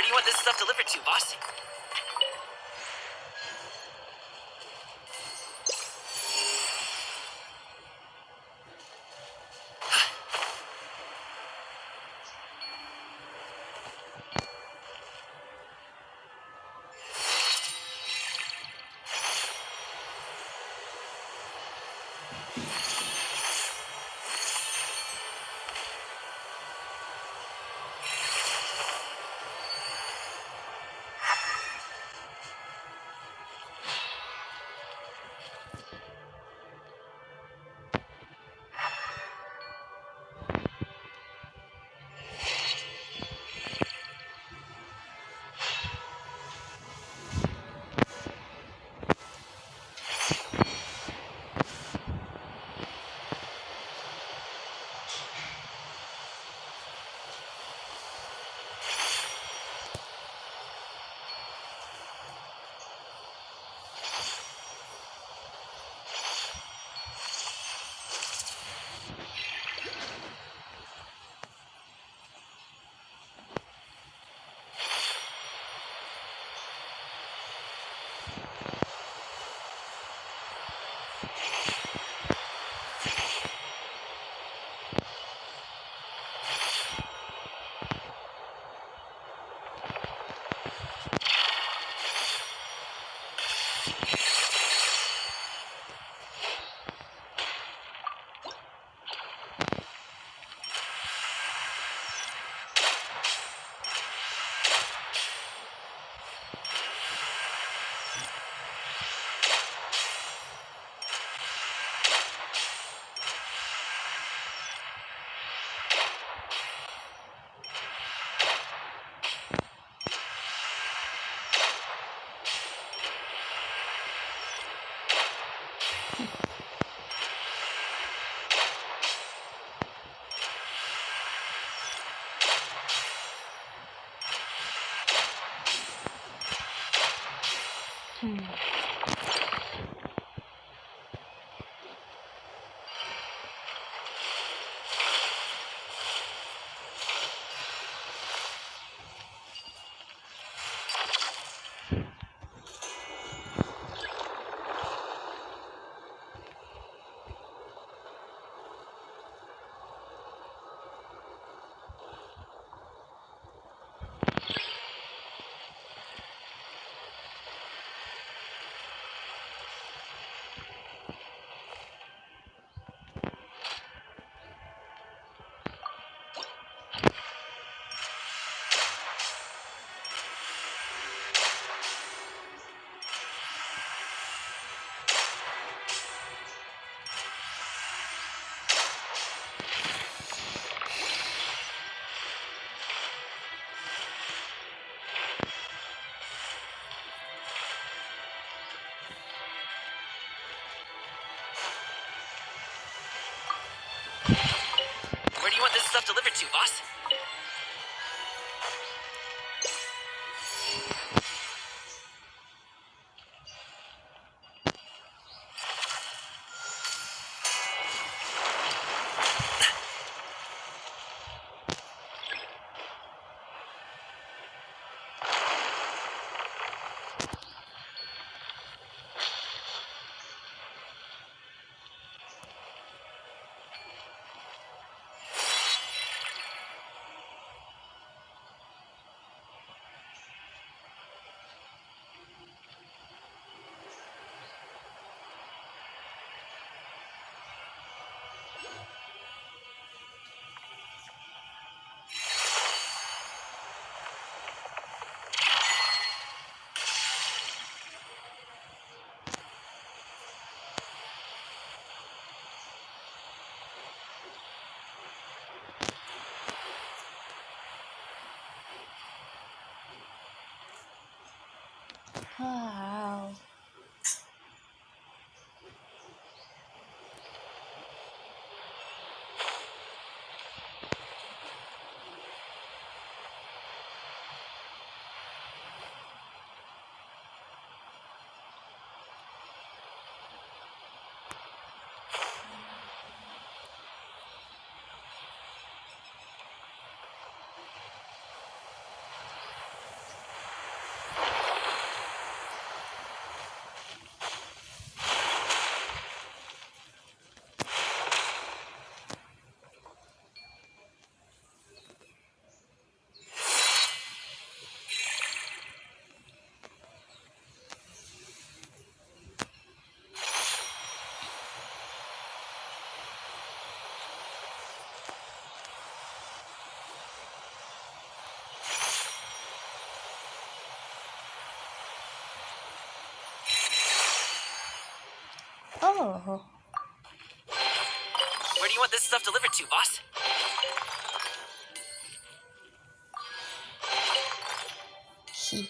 Where do you want this stuff delivered to, boss? Where do you want this stuff delivered to, boss? Oh. Where do you want this stuff delivered to, boss? He.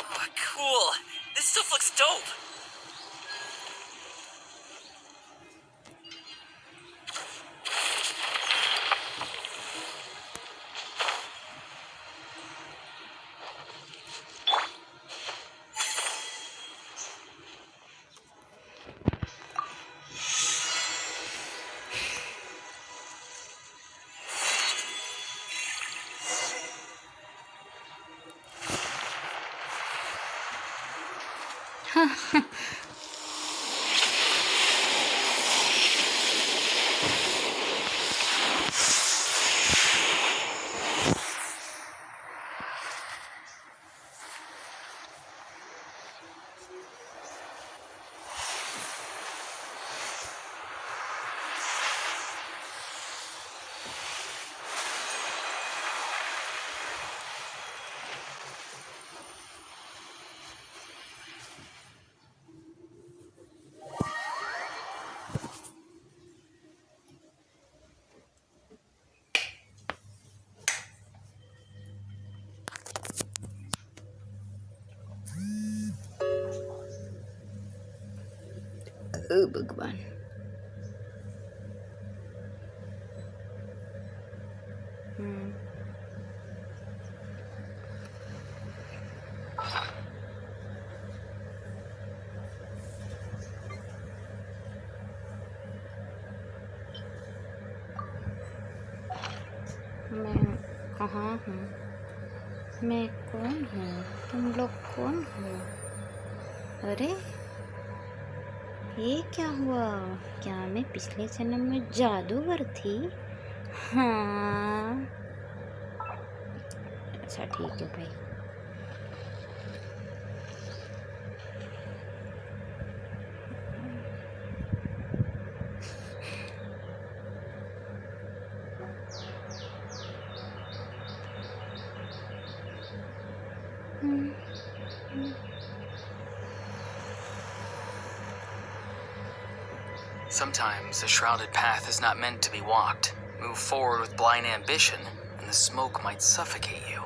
Oh, cool. This stuff looks dope. Oh, भगवान. मैं कहाँ हूँ? मैं कौन हूँ? तुम लोग कौन हो? अरे ये क्या हुआ? क्या मैं पिछले जन्म में जादूगर थी? हाँ. अच्छा ठीक है भाई. Sometimes a shrouded path is not meant to be walked. Move forward with blind ambition, and the smoke might suffocate you.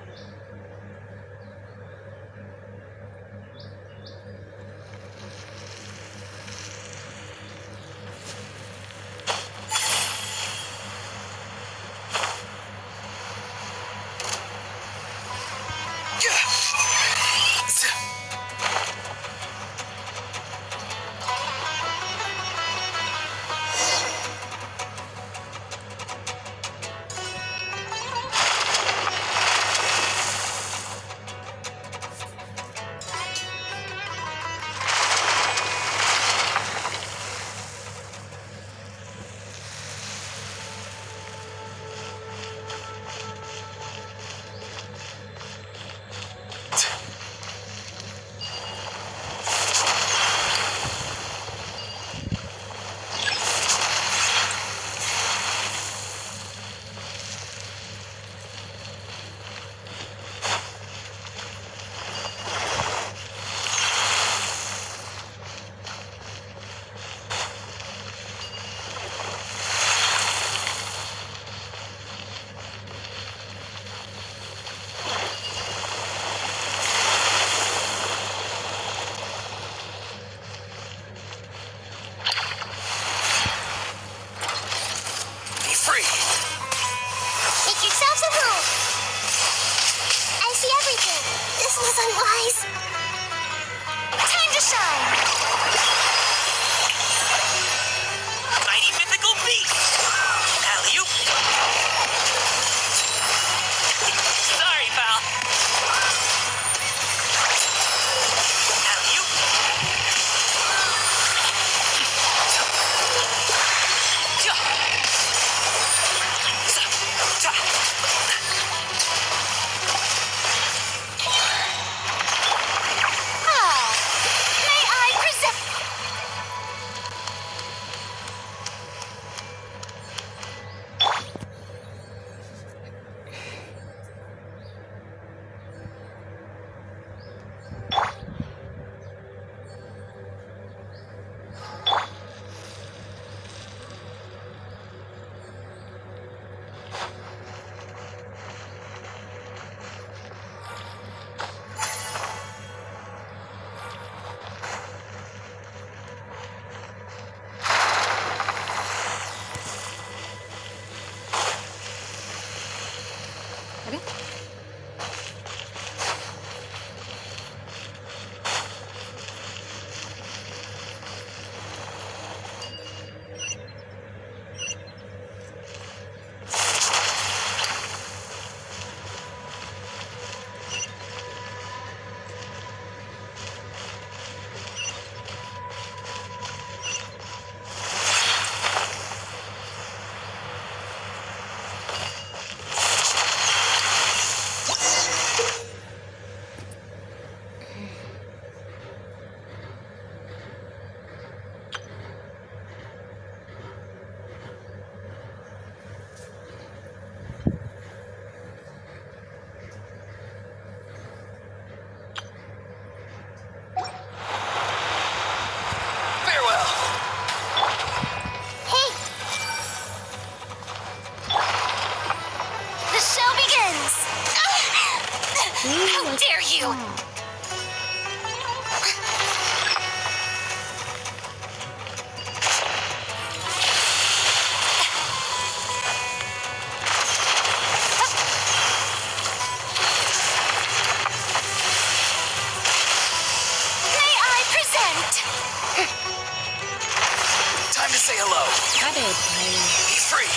Time to say hello. अरे भाई Be free.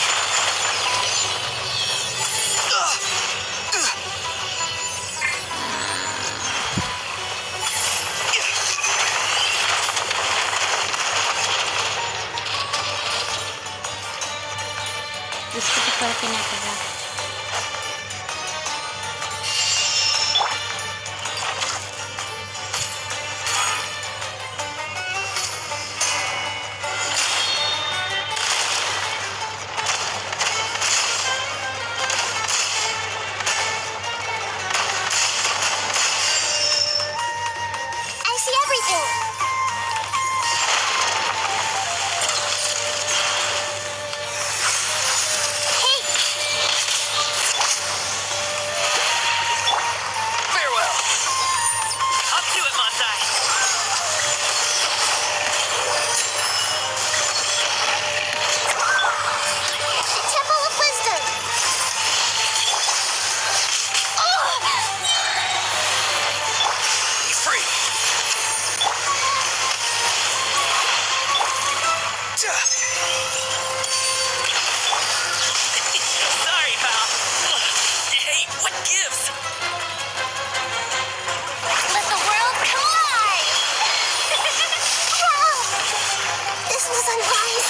इसको तो फर्क ही नहीं पड़ा I see everything. Hey, Farewell. Up to it, Masai. the Temple of Wisdom. Oh, Be free. Sorry, pal. Hey, what gives? let the world collide. Wow, this was unwise.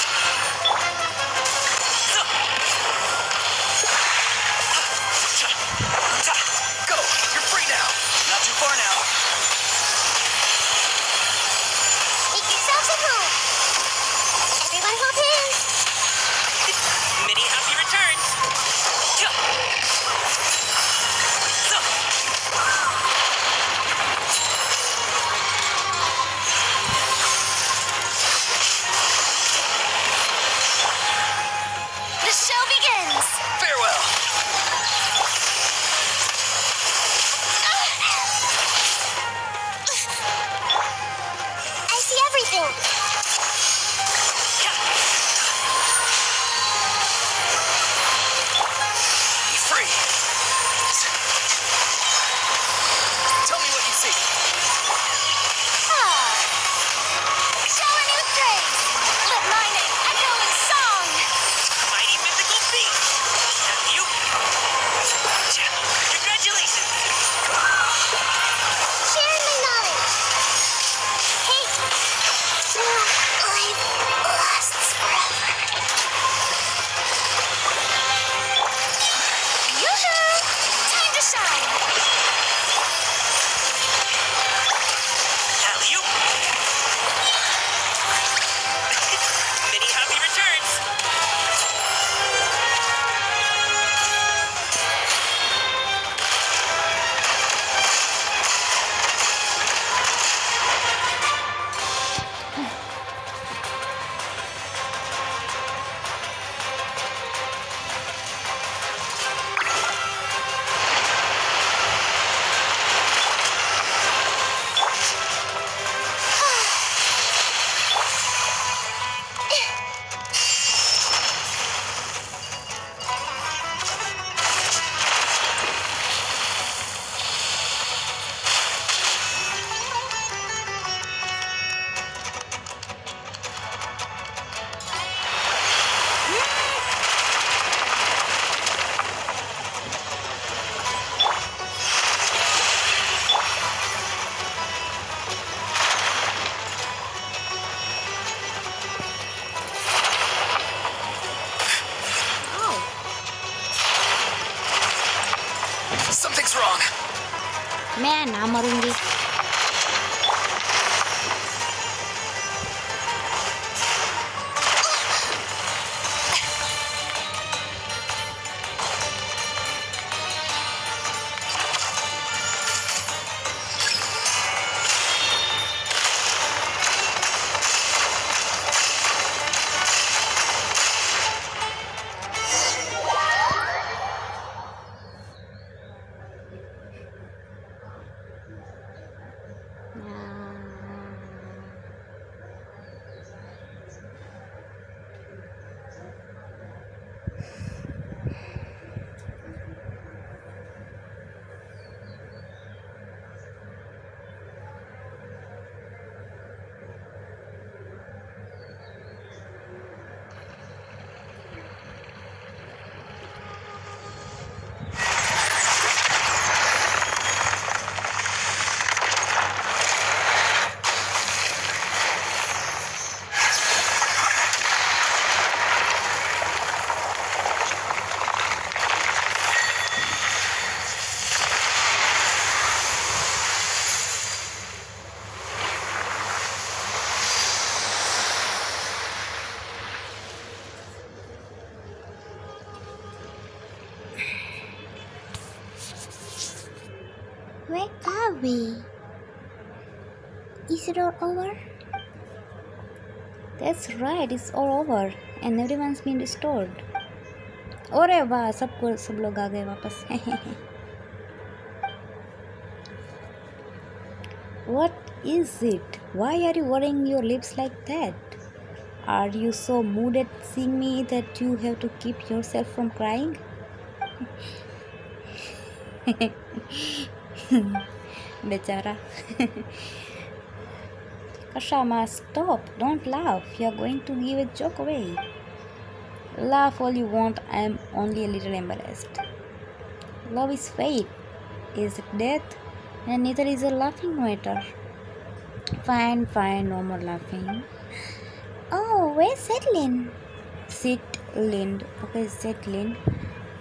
Go. You're free now. Not too far now. Make yourselves at home. Everyone hold hands. Many happy returns. The show begins. Farewell. I see everything. Be free. Tell me what you see. Ah. Shower me with praise. Let my name echo in song. Mighty mythical feat. Have you? Congratulations. Sharing my knowledge. Hey. Life lasts forever. Yoo-hoo! Time to shine. Alley-oop. Many happy returns. Something's wrong. मैं ना मरूंगी way. Is it all over? That's right, it's all over and everyone's been restored. अरे वाह, सब लोग आ गए वापस. What is it? Why are you worrying your lips like that? Are you so moved at seeing me that you have to keep yourself from crying? Bechara. Kashama, stop. Don't laugh. You are going to give a joke away. Laugh all you want. I am only a little embarrassed. Love is fate. Is it death? And neither is a laughing matter. Fine, no more laughing. Oh, where's Setlin? Setlin. Okay, Setlin.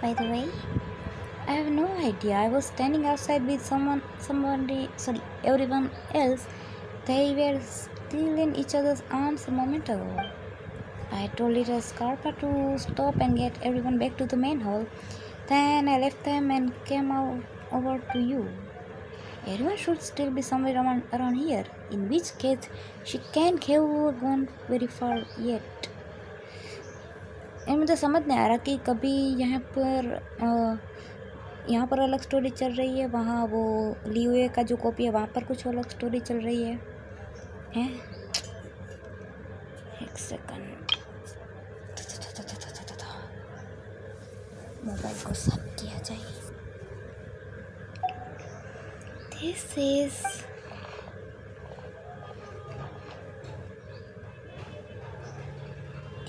By the way, I have no idea. I was standing outside with everyone else. They were still in each other's arms a moment ago. I told little Scarpa to stop and get everyone back to the main hall. Then I left them and came over to you. Everyone should still be somewhere around here, in which case she can't have gone very far yet. मुझे समझ नहीं आ रहा कि कभी यहाँ पर अलग story चल रही है, वहाँ वो लियुए का जो कॉपी है वहाँ पर कुछ अलग स्टोरी चल रही है. हैं? एक सेकंड, मोबाइल को साफ किया जाए. This is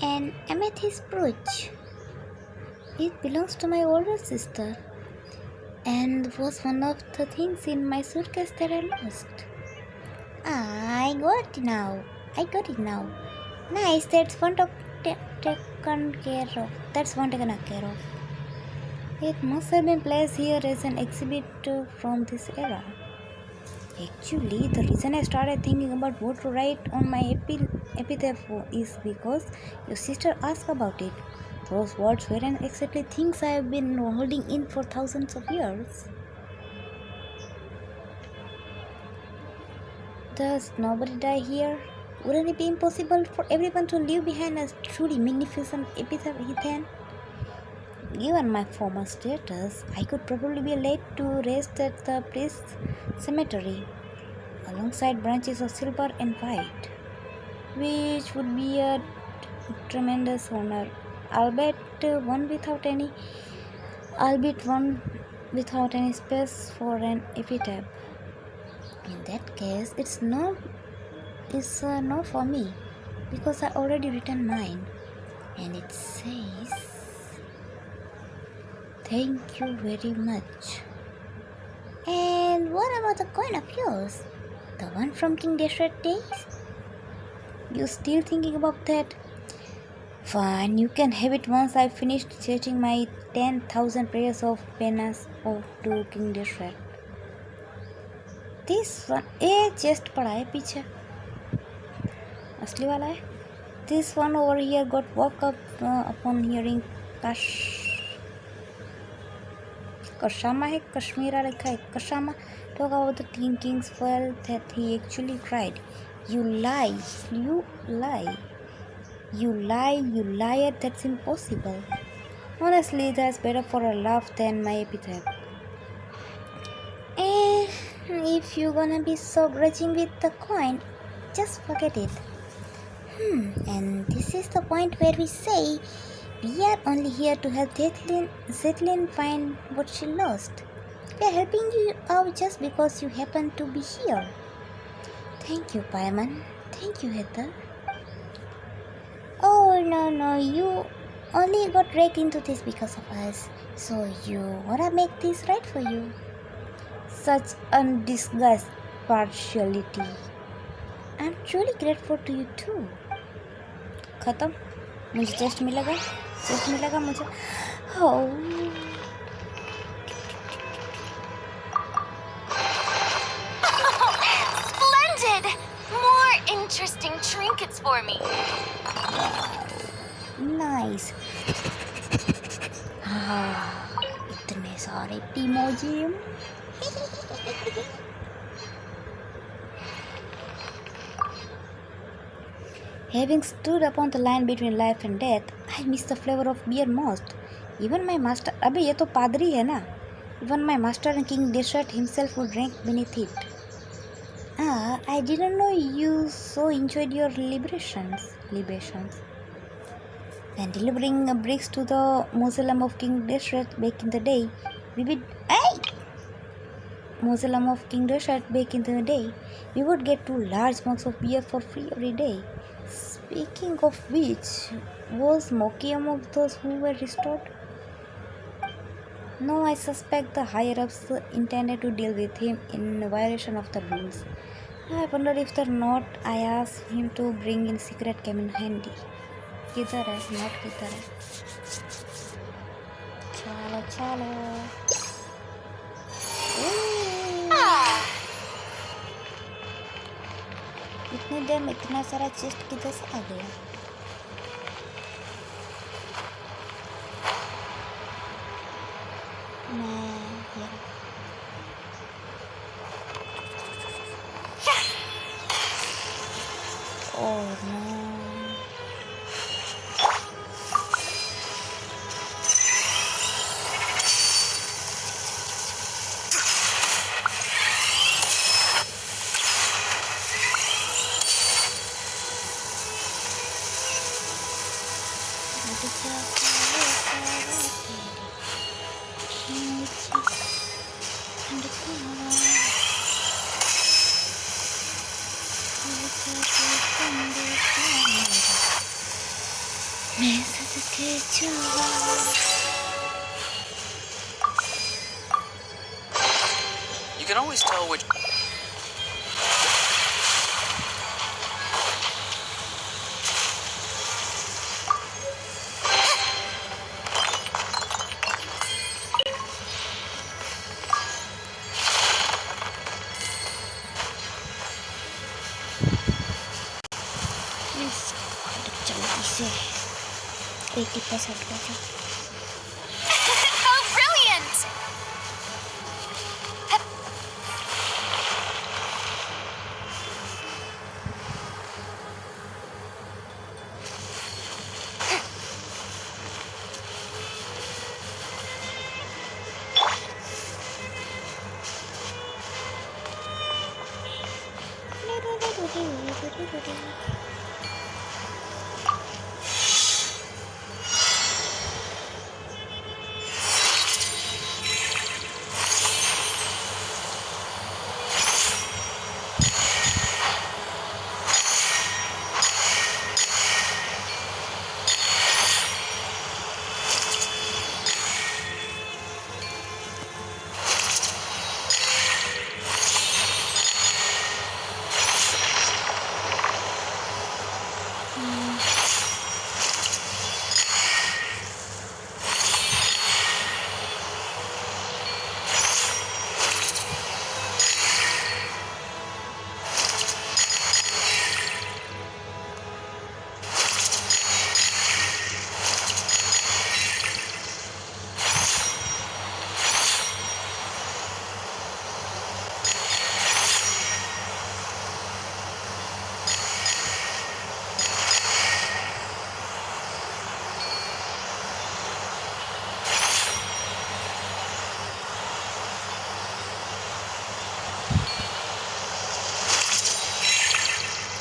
an amethyst brooch. It belongs to my older sister and was one of the things in my suitcase that I lost. I got it now. Nice, that's one taken care of. It must have been placed here as an exhibit from this era. Actually, the reason I started thinking about what to write on my epitaph is because your sister asked about it. Those words weren't exactly things I have been holding in for thousands of years. Does nobody die here? Wouldn't it be impossible for everyone to leave behind a truly magnificent epitaph then? Given my former status, I could probably be laid to rest at the priest's cemetery, alongside branches of silver and white, which would be a tremendous honor, albeit one without any space for an epitaph. In that case, it's no for me, because I already written mine, and it says, "Thank you very much." And what about the coin of yours? The one from King Deshret days? You still thinking about that? Fine, you can have it once I finished chanting my 10,000 prayers of penance to King Deshret. This one, chest पड़ा है पीछे, असली वाला है. This one over here got woke up upon hearing Kashama है, Kashmira लिखा है, Kashama. Talk about the Teen King's fall that he actually cried. You lie, that's impossible. Honestly, that's better for a laugh than my epitaph. If you're gonna be so grudging with the coin, just forget it. And this is the point where we say, we are only here to help Zetlin find what she lost. We are helping you out just because you happen to be here. Thank you, Paimon. Thank you, Heather. Oh, no, you only got dragged into this because of us. So you wanna make this right for you. Such undisguised partiality. I'm truly grateful to you too. खत्म. मुझे chest मिलेगा मुझे. Oh. Splendid! More interesting trinkets for me. Nice. इतने सारे टीमोजी. Having stood upon the line between life and death, I miss the flavor of beer most. Even my master, अबे ये तो पादरी है ना? Even my master and king Desert himself would drink beneath it. Ah, I didn't know you so enjoyed your libations. When delivering bricks to the mausoleum of King Desert back in the day, we would we would get 2 large mugs of beer for free every day. Speaking of which, was Moki among those who were restored? No, I suspect the higher-ups intended to deal with him in violation of the rules. I wonder if the note I asked him to bring in secret came in handy. किधर है? Note किधर है? चलो इतनी देर में इतना सारा chest किधर से आ गया? Oh no. You can always tell which... जल्दी से 80% लेके How brilliant!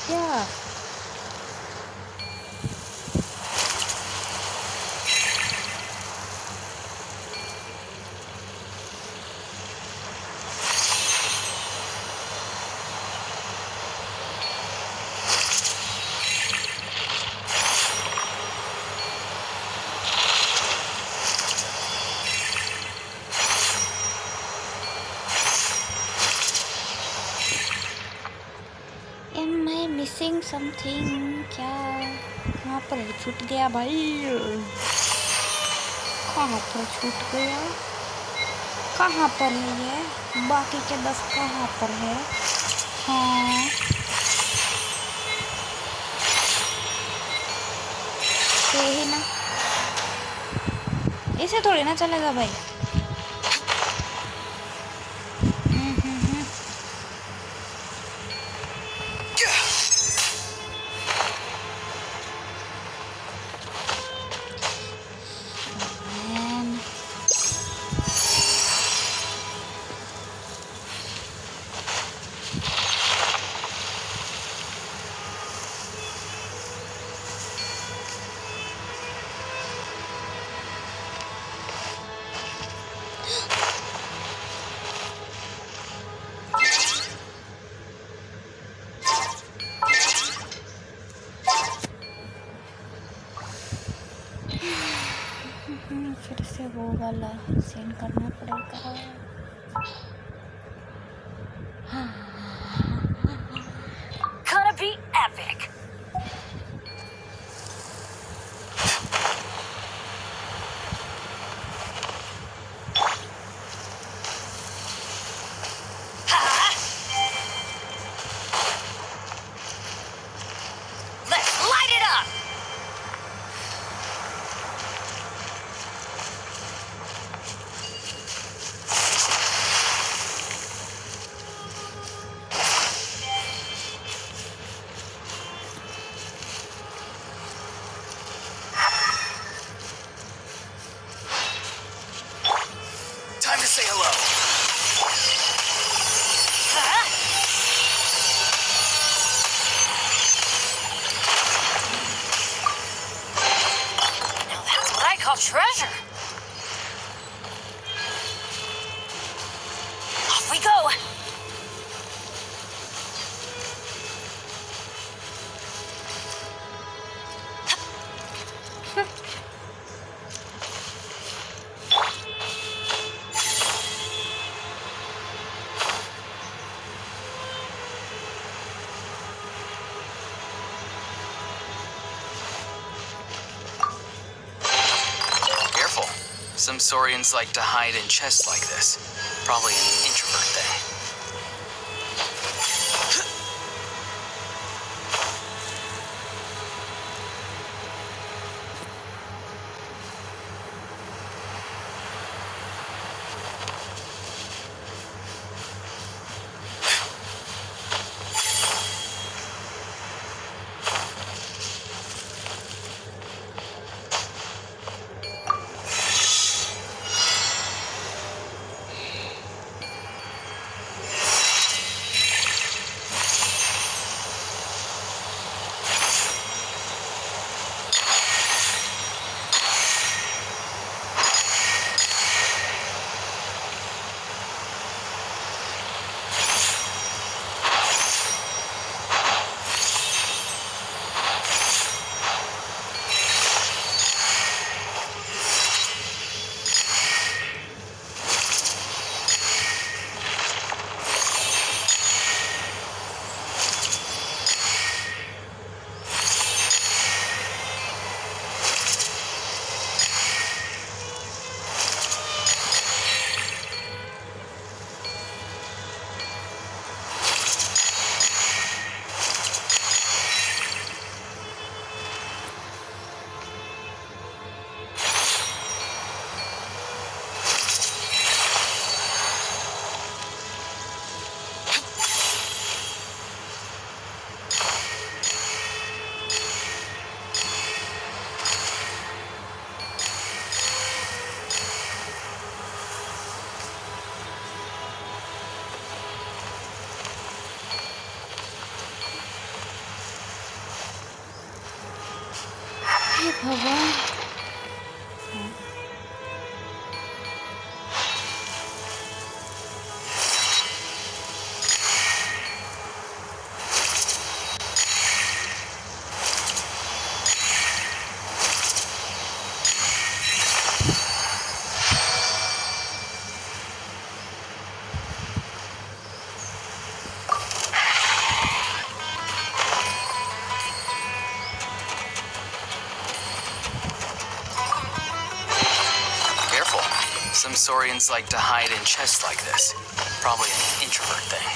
Yeah. Am I missing something? क्या कहाँ पर छूट गया भाई? कहाँ पर छूट गया? कहाँ पर है ये? बाकी के 10 कहाँ पर है? हाँ यही ना, इसे थोड़ी ना चलेगा भाई. फिर से वो वाला सीन करना पड़ेगा। Gonna be epic. Let's light it up. Time to say hello. Now that's what I call treasure. Off we go. Careful. Some saurians like to hide in chests like this. Probably an introvert thing. हे भगवान। Careful. Some saurians like to hide in chests like this. Probably an introvert thing.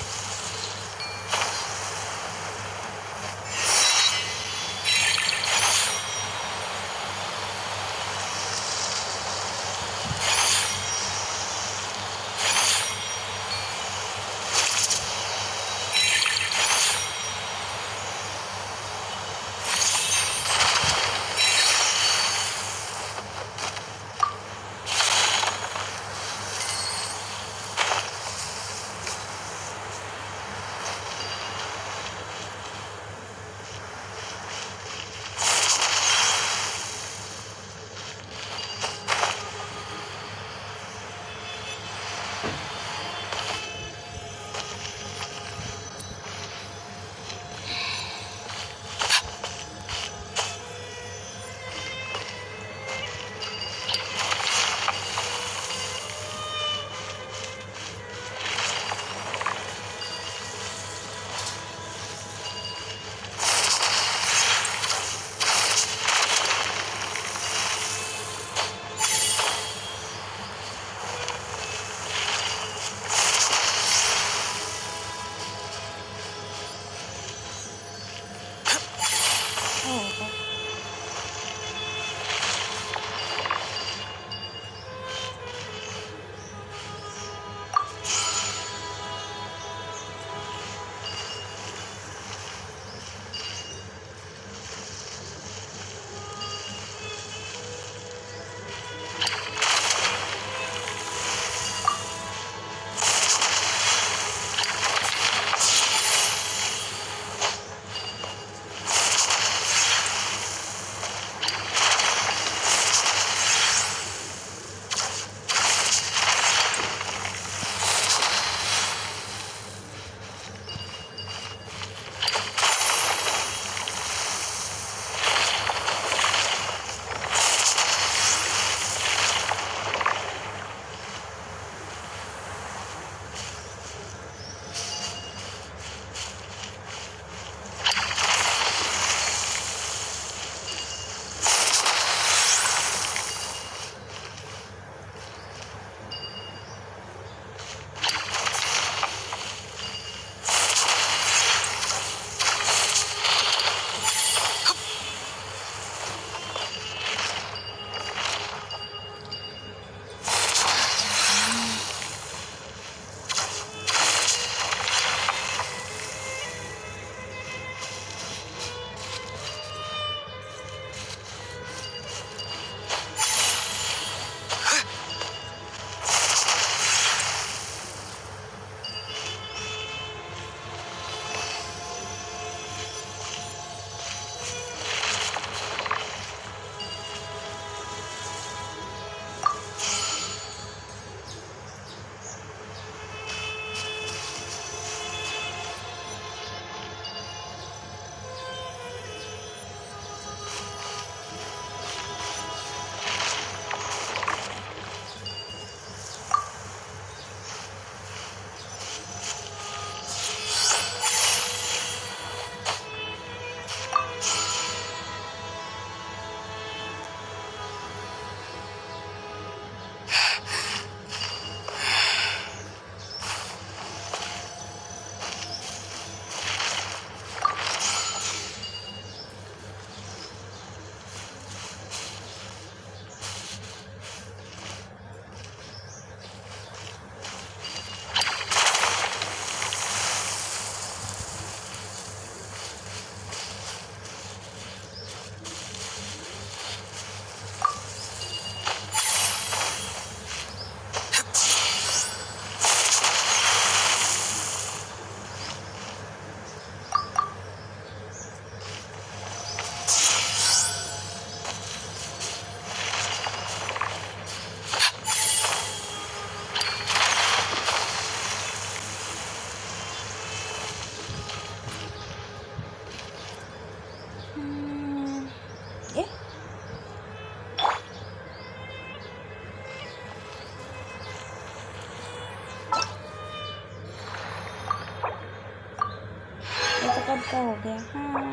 ऐसा हो गया। हाँ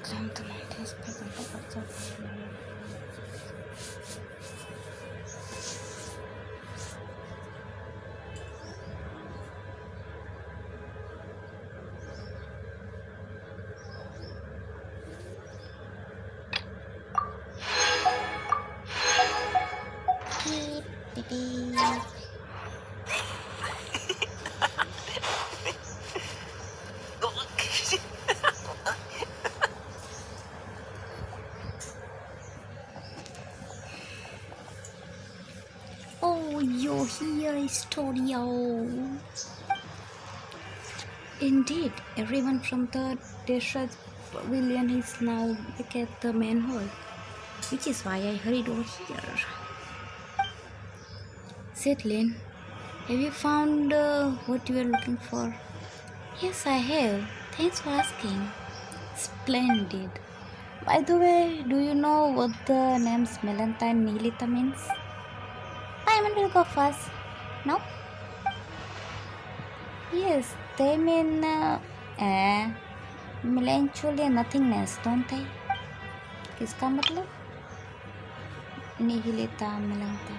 climb the mountains, pick up the parts of beep, beep, beep. Oh, you're here, Historio. Indeed, everyone from the desert pavilion is now back at the main hall, which is why I hurried over here. Caitlin, have you found what you were looking for? Yes, I have. Thanks for asking. Splendid. By the way, do you know what the names Melantha and Nihilita means? Paimon will go first. No? Yes, they mean melancholy and nothingness, don't they? किसका मतलब? Nihilita, Melantha.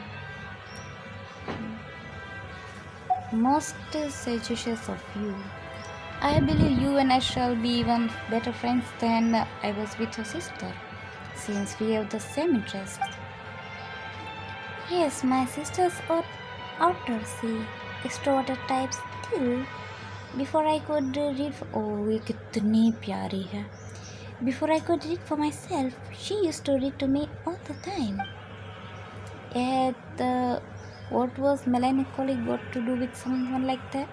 Most sagacious of you. I believe you and I shall be even better friends than I was with your sister, since we have the same interests. Yes, my sisters are outer sea, extroverted types still. Before I could read oh, ये कितनी प्यारी है. Before I could read for myself, she used to read to me all the time. Yet, what was melancholy got to do with someone like that?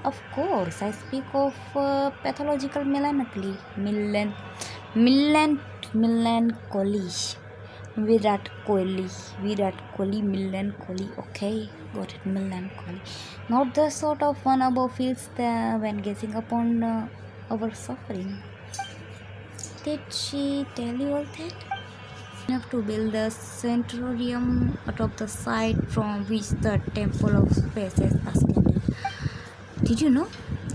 Of course, I speak of pathological melancholy. Melancholy. Virat Kohli, melancholy. Okay, got it, melancholy. Not the sort of one above feels when gazing upon our suffering. Did she tell you all that? Enough to build a centurium out of the site from which the temple of space is ascended. Did you know?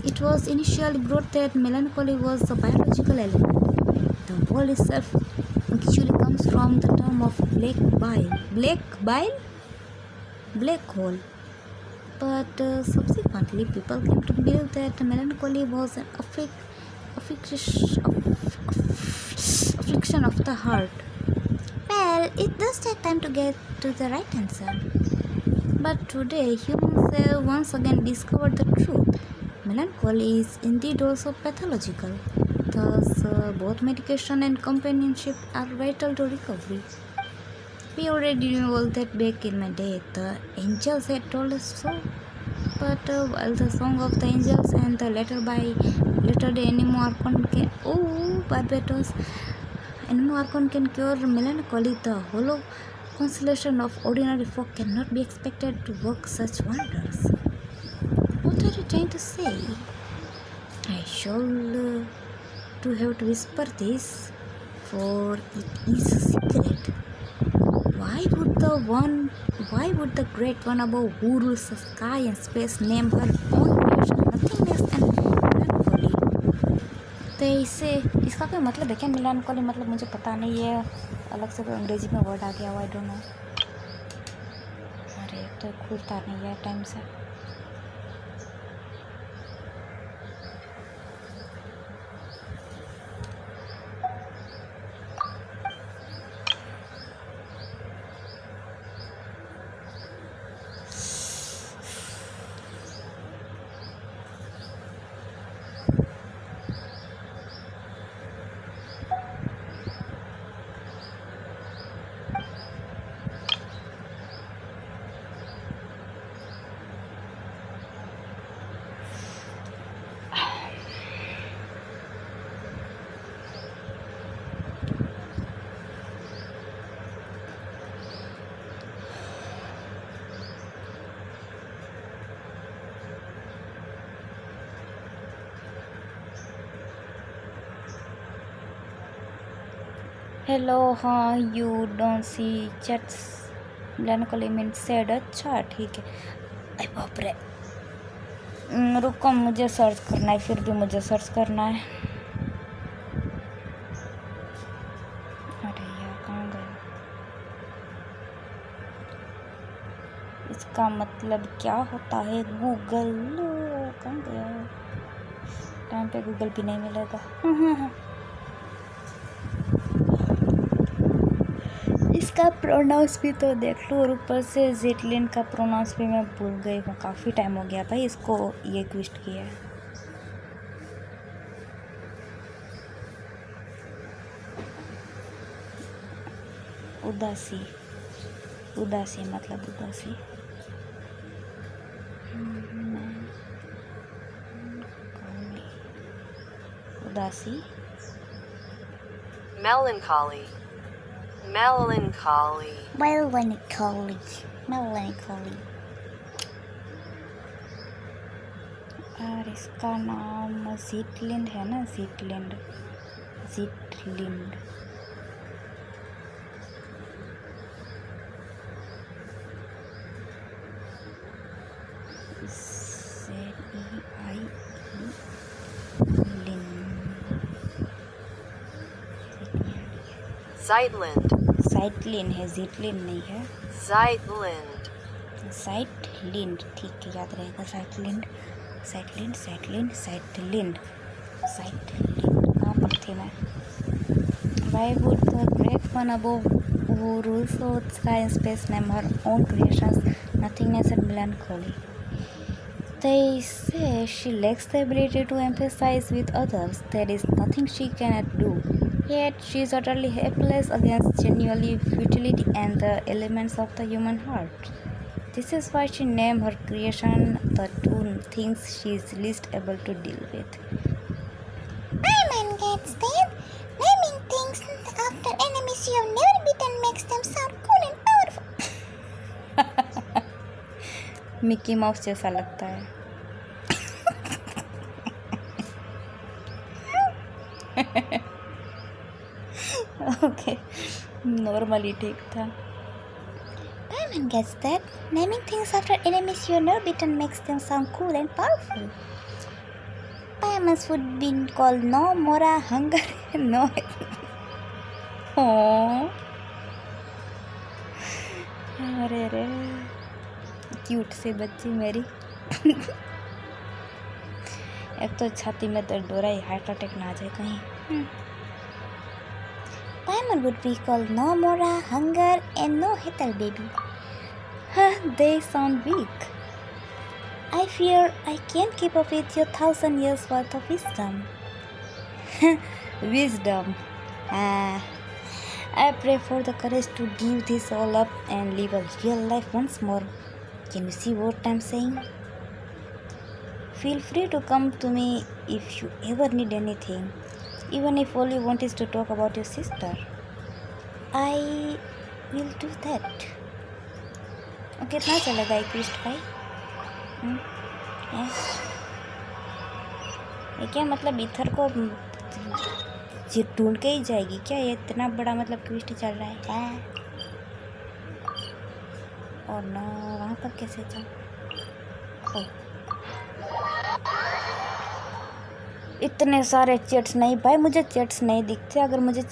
It was initially brought that melancholy was a biological element. The word itself actually comes from the term of black bile. Black bile? Black hole. But subsequently, people came to believe that melancholy was an affliction of the heart. Well, it does take time to get to the right answer. But today, humans have once again discovered the truth. Melancholy is indeed also pathological. Thus, both medication and companionship are vital to recovery. We already knew all that back in my day. The angels had told us so. But while the song of the angels and the letter day Anemo Archon can Barbados Anemo Archon can cure melancholy, the hollow consolation of ordinary folk cannot be expected to work such wonders. What are you trying to say? I shall to have to whisper this, for it is a secret. Why would the great one above who rules the sky and space name her own creation nothingness and melancholy? तो इससे इसका क्या मतलब है क्या? melancholy मतलब मुझे पता नहीं है, अलग से कोई अंग्रेजी में वर्ड आ गया हुआ, आई डोंट नो. अरे तो खुलता नहीं है टाइम से. हेलो हाँ you don't see chats blankly mean said. अच्छा ठीक है। अरे बाप रे। रुको मुझे सर्च करना है, फिर भी मुझे सर्च करना है। अरे यार कहाँ गया? इसका मतलब क्या होता है? गूगल कहाँ गया? टाइम पे गूगल भी नहीं मिलेगा। इसका प्रोनाउंस भी तो देख लो, और ऊपर से जेटलिन का प्रोनाउंस भी मैं भूल गई हूँ। काफ़ी टाइम हो गया भाई इसको ये क्विस्ट किया है। उदासी, उदासी मतलब उदासी। उदासी Melancholy. Melancholy. melancholy, melancholy। और इसका नाम जीटलिंड है ना, जीटलिंड, जीटलिंड। Zeitland. साइटलिन है, जीटलिन नहीं है। Zeitland. साइटलिंड ठीक है, याद रहेगा। साइटलिंड, साइटलिंड, साइटलिंड, साइटलिंड, साइटलिंड। कहाँ पर थी मैं? Why would the great one above who rules over sky and space name her own creations nothingness and melancholy? They say she lacks the ability to empathize with others. There is nothing she cannot do. Yet she is utterly helpless against genuine futility and the elements of the human heart. This is why she named her creation the two things she is least able to deal with. Paimon gets that. Naming things after enemies you have never beaten makes them sound cool and powerful. Mickey mouse जैसा लगता है। Okay, normally ठीक था। Paimon gets that. Naming things after enemies you have never beaten makes them sound cool and powerful. Paimons would be called no mora hunger no। Oh, अरे रे cute सी बच्ची मेरी। एक तो छाती में दर्द हो रहा है, हार्ट अटैक ना आ जाए कहीं। Paimon would be called no mora hunger and no hetal baby. They sound weak. I fear I can't keep up with your 1,000 years worth of wisdom. Wisdom. I pray for the courage to give this all up and live a real life once more. Can you see what I'm saying? Feel free to come to me if you ever need anything, even if all you want is to talk about your sister. I will do that. कितना चलेगा एक क्विस्ट भाई? ये क्या मतलब ether को ढूंढ के ही जाएगी क्या? ये इतना बड़ा मतलब क्विस्ट चल रहा है क्या? और नो वहाँ पर कैसे जाऊँ? इतने सारे चैट्स नहीं भाई, मुझे चैट्स नहीं दिखते। अगर मुझे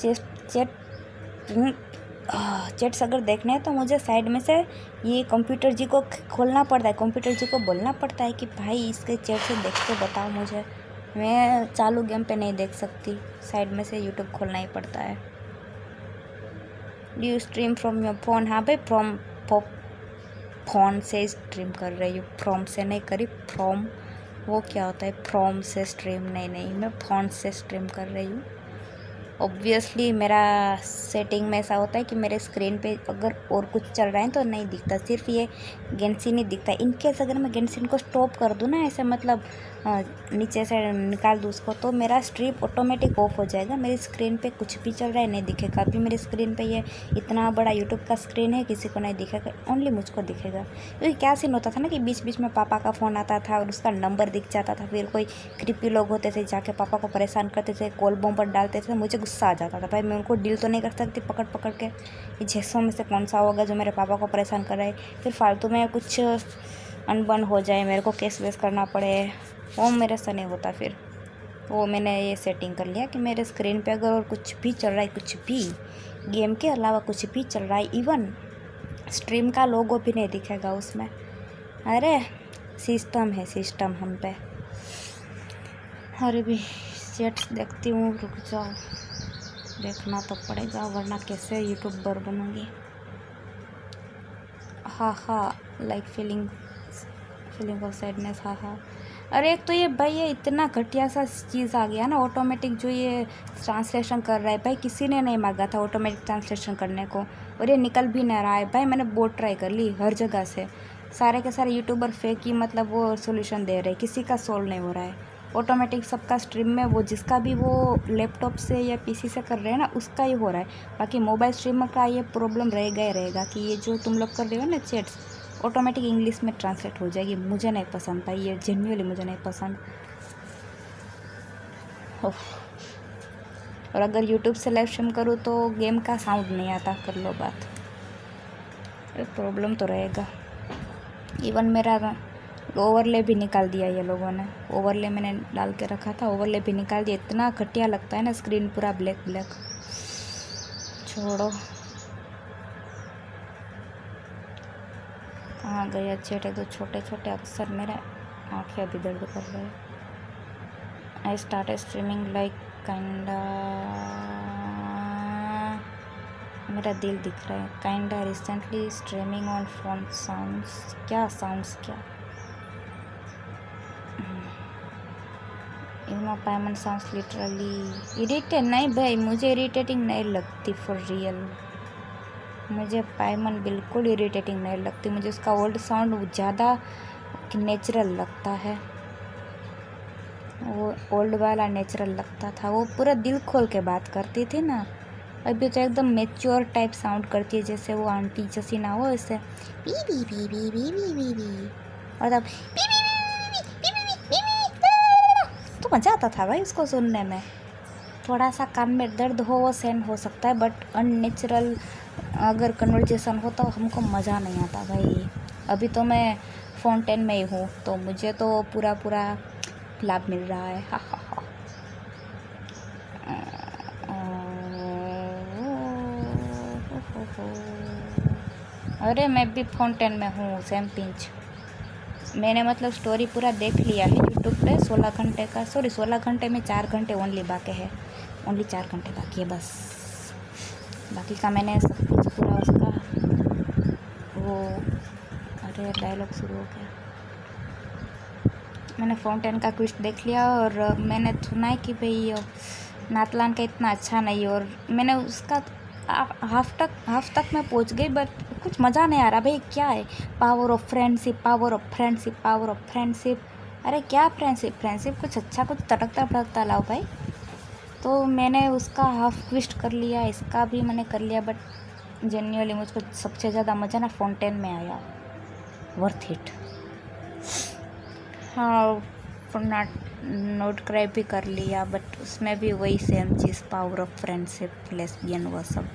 चैट्स अगर देखने हैं तो मुझे साइड में से ये कंप्यूटर जी को खोलना पड़ता है, कंप्यूटर जी को बोलना पड़ता है कि भाई इसके चैट से देख के बताओ मुझे। मैं चालू गेम पे नहीं देख सकती, साइड में से यूट्यूब खोलना ही पड़ता है। Do you stream from your phone? हाँ भाई, फ्रॉम फ़ोन से स्ट्रीम कर रही हूँ, फ्रॉम से नहीं करी। फ्रॉम वो क्या होता है? फ्रॉम से स्ट्रीम नहीं, मैं फ़ोन से स्ट्रीम कर रही हूँ। ऑब्वियसली मेरा सेटिंग में ऐसा होता है कि मेरे स्क्रीन पे अगर और कुछ चल रहा है तो नहीं दिखता, सिर्फ ये गेंशिन ही दिखता है। इनकेस अगर मैं गेंशिन को स्टॉप कर दूँ ना, ऐसे मतलब नीचे से निकाल दूँ उसको, तो मेरा स्ट्रीम ऑटोमेटिक ऑफ हो जाएगा। मेरी स्क्रीन पे कुछ भी चल रहा है नहीं दिखेगा। अभी मेरी स्क्रीन पे ये इतना बड़ा यूट्यूब का स्क्रीन है, किसी को नहीं दिखेगा, ओनली मुझको दिखेगा। क्योंकि क्या सीन होता था ना कि बीच बीच में पापा का फ़ोन आता था और उसका नंबर दिख जाता था, फिर कोई क्रिपी लोग होते थे जाके पापा को परेशान करते थे, कॉल बॉम्ब पर डालते थे, मुझे गुस्सा आ जाता था भाई। मैं उनको डील तो नहीं कर सकती पकड़ पकड़ के, ये 600 में से कौन सा होगा जो मेरे पापा को परेशान कर रहा है, फिर फालतू में कुछ अनबन हो जाए, मेरे को केस वेस करना पड़े, वो मेरे से नहीं होता। फिर वो मैंने ये सेटिंग कर लिया कि मेरे स्क्रीन पे अगर और कुछ भी चल रहा है, कुछ भी गेम के अलावा कुछ भी चल रहा है, इवन स्ट्रीम का लोगो भी नहीं दिखेगा उसमें। अरे सिस्टम है सिस्टम हम पे। अरे भी चैट्स देखती हूँ, रुक जाओ, देखना तो पड़ेगा वरना कैसे यूट्यूबर बनूँगी। हाँ हाँ, लाइक फीलिंग ऑफ सैडनेस, हाँ हाँ। अरे एक तो ये भाई ये इतना घटिया सा चीज़ आ गया ना ऑटोमेटिक, जो ये ट्रांसलेशन कर रहा है भाई, किसी ने नहीं मांगा था ऑटोमेटिक ट्रांसलेशन करने को, और ये निकल भी नहीं रहा है भाई। मैंने बहुत ट्राई कर ली हर जगह से, सारे के सारे यूट्यूबर फेक ही मतलब वो सोल्यूशन दे रहे हैं, किसी का सोल्व नहीं हो रहा है ऑटोमेटिक। सबका स्ट्रीम में वो जिसका भी वो लैपटॉप से या पीसी से कर रहे हैं ना, उसका ही हो रहा है। बाकी मोबाइल स्ट्रीमर का ये प्रॉब्लम रहेगा ही रहेगा कि ये जो तुम लोग कर रहे हो ना चैट्स, ऑटोमेटिक इंग्लिश में ट्रांसलेट हो जाएगी। मुझे नहीं पसंद भाई, ये जेन्युइनली मुझे नहीं पसंद। और अगर यूट्यूब से लाइव स्ट्रीम करूँ तो गेम का साउंड नहीं आता, कर लो बात, प्रॉब्लम तो रहेगा। इवन मेरा ओवरले भी निकाल दिया ये लोगों ने, ओवरले मैंने डाल के रखा था, ओवरले भी निकाल दिया। इतना घटिया लगता है ना स्क्रीन पूरा ब्लैक ब्लैक। छोड़ो, कहाँ गया चैट, तो छोटे छोटे अक्षर, मेरे आँखें अभी दर्द कर रहे हैं। I start streaming like kinda, मेरा दिल दिख रहा है, kinda recently streaming on phone sounds, क्या साउंड्स क्या, पायमन साउंड्स लिटरली इरिटेट। नहीं भाई, मुझे इरिटेटिंग नहीं लगती फॉर रियल, मुझे पायमन बिल्कुल इरिटेटिंग नहीं लगती। मुझे उसका ओल्ड साउंड ज़्यादा नेचुरल लगता है, वो ओल्ड वाला नेचुरल लगता था, वो पूरा दिल खोल के बात करती थी ना। अभी तो एकदम मैच्योर टाइप साउंड करती है, जैसे वो आंटी जैसी ना हो, ऐसे बी बी बी बी बी बी बी बी, और तब तो मज़ा आता था भाई उसको सुनने में। थोड़ा सा कान में दर्द हो वो सहन हो सकता है, बट अननेचुरल अगर कन्वर्जेसन हो तो हमको मज़ा नहीं आता भाई। अभी तो मैं फ़ोन 10 में ही हूँ, तो मुझे तो पूरा पूरा लाभ मिल रहा है। हा हा हा। अरे मैं भी फ़ोन 10 में हूँ, सेम पिंच। मैंने मतलब स्टोरी पूरा देख लिया है यूट्यूब पे, 16 घंटे का, सॉरी 16 घंटे में 4 घंटे ओनली बाकी है, ओनली 4 घंटे बाकी है बस। बाकी का मैंने सब कुछ पूरा उसका वो, अरे डायलॉग शुरू हो गया। मैंने फ़ोन 10 का क्विस्ट देख लिया, और मैंने सुना है कि भाई नातलान का इतना अच्छा नहीं, और मैंने उसका हाफ तक मैं पहुंच गई, बट कुछ मज़ा नहीं आ रहा भाई। क्या है power of friendship, power of friendship, power of friendship, अरे क्या फ्रेंडशिप, कुछ अच्छा कुछ तड़कता भड़कता लाओ भाई। तो मैंने उसका हाफ ट्विस्ट कर लिया, इसका भी मैंने कर लिया, बट जेन्युइनली मुझको सबसे ज़्यादा मज़ा ना फ़ोन 10 में आया, वर्थ इट। हाँ, नोट क्राइब भी कर लिया, बट उसमें भी वही same cheese, power of friendship, lesbian, वो सब।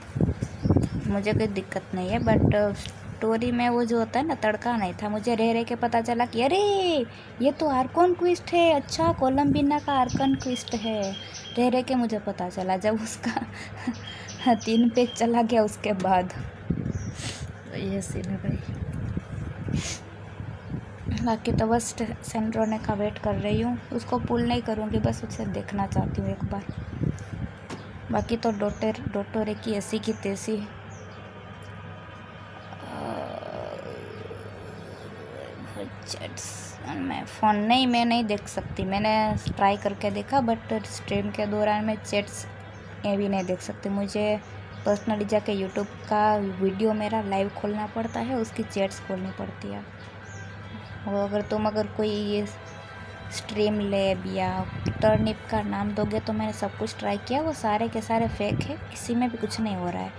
मुझे कोई दिक्कत नहीं है, बट स्टोरी में वो जो होता है ना, तड़का नहीं था। मुझे रह रह के पता चला कि अरे ये तो आर्कन क्विस्ट है, अच्छा कोलम्बिना का आर्कन क्विस्ट है। रह रह के मुझे पता चला जब उसका 3 पेज चला गया उसके बाद। ये सीन है भाई। बाकी तो बस सेंड्रोने का वेट कर रही हूँ, उसको पुल नहीं करूँगी, बस उसे देखना चाहती हूँ एक बार। बाकी तो डोटोरे की ऐसी की तैसी। मैं नहीं देख सकती, मैंने ट्राई करके देखा, बट स्ट्रीम के दौरान मैं चैट्स ये भी नहीं देख सकती। मुझे पर्सनली जाके यूट्यूब का वीडियो मेरा लाइव खोलना पड़ता है, उसकी चैट्स खोलनी पड़ती है। और अगर कोई ये स्ट्रीम लैब या टर्निप का नाम दोगे तो मैंने सब कुछ ट्राई किया, वो सारे के सारे फेक है, किसी में भी कुछ नहीं हो रहा है।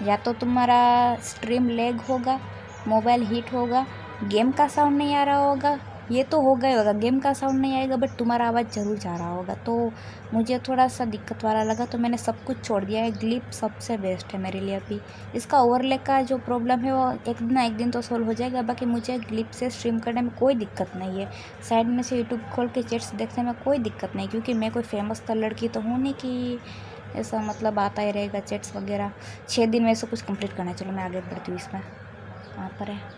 या तो तुम्हारा स्ट्रीम लैग होगा, मोबाइल हीट होगा, गेम का साउंड नहीं आ रहा होगा, ये तो हो गया होगा, गेम का साउंड नहीं आएगा बट तुम्हारा आवाज़ ज़रूर जा रहा होगा, तो मुझे थोड़ा सा दिक्कत वाला लगा, तो मैंने सब कुछ छोड़ दिया है। ग्लिप सबसे बेस्ट है मेरे लिए अभी। इसका ओवरले का जो प्रॉब्लम है वो एक दिन तो सोल्व हो जाएगा, बाकी मुझे ग्लिप से स्ट्रीम करने में कोई दिक्कत नहीं है। साइड में से यूट्यूब खोल के चैट्स देखने में कोई दिक्कत नहीं, क्योंकि मैं कोई फेमस तो लड़की तो हूँ नहीं कि ऐसा मतलब आता ही रहेगा चैट्स वगैरह। 6 दिन में सब कुछ कंप्लीट करना है। चलो मैं आगे बढ़ती हूँ। इसमें कहाँ पर है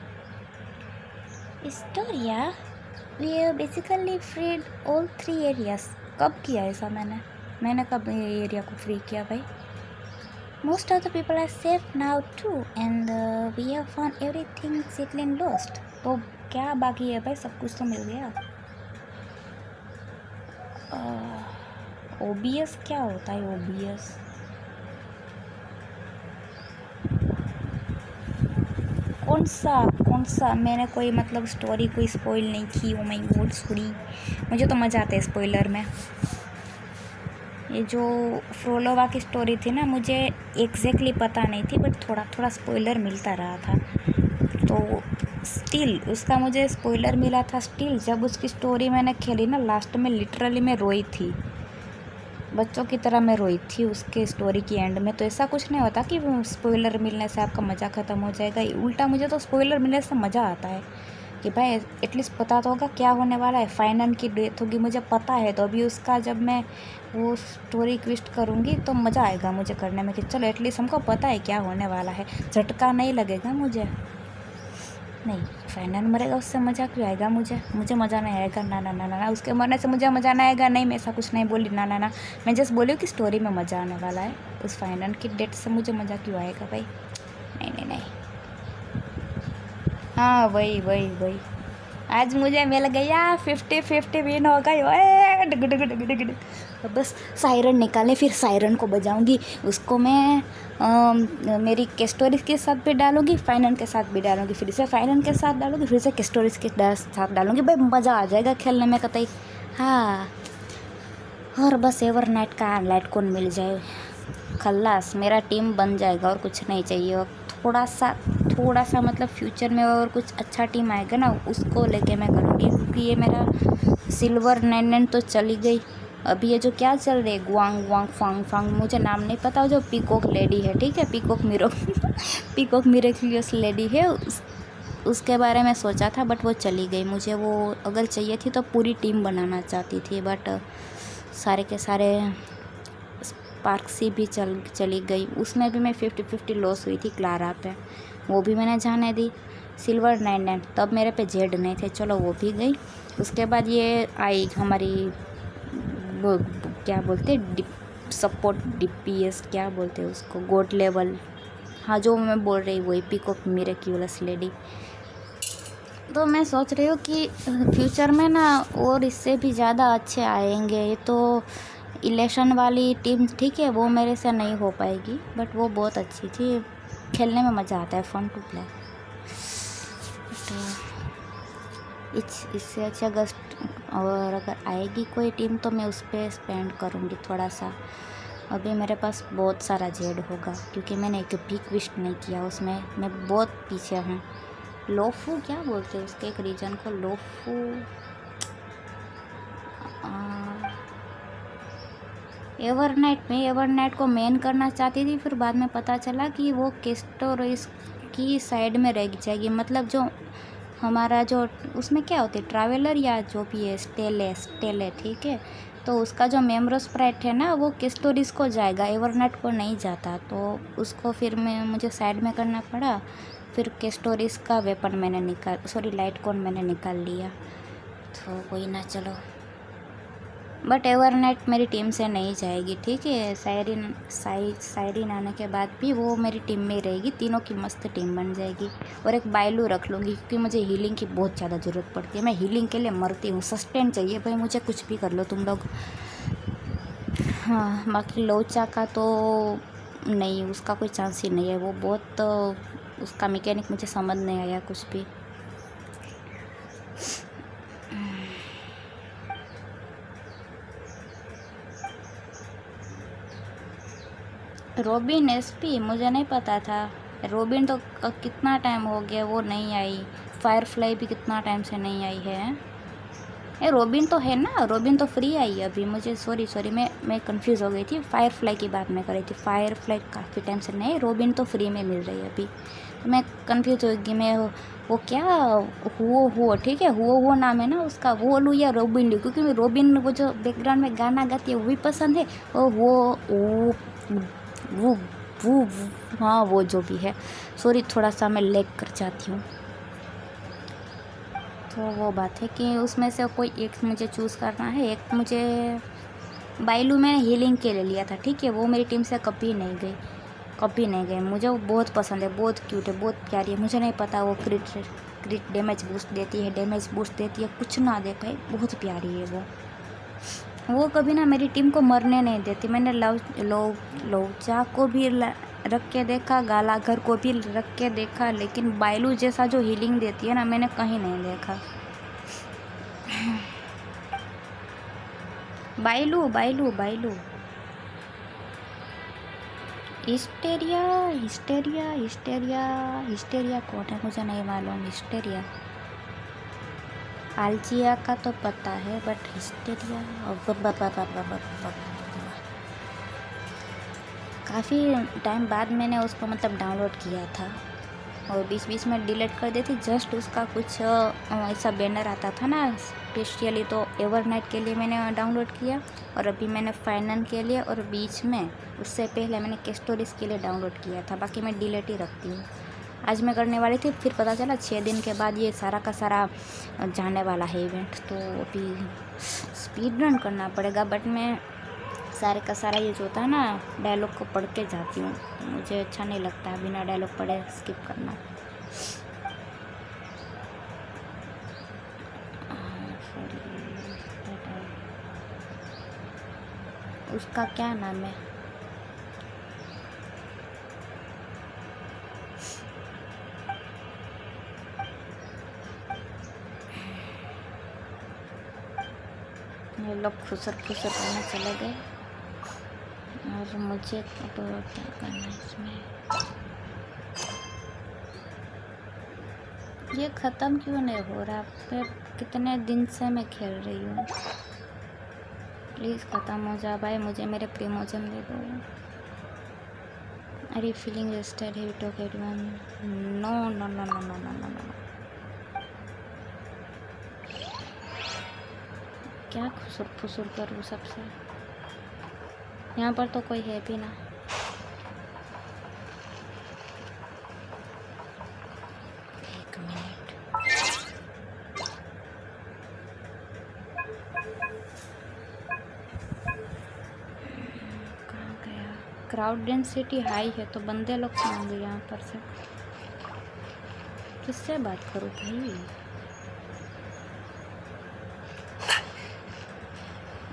Historia, we have basically freed all 3 areas. कब किया ऐसा मैंने कब ये एरिया को फ्री किया भाई? Most of the people are safe now too, and we have found everything Zitlin lost. तो क्या बाकी है भाई? सब कुछ तो मिल गया। OBS क्या होता है OBS? कौन सा मैंने कोई मतलब स्टोरी कोई स्पॉइल नहीं की। ओ माय गॉड सॉरी, मुझे तो मज़ा आता है स्पॉइलर में। ये जो फ्रोलोवा की स्टोरी थी ना, मुझे एग्जैक्टली पता नहीं थी बट थोड़ा थोड़ा स्पॉइलर मिलता रहा था, तो स्टिल उसका मुझे स्पॉइलर मिला था। स्टिल जब उसकी स्टोरी मैंने खेली ना, लास्ट में लिटरली मैं रोई थी, बच्चों की तरह मैं रोई थी उसके स्टोरी की एंड में। तो ऐसा कुछ नहीं होता कि स्पॉइलर मिलने से आपका मज़ा ख़त्म हो जाएगा, उल्टा मुझे तो स्पॉइलर मिलने से मज़ा आता है कि भाई एटलीस्ट पता तो होगा क्या होने वाला है। फाइनल की डेथ होगी मुझे पता है, तो अभी उसका जब मैं वो स्टोरी ट्विस्ट करूँगी तो मज़ा आएगा मुझे करने में कि चलो एटलीस्ट हमको पता है क्या होने वाला है, झटका नहीं लगेगा मुझे। नहीं, फाइनल मरेगा उससे मज़ा क्यों आएगा मुझे मज़ा नहीं आएगा। ना ना ना ना ना, उसके मरने से मुझे मज़ा नहीं आएगा। नहीं, मैं ऐसा कुछ नहीं बोली। ना ना ना, मैं जस्ट बोली कि स्टोरी में मज़ा आने वाला है, उस फाइनल की डेट से मुझे मज़ा क्यों आएगा भाई? नहीं नहीं नहीं, हाँ वही आज मुझे मिल गया 50-50 विन हो गई। ओए डग डग डग डग डग। अब बस सायरन निकालें, फिर सायरन को बजाऊंगी, उसको मैं मेरी केस्टोरिस के साथ भी डालूंगी, फाइनल के साथ भी डालूंगी, फिर से फाइनल के साथ डालूंगी, फिर से केस्टोरिस के साथ डालूंगी। भाई मज़ा आ जाएगा खेलने में कतई। हाँ, और बस एवर नाइट का लाइट कौन मिल जाए, खल्लास मेरा टीम बन जाएगा और कुछ नहीं चाहिए। और थोड़ा सा मतलब फ्यूचर में और कुछ अच्छा टीम आएगा ना, उसको लेके मैं करूँगी, क्योंकि ये मेरा सिल्वर 99 तो चली गई। अभी ये जो क्या चल रही है गुआंग फांग मुझे नाम नहीं पता, जो पीकॉक लेडी है, ठीक है, पीकॉक मिरेक्लियस लेडी है, उसके बारे में सोचा था बट वो चली गई। मुझे वो अगर चाहिए थी तो पूरी टीम बनाना चाहती थी, बट सारे के सारे स्पार्क्सी भी चली गई। उसमें भी मैं 50-50 लॉस हुई थी क्लारा पे, वो भी मैंने जाने दी। सिल्वर 99 तब मेरे पे जेड नहीं थे, चलो वो भी गई। उसके बाद ये आई हमारी वो क्या बोलते सपोर्ट DPS क्या बोलते हैं उसको, गोड लेवल। हाँ, जो मैं बोल रही वही पीकॉक मिरेक्युलस लेडी। तो मैं सोच रही हूँ कि फ्यूचर में ना और इससे भी ज़्यादा अच्छे आएंगे। ये तो इलेक्शन वाली टीम ठीक है, वो मेरे से नहीं हो पाएगी, बट वो बहुत अच्छी थी, खेलने में मज़ा आता है, फन टू प्ले। इससे अच्छा अगस्त और अगर आएगी कोई टीम तो मैं उस पर स्पेंड करूँगी थोड़ा सा। अभी मेरे पास बहुत सारा जेड होगा, क्योंकि मैंने एक भी क्विस्ट नहीं किया उसमें, मैं बहुत पीछे हूँ। लोफू क्या बोलते हैं उसके एक रीजन को, लोफू एवरनाइट को मेन करना चाहती थी, फिर बाद में पता चला कि वो केस्टोरिस की साइड में रह जाएगी। मतलब जो हमारा जो उसमें क्या होती है ट्रैवलर या जो भी है स्टेले ठीक है, तो उसका जो मेमोरो स्प्राइट है ना वो केस्टोरिस को जाएगा, एवरनाइट को नहीं जाता, तो उसको फिर मुझे साइड में करना पड़ा। फिर केस्टोरिस का वेपन मैंने लाइट कोन मैंने निकाल लिया, तो कोई ना, चलो। बट एवरनाइट मेरी टीम से नहीं जाएगी, ठीक है। सायरिन आने के बाद भी वो मेरी टीम में रहेगी, तीनों की मस्त टीम बन जाएगी। और एक बायलू रख लूँगी, क्योंकि मुझे हीलिंग की बहुत ज़्यादा ज़रूरत पड़ती है, मैं हीलिंग के लिए मरती हूँ। सस्टेन चाहिए भाई मुझे, कुछ भी कर लो तुम लोग। हाँ, बाकी लोचा का तो नहीं, उसका कोई चांस ही नहीं है, वो बहुत उसका मैकेनिक मुझे समझ नहीं आया कुछ भी। रोबिन SP मुझे नहीं पता था। रोबिन तो कितना टाइम हो गया वो नहीं आई। फायरफ्लाई भी कितना टाइम से नहीं आई है। ये रॉबिन तो है ना, रॉबिन तो फ्री आई है अभी। मुझे सॉरी मैं कंफ्यूज हो गई थी, फायरफ्लाई की बात मैं कर रही थी। फायरफ्लाई काफ़ी टाइम से नहीं, रॉबिन तो फ्री में मिल रही है अभी। तो मैं कंफ्यूज हो गई, मैं वो क्या हुआ ठीक है, हुआ नाम है ना उसका, वो लूँ या रॉबिन लूँ, क्योंकि मैं रॉबिन वो जो बैकग्राउंड में गाना गाती है वो भी पसंद है, और वो हाँ वो जो भी है। सॉरी थोड़ा सा मैं लेग कर जाती हूँ। तो वो बात है कि उसमें से कोई एक मुझे चूज़ करना है। एक मुझे बाइलू मैंने हीलिंग के लिए लिया था, ठीक है, वो मेरी टीम से कभी नहीं गई। मुझे वो बहुत पसंद है, बहुत क्यूट है, बहुत प्यारी है। मुझे नहीं पता वो क्रिट डैमेज बूस्ट देती है, कुछ ना दे भाई, बहुत प्यारी है वो कभी ना मेरी टीम को मरने नहीं देती। मैंने लौचा को भी रख के देखा, गालाघर को भी रख के देखा, लेकिन बाइलू जैसा जो हीलिंग देती है ना, मैंने कहीं नहीं देखा। बाइलू हिस्टेरिया कौन है मुझे नहीं मालूम। हिस्टेरिया आलचिया का तो पता है, बट हिस्टेरिया काफ़ी टाइम बाद मैंने उसको मतलब डाउनलोड किया था, और बीच में डिलीट कर देती। जस्ट उसका कुछ ऐसा बैनर आता था ना स्पेशली, तो एवरनाइट के लिए मैंने डाउनलोड किया, और अभी मैंने फाइनल के लिए, और बीच में उससे पहले मैंने कैस्टोरिस के लिए डाउनलोड किया था। बाकी मैं डिलीट ही रखती हूँ। आज मैं करने वाली थी, फिर पता चला 6 दिन के बाद ये सारा का सारा जाने वाला है इवेंट, तो अभी स्पीड रन करना पड़ेगा। बट मैं सारे का सारा ये जो होता है ना डायलॉग को पढ़ के जाती हूँ, मुझे अच्छा नहीं लगता बिना डायलॉग पढ़े स्किप करना। उसका क्या नाम है, ये लोग खुसर करने चले गए, और मुझे तो क्या करना है इसमें। ये ख़त्म क्यों नहीं हो रहा? मैं कितने दिन से मैं खेल रही हूँ, प्लीज़ ख़त्म हो जा भाई, मुझे मेरे प्रीमोजन दे दो। अरे फीलिंग रेस्टेड है टॉक एवरीवन, नो। क्या खुसुर करूँ सबसे, यहाँ पर तो कोई है भी ना। एक मिनट, कहाँ गया? क्राउड डेंसिटी हाई है, तो बंदे लोग होंगे यहाँ पर से। किससे बात करूँ भाई?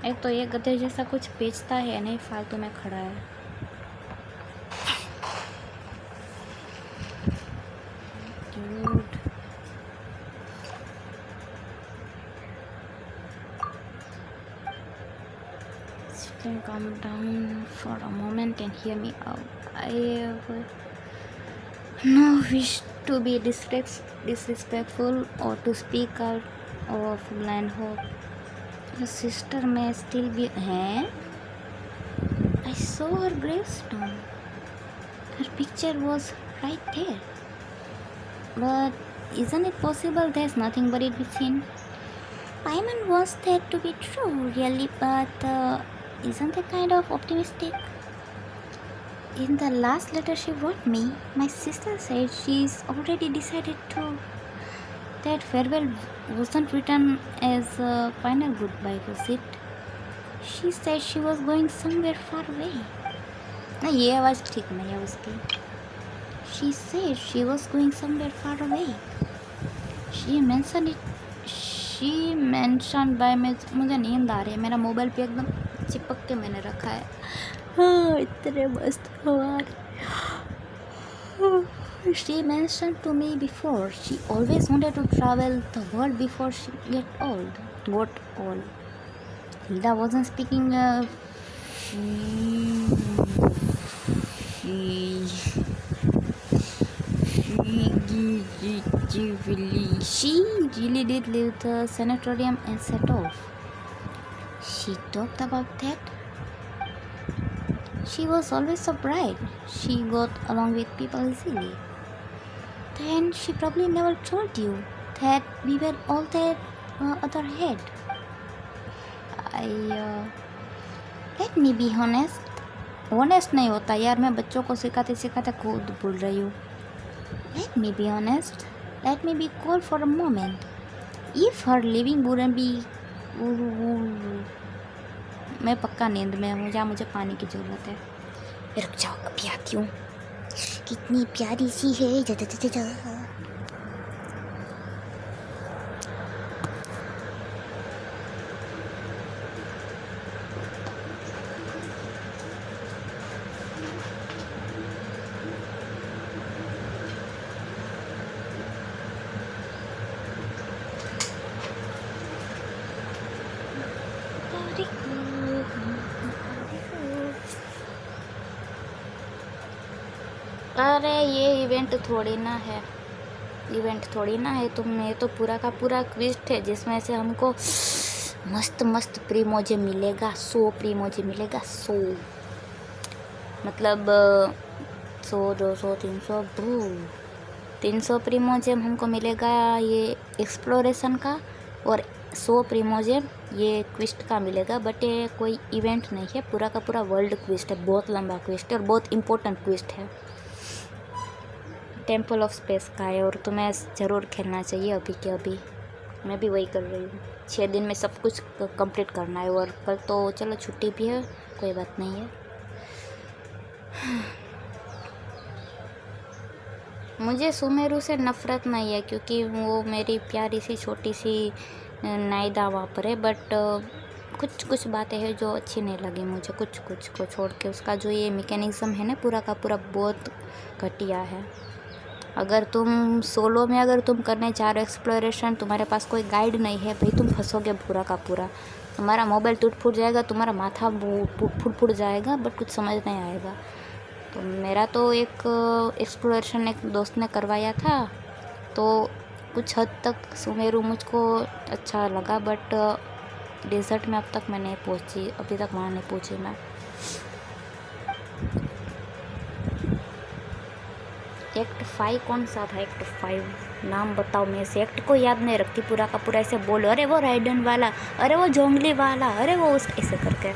एक तो ये गधे जैसा कुछ बेचता है नहीं, फालतू में खड़ा है। Dude. Sit and calm down for a moment and hear me out. I have no wish to be disrespectful or to speak out of blind hope. Her sister may still be I saw her gravestone. Her picture was right there. But isn't it possible there's nothing buried within? Paimon wants that to be true, really, but isn't that kind of optimistic? In the last letter she wrote me, my sister said she's already decided to. That farewell wasn't written as a final goodbye, was it? She said she was going somewhere far away. नहीं, ये आवाज़ ठीक नहीं है उसकी. She said she was going somewhere far away. She mentioned it. She mentioned by मुझे नींद आ रही है. मेरा मोबाइल पे एकदम चिपक के मैंने रखा है. हाँ, इतने मस्त हवा. She mentioned to me before she always wanted to travel the world before she got old. Hilda wasn't speaking She really did leave the sanatorium and set off. She talked about that. She was always so bright. She got along with people easily. Then she probably never told you that we were all that other head. Let me be honest. Honest नहीं होता यार, मैं बच्चों को सिखाते सिखाते खुद भूल रही हूँ. Let me be honest. Let me be cold for a moment. If her living wouldn't be... मैं पक्का नींद में हूँ, जहाँ मुझे पानी की ज़रूरत है. रुक जाओ, अभी आती हूँ. कितनी प्यारी सी है. अरे ये इवेंट थोड़ी ना है तुम. ये तो पूरा का पूरा क्विस्ट है जिसमें से हमको मस्त मस्त प्रीमोजे मिलेगा. 100 प्रीमोजे मिलेगा. 100 मतलब 100 200 300 300 प्रीमोजेम हमको मिलेगा ये एक्सप्लोरेशन का, और 100 प्रीमोजेम ये क्विस्ट का मिलेगा. बट ये कोई इवेंट नहीं है, पूरा का पूरा वर्ल्ड क्विस्ट है. बहुत लंबा क्विस्ट है और बहुत इम्पोर्टेंट क्विस्ट है. टेम्पल ऑफ स्पेस का है और तुम्हें ज़रूर खेलना चाहिए अभी के अभी. मैं भी वही कर रही हूँ. 6 दिन में सब कुछ कंप्लीट करना है और कल तो चलो छुट्टी भी है, कोई बात नहीं है. मुझे सुमेरु से नफ़रत नहीं है क्योंकि वो मेरी प्यारी सी छोटी सी नायदा वहाँ पर है. बट कुछ बातें हैं जो अच्छी नहीं लगी मुझे. कुछ को छोड़ के उसका जो ये मैकेनिज़्म है ना, पूरा का पूरा बहुत घटिया है. अगर तुम सोलो में अगर तुम करने जा रहे हो एक्सप्लोरेशन, तुम्हारे पास कोई गाइड नहीं है भाई, तुम फंसोगे पूरा का पूरा. तुम्हारा मोबाइल टूट फूट जाएगा, तुम्हारा माथा फूट जाएगा, बट कुछ समझ नहीं आएगा. तो मेरा तो एक एक्सप्लोरेशन एक दोस्त ने करवाया था, तो कुछ हद तक सुमेरु मुझको अच्छा लगा. बट डेजर्ट में अब तक मैं नहीं पहुंची, अभी तक वहाँ नहीं पहुंची मैं. एक्ट 5 कौन सा था? एक्ट 5 नाम बताओ. मैं से एक्ट को याद नहीं रखती. पूरा का पूरा ऐसे बोलो, अरे वो राइडन वाला, अरे वो जोंगली वाला, अरे वो उस ऐसे करके.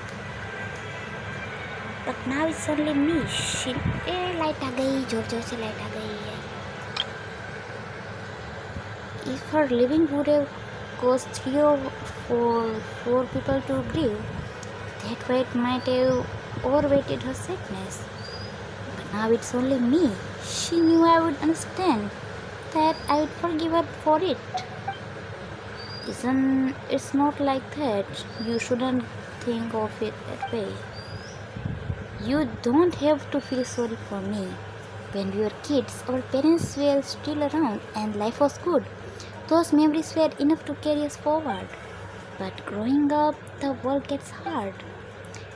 But now it's only me. Light आ गई, जोर से लाइट आ गई है. If her living would have cost 3 or 4 people to grieve, that weight might have overweighted her sadness. But now it's only me. She knew I would understand, that I would forgive her for it. It's not like that. You shouldn't think of it that way. You don't have to feel sorry for me. When we were kids, our parents were still around and life was good. Those memories were enough to carry us forward. But growing up, the world gets hard.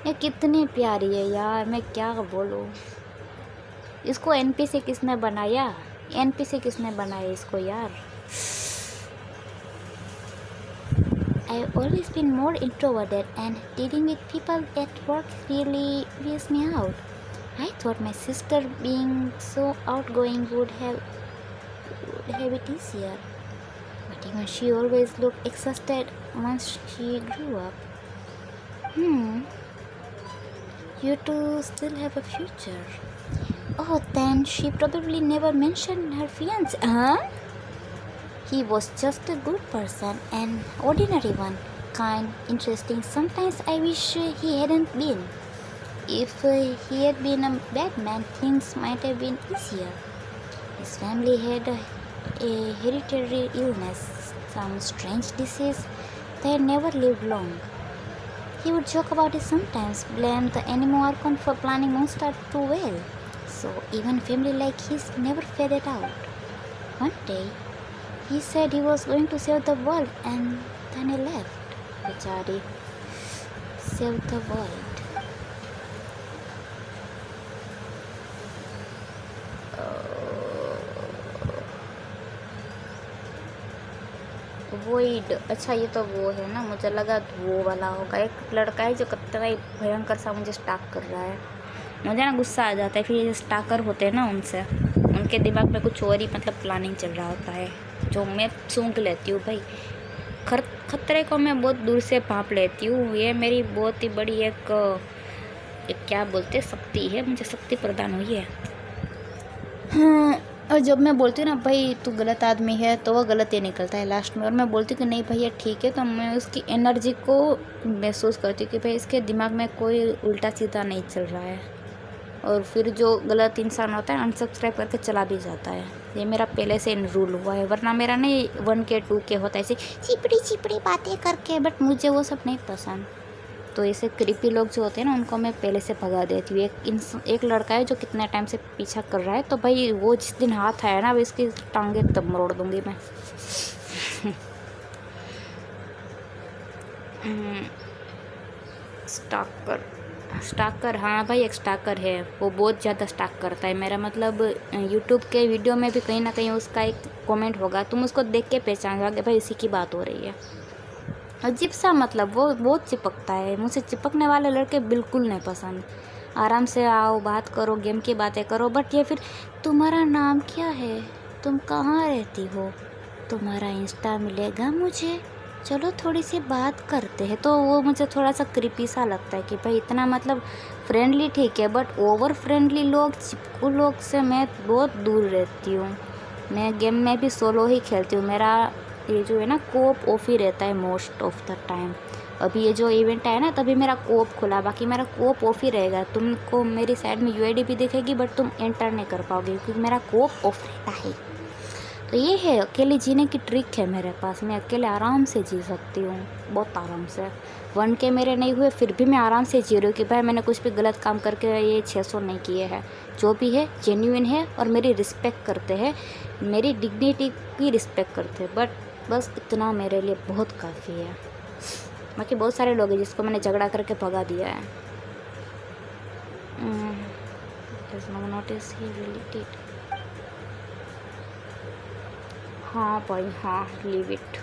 ये कितनी प्यारी है यार, मैं क्या बोलूँ. इसको NPC किसने बनाया? NPC किसने बनाया इसको यार? I've always been more introverted, and dealing with people at work really wears me out. I thought my sister being so outgoing would have it easier. But even she always looked exhausted once she grew up. You two still have a future. Oh, then she probably never mentioned her fiancé. Huh? He was just a good person, an ordinary one. Kind, interesting. Sometimes I wish he hadn't been. If he had been a bad man, things might have been easier. His family had a hereditary illness, some strange disease. They had never lived long. He would joke about it sometimes, blame the Anemo Archon for planning monster too well. So even family like his never faded out. One day, he said he was going to save the world, and then he left. Bechari. Save the world. Void, अच्छा ये तो वो है ना, मुझे लगा वो वाला होगा। एक लड़का है जो कितना ही भयंकर सा मुझे स्टाक कर रहा है। मुझे ना गुस्सा आ जाता है फिर ये स्टाकर होते हैं ना, उनसे उनके दिमाग में कुछ और ही मतलब प्लानिंग चल रहा होता है, जो मैं सूंघ लेती हूँ भाई। खतरे को मैं बहुत दूर से भांप लेती हूँ। ये मेरी बहुत ही बड़ी एक क्या बोलते शक्ति है, मुझे शक्ति प्रदान हुई है। हाँ, और जब मैं बोलती हूँ ना भाई तू गलत आदमी है, तो वो गलत ही निकलता है लास्ट में। और मैं बोलती हूँ कि नहीं भाई ये ठीक है, तो मैं उसकी एनर्जी को महसूस करती हूँ कि भाई इसके दिमाग में कोई उल्टा सीधा नहीं चल रहा है। और फिर जो गलत इंसान होता है अनसब्सक्राइब करके चला भी जाता है। ये मेरा पहले से रूल हुआ है, वरना मेरा नहीं 1K 2K होता है ऐसे चिपड़ी चिपड़ी बातें करके, बट मुझे वो सब नहीं पसंद। तो ऐसे क्रीपी लोग जो होते हैं ना उनको मैं पहले से भगा देती हूँ। एक लड़का है जो कितने टाइम से पीछा कर रहा है, तो भाई वो जिस दिन हाथ आया ना, अब इसकी टांगे तब मरोड़ दूंगी मैं। स्टाकर, हाँ भाई एक स्टाकर है, वो बहुत ज़्यादा स्टाक करता है मेरा। मतलब यूट्यूब के वीडियो में भी कहीं ना कहीं उसका एक कमेंट होगा, तुम उसको देख के पहचान जाओगे भाई इसी की बात हो रही है। अजीब सा, मतलब वो बहुत चिपकता है। मुझे चिपकने वाले लड़के बिल्कुल नहीं पसंद। आराम से आओ, बात करो, गेम की बातें करो, बट ये फिर तुम्हारा नाम क्या है, तुम कहाँ रहती हो, तुम्हारा इंस्टा मिलेगा मुझे, चलो थोड़ी सी बात करते हैं। तो वो मुझे थोड़ा सा क्रीपी सा लगता है कि भाई इतना मतलब फ्रेंडली ठीक है, बट ओवर फ्रेंडली लोग, चिपकू लोग से मैं बहुत दूर रहती हूँ। मैं गेम में भी सोलो ही खेलती हूँ। मेरा ये जो है ना कोप ऑफ ही रहता है मोस्ट ऑफ द टाइम। अभी ये जो इवेंट है ना तभी मेरा कोप खुला, बाकी मेरा कोप ऑफ ही रहेगा। तुमको मेरी साइड में यूआईडी भी दिखेगी, बट तुम एंटर नहीं कर पाओगे क्योंकि मेरा कोप ऑफ रहता है। तो ये है अकेले जीने की ट्रिक है मेरे पास। मैं अकेले आराम से जी सकती हूँ, बहुत आराम से। 1K मेरे नहीं हुए फिर भी मैं आराम से जी रही हूँ कि भाई मैंने कुछ भी गलत काम करके ये 600 नहीं किए हैं। जो भी है जेन्युइन है और मेरी रिस्पेक्ट करते हैं, मेरी डिग्निटी की रिस्पेक्ट करते हैं। बट बस इतना मेरे लिए बहुत काफ़ी है। बाकी बहुत सारे लोग हैं जिसको मैंने झगड़ा करके भगा दिया है। नोटिस ही रिलेटेड, हाँ भाई हाँ, लीव इट।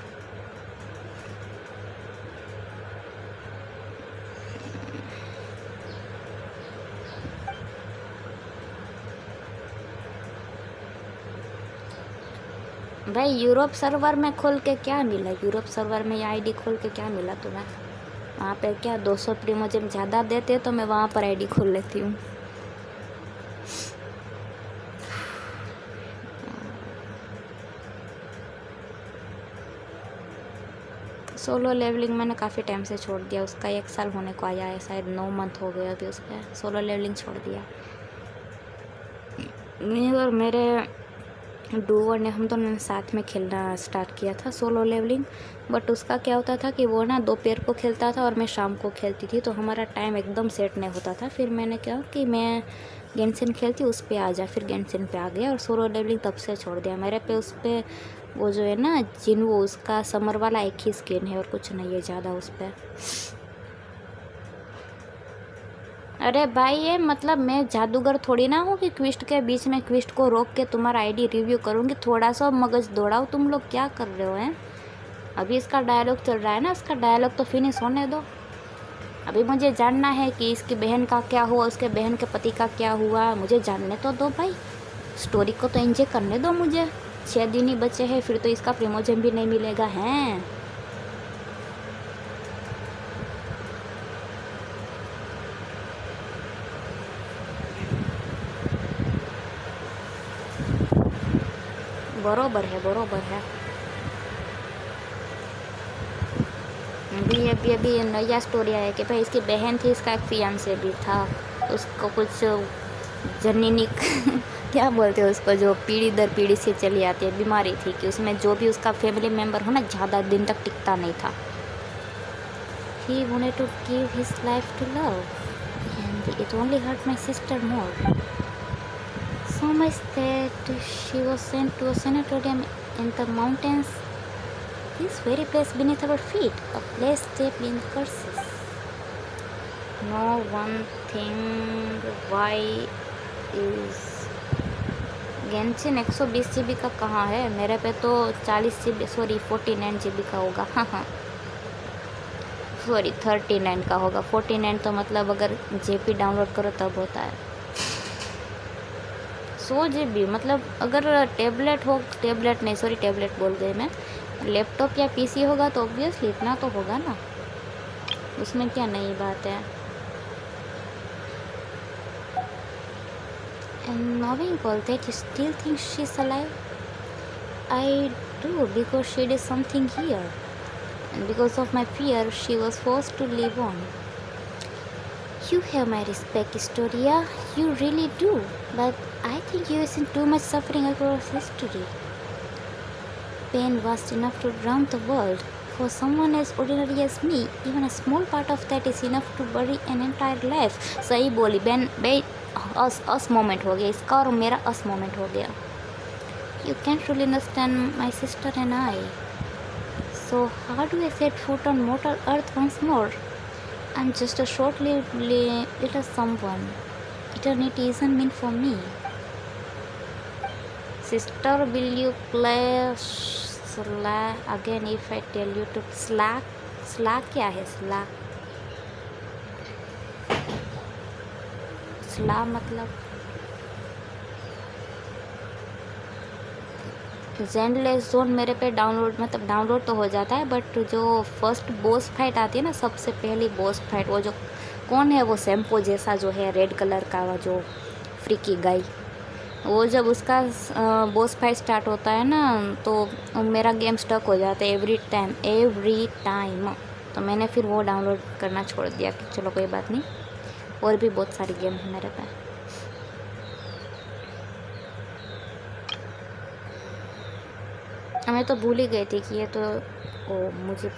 भाई यूरोप सर्वर में खोल के क्या मिला, यूरोप सर्वर में ये आईडी खोल के क्या मिला तुम्हें? वहाँ पे क्या 200 प्रीमोजेम ज़्यादा देते तो मैं वहाँ पर आईडी खोल लेती हूँ। सोलो लेवलिंग मैंने काफ़ी टाइम से छोड़ दिया, उसका 1 साल होने को आया है, शायद 9 मंथ हो गया अभी उसका सोलो लेवलिंग छोड़ दिया। मैं और मेरे डूवर ने, हम दोनों ने साथ में खेलना स्टार्ट किया था सोलो लेवलिंग। बट उसका क्या होता था कि वो ना दोपहर को खेलता था और मैं शाम को खेलती थी, तो हमारा टाइम एकदम सेट नहीं होता था। फिर मैंने कहा कि मैं गेंशिन खेलती, उस पर आ जा। फिर गेंशिन पे आ गया और सोलो लेवलिंग तब से छोड़ दिया। मेरे पे उस पर वो जो है ना जिन, वो उसका समर वाला एक ही स्किन है और कुछ नहीं है ज़्यादा उस पर। अरे भाई ये मतलब मैं जादूगर थोड़ी ना हूँ कि क्विस्ट के बीच में क्विस्ट को रोक के तुम्हारा आईडी रिव्यू करूँगी। थोड़ा सा मगज दौड़ाओ, तुम लोग क्या कर रहे हो हैं? अभी इसका डायलॉग चल रहा है ना, इसका डायलॉग तो फिनिश होने दो। अभी मुझे जानना है कि इसकी बहन का क्या हुआ, उसके बहन के पति का क्या हुआ, मुझे जानने तो दो भाई। स्टोरी को तो एंजॉय करने दो मुझे। 6 दिन ही बचे हैं, फिर तो इसका प्रीमोजेम भी नहीं मिलेगा हैं। बरोबर है, बरोबर है। अभी नया स्टोरी आया कि भाई इसकी बहन थी, इसका एक फियांसे भी था, उसको कुछ जननी क्या बोलते हैं उसको, जो पीढ़ी दर पीढ़ी से चली आती है, बीमारी थी कि उसमें जो भी उसका फैमिली मेम्बर हो ना ज़्यादा दिन तक टिकता नहीं था। He wanted to give his life to love and it only hurt my sister more. So much that she was sent to a sanatorium in the mountains. This very place beneath our feet, a place steeped in curses. No one thing why is Genshin 120 GB का कहाँ है? मेरे पे तो 40 GB, sorry 49 GB का होगा। हाँ हाँ, सॉरी 39 का होगा। 49 तो मतलब अगर JP डाउनलोड करो तब होता है। 100 GB मतलब अगर टैबलेट हो, टैबलेट नहीं सॉरी टैबलेट बोल गई मैं, लैपटॉप या PC होगा तो ऑब्वियसली इतना तो होगा ना, उसमें क्या नई बात है। And knowing all that, you still think she's alive? I do, because she did something here. And because of my fear, she was forced to live on. You have my respect, Historia. You really do. But I think you have seen too much suffering across history. Pain vast enough to drown the world. For someone as ordinary as me, even a small part of that is enough to bury an entire life. सही बोली बहन, अस moment हो गया इसका और मेरा अस moment हो गया। You can't really understand my sister and I. So how do I set foot on mortal earth once more? I'm just a short-lived little someone. Eternity isn't meant for me. Sister, will you play slack again if I tell you to slack? Slack क्या है? slack स्ला मतलब जेंडलेस zone मेरे पे download मतलब download तो हो जाता है, बट जो फर्स्ट बॉस फाइट आती है ना, सबसे पहली बॉस फाइट, वो जो कौन है वो शैम्पू जैसा जो है रेड कलर का, वो जो फ्रीकी गाय, वो जब उसका बॉस फाइट स्टार्ट होता है ना तो मेरा गेम स्टक हो जाता है एवरी टाइम। तो मैंने फिर वो डाउनलोड करना छोड़ दिया कि चलो कोई बात नहीं, और भी बहुत सारी गेम है मेरे पे। मैं तो भूल ही गई थी कि ये तो मुझे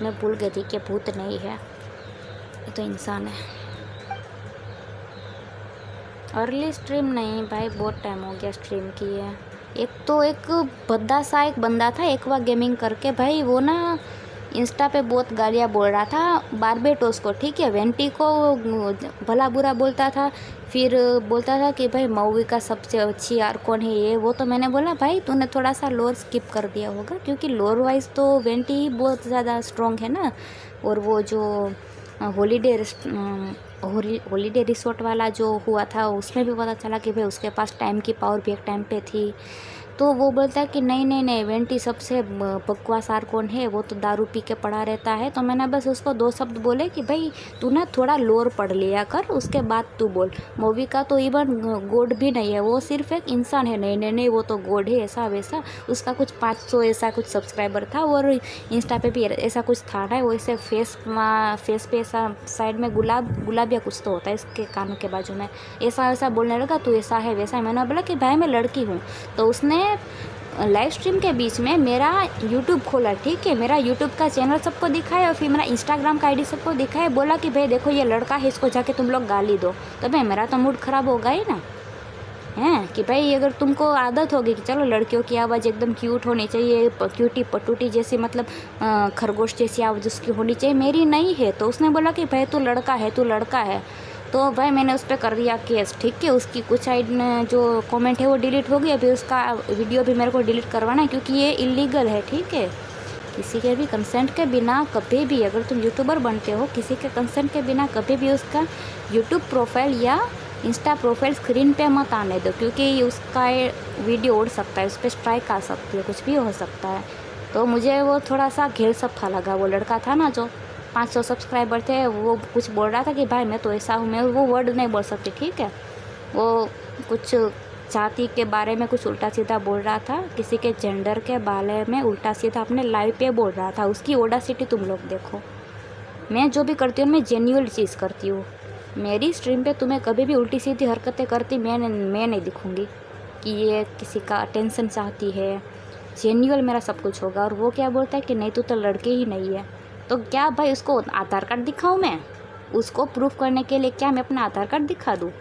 मैं भूल गई थी कि भूत नहीं है, ये तो इंसान है। अर्ली स्ट्रीम नहीं भाई, बहुत टाइम हो गया स्ट्रीम की है। एक भद्दा सा एक बंदा था एक्वा गेमिंग करके, भाई वो ना इंस्टा पे बहुत गालियाँ बोल रहा था बारबेटोस को, ठीक है, वेंटी को भला बुरा बोलता था, फिर बोलता था कि भाई मूवी का सबसे अच्छी यार कौन है ये वो। तो मैंने बोला भाई तूने थोड़ा सा लोर स्किप कर दिया होगा, क्योंकि लोर वाइज तो वेंटी ही बहुत ज़्यादा स्ट्रॉन्ग है ना। और वो जो हॉलीडे रिसोर्ट वाला जो हुआ था उसमें भी पता चला कि भाई उसके पास टाइम की पावर भी एक टाइम पे थी। तो वो बोलता है कि नहीं वेंटी सबसे बकवास आर कौन है, वो तो दारू पी के पड़ा रहता है। तो मैंने बस उसको 2 शब्द बोले कि भाई तू ना थोड़ा लोर पढ़ लिया कर, उसके बाद तू बोल। मूवी का तो इवन गॉड भी नहीं है, वो सिर्फ एक इंसान है। नहीं वो तो गॉड है ऐसा वैसा। उसका कुछ 500 ऐसा कुछ सब्सक्राइबर था और इंस्टा पे भी ऐसा कुछ था ना, वो ऐसे फेस पे ऐसा साइड में गुलाब या कुछ तो होता है इसके कानों के बाजू में, ऐसा वैसा बोलने लगा तू ऐसा है वैसा है। मैंने बोला कि भाई मैं लड़की हूँ। तो उसने लाइव स्ट्रीम के बीच में मेरा यूट्यूब खोला, ठीक है, मेरा यूट्यूब का चैनल सबको दिखाया और फिर मेरा इंस्टाग्राम का आईडी सबको दिखाया, बोला कि भाई देखो ये लड़का है, इसको जाके तुम लोग गाली दो। तो भाई मेरा तो मूड ख़राब होगा ही ना, हैं कि भाई अगर तुमको आदत होगी कि चलो लड़कियों की आवाज़ एकदम क्यूट होनी चाहिए, क्यूटी पटूटी जैसी, मतलब खरगोश जैसी आवाज़ उसकी होनी चाहिए, मेरी नहीं है। तो उसने बोला कि भाई तू लड़का है। तो भाई मैंने उस पर कर दिया केस, ठीक है। उसकी कुछ साइड में जो कमेंट है वो डिलीट हो गई, अभी उसका वीडियो भी मेरे को डिलीट करवाना है क्योंकि ये इलीगल है, ठीक है। किसी के भी कंसेंट के बिना कभी भी, अगर तुम यूट्यूबर बनते हो, किसी के कंसेंट के बिना कभी भी उसका यूट्यूब प्रोफाइल या इंस्टा प्रोफाइल स्क्रीन पे मत आने दो, क्योंकि उसका वीडियो उड़ सकता है, उस पर स्ट्राइक आ सकती है, कुछ भी हो सकता है। तो मुझे वो थोड़ा सा घेल सफा लगा। वो लड़का था ना जो 500 सब्सक्राइबर थे, वो कुछ बोल रहा था कि भाई मैं तो ऐसा हूँ, मैं वो वर्ड नहीं बोल सकती, ठीक है। वो कुछ जाति के बारे में कुछ उल्टा सीधा बोल रहा था, किसी के जेंडर के बारे में उल्टा सीधा अपने लाइव पे बोल रहा था। उसकी ऑडासिटी तुम लोग देखो। मैं जो भी करती हूँ मैं जेन्युइन चीज़ करती हूँ। मेरी स्ट्रीम पे तुम्हें कभी भी उल्टी सीधी हरकतें करती मैं नहीं दिखूँगी कि ये किसी का अटेंशन चाहती है। जेन्युइन मेरा सब कुछ होगा। और वो क्या बोलता है कि नहीं तू तो लड़के ही नहीं है। तो क्या भाई उसको आधार कार्ड दिखाऊँ मैं? उसको प्रूफ करने के लिए क्या मैं अपना आधार कार्ड दिखा दूँ?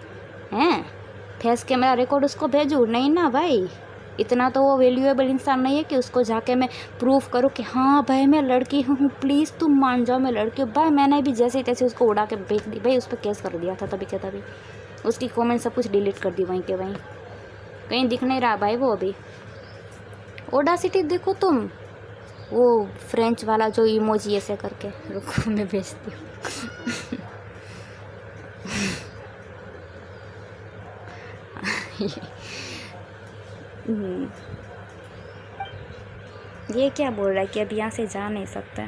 हैं फेस कैमरा रिकॉर्ड उसको भेजूँ? नहीं ना भाई, इतना तो वो वैल्यूएबल इंसान नहीं है कि उसको जाके मैं प्रूफ करूँ कि हाँ भाई मैं लड़की हूँ, प्लीज़ तुम मान जाओ मैं लड़की हूँ। भाई मैंने भी जैसे तैसे उसको उड़ा के भेज दी भाई, उस पर केस कर दिया था तभी के तभी। उसकी कमेंट सब कुछ डिलीट कर दी वहीं के वहीं। कहीं दिख नहीं रहा भाई वो अभी। ओडासिटी देखो तुम, वो फ्रेंच वाला जो इमोजी ऐसे करके, रुको मैं भेजती हूँ। ये क्या बोल रहा है कि अब यहाँ से जा नहीं सकता।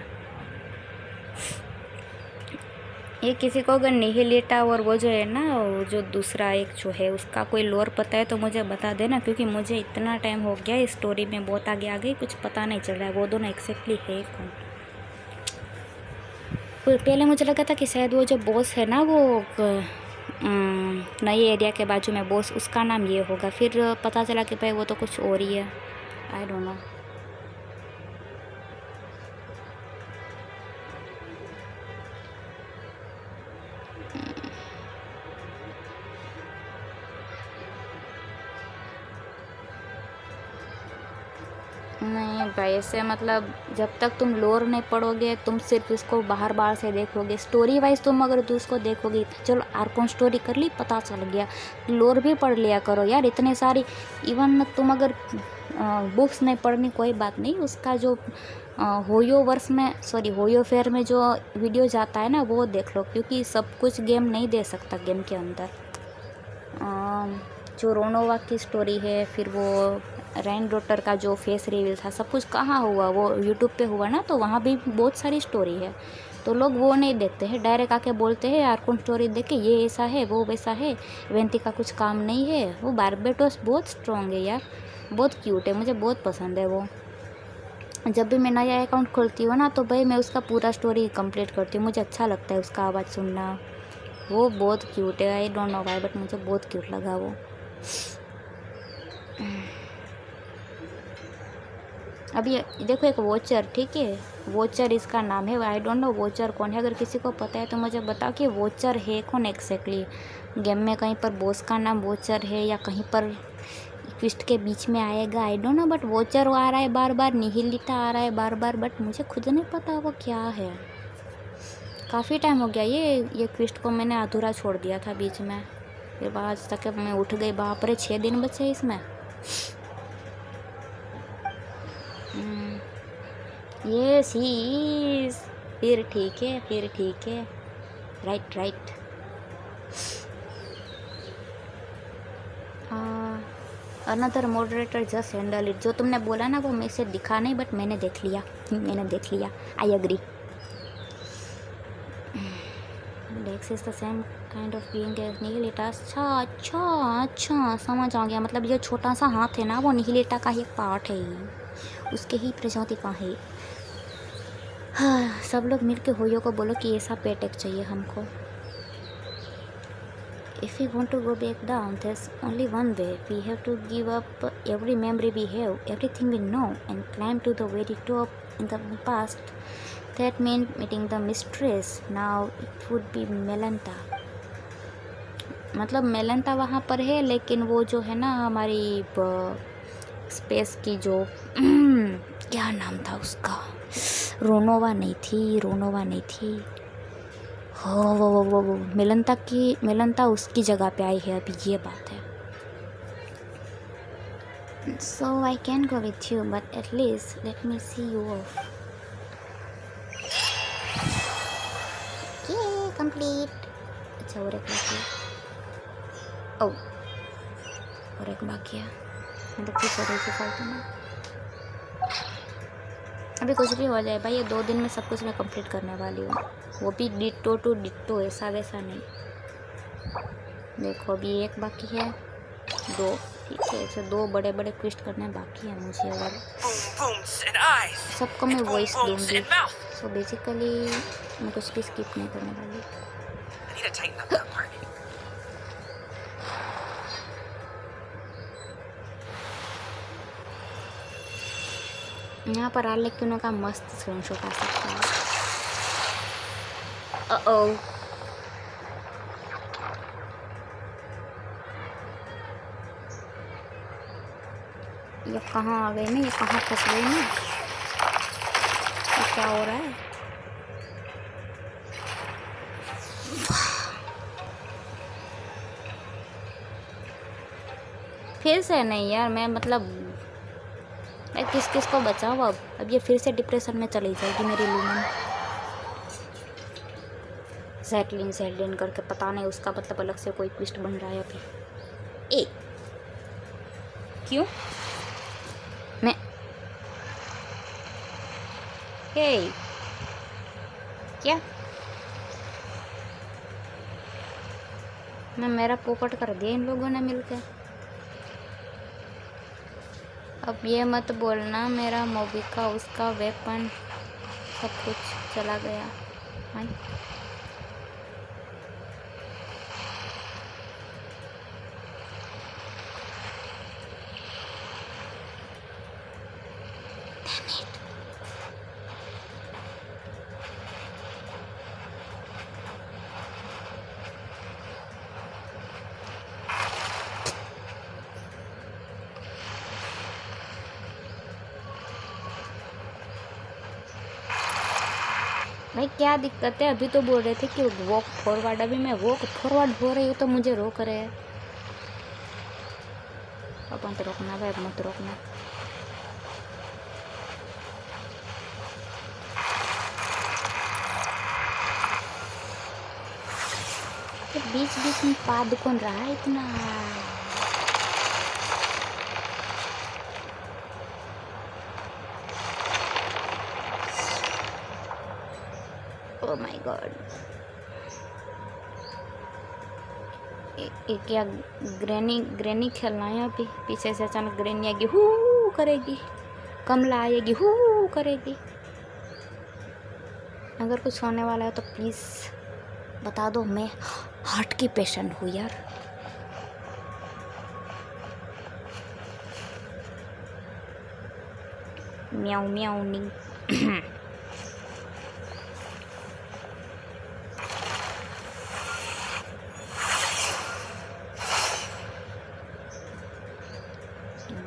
ये किसी को अगर निहिलेटा और वो जो है ना, वो जो दूसरा एक जो है उसका कोई लोर पता है तो मुझे बता देना, क्योंकि मुझे इतना टाइम हो गया इस स्टोरी में, बहुत आगे आ गई, कुछ पता नहीं चल रहा है वो दोनों एक्जैक्टली है कौन। पहले मुझे लगा था कि शायद वो जो बॉस है ना, वो नए एरिया के बाजू में बॉस, उसका नाम ये होगा, फिर पता चला कि भाई वो तो कुछ और ही है। आई डोंट नो। नहीं भाई, ऐसे मतलब जब तक तुम लोर नहीं पढ़ोगे, तुम सिर्फ इसको बाहर बाहर से देखोगे, स्टोरी वाइज तुम अगर उसको देखोगे, चलो आर्कोन स्टोरी कर ली, पता चल गया, लोर भी पढ़ लिया करो यार, इतने सारी। इवन तुम अगर बुक्स नहीं पढ़नी कोई बात नहीं, उसका जो होयो वर्स में, सॉरी होयो फेयर में जो वीडियो जाता है ना, वो देख लो, क्योंकि सब कुछ गेम नहीं दे सकता गेम के अंदर। जो रोनोवा की स्टोरी है, फिर वो रैन डॉटर का जो फेस रिवील था, सब कुछ कहाँ हुआ, वो यूट्यूब पे हुआ ना, तो वहाँ भी बहुत सारी स्टोरी है, तो लोग वो नहीं देखते हैं, डायरेक्ट आके बोलते हैं आर्कोन स्टोरी देख के ये ऐसा है वो वैसा है, वेंती का कुछ काम नहीं है। वो बारबेटोस बहुत स्ट्रॉन्ग है यार, बहुत क्यूट है, मुझे बहुत पसंद है वो। जब भी मैं नया अकाउंट खोलती हूँ ना, तो भाई मैं उसका पूरा स्टोरी कंप्लीट करती हूँ, मुझे अच्छा लगता है उसका आवाज़ सुनना, वो बहुत क्यूट है। आई डोंट नो व्हाई, बट मुझे बहुत क्यूट लगा वो। अभी देखो एक वॉचर, ठीक है, वॉचर इसका नाम है, आई डोंट नो वॉचर कौन है, अगर किसी को पता है तो मुझे बताओ कि वॉचर है कौन एक्जैक्टली। गेम में कहीं पर बॉस का नाम वॉचर है या कहीं पर ट्विस्ट के बीच में आएगा, I don't know, but watcher आ रहा है बार बार, निहिलिटा आ रहा है बार बार, बट मुझे खुद नहीं पता वो क्या है। काफ़ी टाइम हो गया ये ट्विस्ट को मैंने अधूरा छोड़ दिया था बीच में, फिर आज तक मैं उठ गई, बाप रे 6 दिन बचे इसमें। यस ही, फिर ठीक है, फिर ठीक है, right right. Another moderator just handle it, जो तुमने बोला ना वो मैसेज दिखा नहीं, बट मैंने देख लिया, मैंने देख लिया, I agree. Dex is the same kind of being as निहिलेटा। अच्छा अच्छा अच्छा, समझ आ गया, मतलब ये छोटा सा हाथ है ना, वो निहिलेटा का ही पार्ट है, उसके ही प्रजाति का है। हाँ, सब लोग मिलके होयो को बोलो कि ऐसा पेट एक चाहिए हमको। If we want to go back down, there's only one way. We have to give up every memory we have, everything we know, and climb to the very top in the past. That meant meeting the mistress. Now it would be Melanta. मतलब मेलंता वहाँ पर है, लेकिन वो जो है ना हमारी स्पेस की जो क्या नाम था उसका, रोनोवा नहीं थी, रोनोवा नहीं थी, हो वो मेलंता उसकी जगह पे आई है अभी, ये बात है। So I can go with you, but at least let me see you off. ये कंप्लीट। अच्छा और एक बाकी है, ओ और एक बाकी है, मतलब कुछ हो रही थी फालतू में। अभी कुछ भी हो जाए भाई, ये 2 दिन में सब कुछ मैं कंप्लीट करने वाली हूँ, वो भी डिट्टो टू डिट्टो, ऐसा वैसा नहीं। देखो अभी एक बाकी है, 2, ठीक है, ऐसे 2 बड़े बड़े ट्विस्ट करने बाकी है मुझे, और सबको मैं वॉइस दूंगी, सो बेसिकली मैं कुछ भी स्किप नहीं करने वाली। यहाँ पर आर्लेक्यूनो का मस्त स्क्रीनशॉट आ सकता है। ओ ये कहाँ आ गई ना, ये कहाँ फंस गई ना, ये क्या हो रहा है। फिर से नहीं यार, मैं मतलब मैं किस किस को बचाऊँ अब ये फिर से डिप्रेशन में चली जाएगी मेरी लूमन। सेटलिन सेटलिन करके पता नहीं उसका मतलब अलग से कोई ट्विस्ट बन रहा है अभी। ए क्यों मैं हे क्या मैं मेरा पोपट कर दिया इन लोगों ने मिलकर। अब ये मत बोलना मेरा मोबिका उसका वेपन सब कुछ चला गया। हाँ भाई क्या दिक्कत है? अभी तो बोल रहे थे कि वॉक फॉरवर्ड, अभी मैं वॉक फॉरवर्ड हो रही हूँ तो मुझे रोक रहे हैं। अब मत रोकना भाई, अब मत रोकना। तो बीच बीच में पाद कौन रहा है इतना? ओह माय गॉड, क्या ग्रैनी खेलना है अभी? पीछे से अचानक ग्रैनी आएगी, हू करेगी, कमला आएगी, हू करेगी। अगर कुछ होने वाला है तो प्लीज़ बता दो, मैं हार्ट की पेशेंट हूँ यार। म्याऊ म्याऊ नहीं।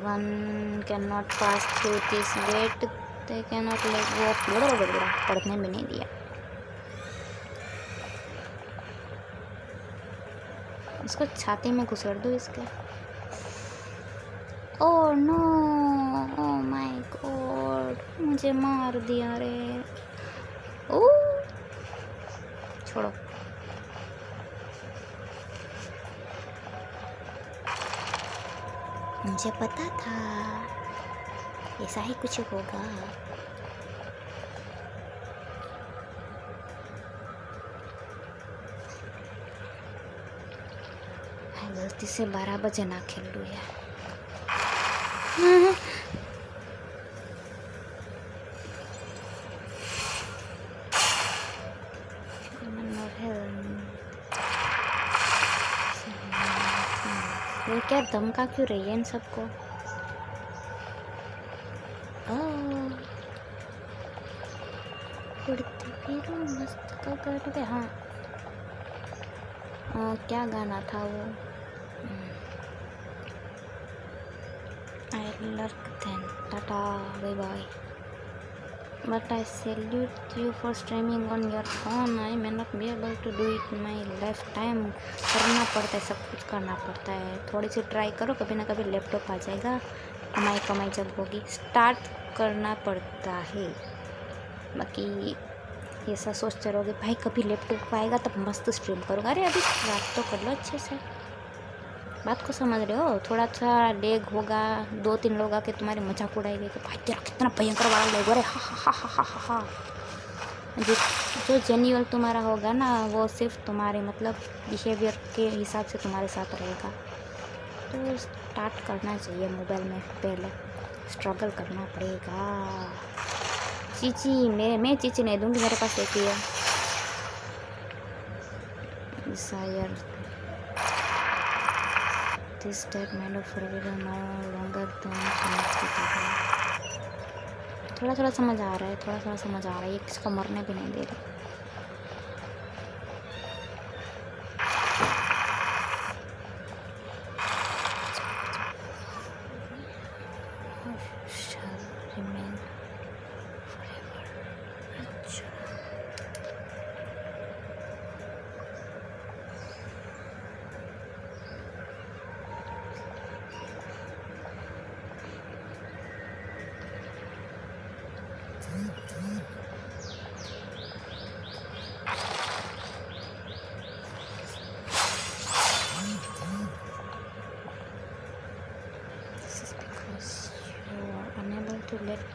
One cannot pass through this gate. They cannot let go of पढ़ने में नहीं दिया। इसको छाती में घुसेड़ दो इसके। Oh no, oh my God, मुझे मार दिया रे। ओह छोड़ो। मुझे पता था ऐसा ही कुछ होगा। गलती से 12 बजे ना खेल लूँ यार। ये क्या धमका क्यों रही है इन सबको? उड़ती फिरो मस्त कपड़ पे। हाँ क्या गाना था वो? I lurk then, tata bye bye. But I salute you for streaming on your phone. I may not be able to do it in my lifetime. करना पड़ता है, सब कुछ करना पड़ता है। थोड़ी सी ट्राई करो, कभी ना कभी लैपटॉप आ जाएगा। कमाई जब होगी स्टार्ट करना पड़ता है। बाकी ऐसा सोचते रहोगे भाई कभी लैपटॉप आएगा तब मस्त स्ट्रीम करूँगा। अरे अभी स्टार्ट तो कर लो अच्छे से। बात को समझ रहे हो? थोड़ा सा लेग होगा, 2-3 लोग आके तुम्हारी मजाक उड़ाएंगे कि भाई तेरा कितना भयंकर वाला लेग। अरे हा हा हा हा हा हा। जो जेन्युइन तुम्हारा होगा ना वो सिर्फ तुम्हारे मतलब बिहेवियर के हिसाब से तुम्हारे साथ रहेगा। तो स्टार्ट करना चाहिए मोबाइल में, पहले स्ट्रगल करना पड़ेगा। चीची मैं चीची नहीं दूंगी, मेरे पास एक ही है। Desire this statement of forever no longer than थोड़ा समझ आ रहा है, थोड़ा समझ आ रहा है। ये किसको मरने भी नहीं दे रही।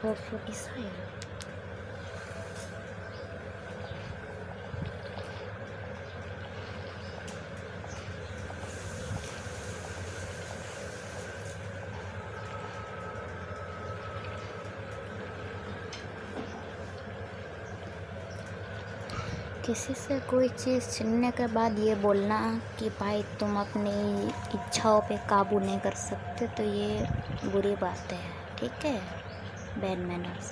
of your desire. किसी से कोई चीज़ छीनने के बाद ये बोलना कि भाई तुम अपनी इच्छाओं पे काबू नहीं कर सकते, तो ये बुरी बात है, ठीक है। बैड मैनर्स,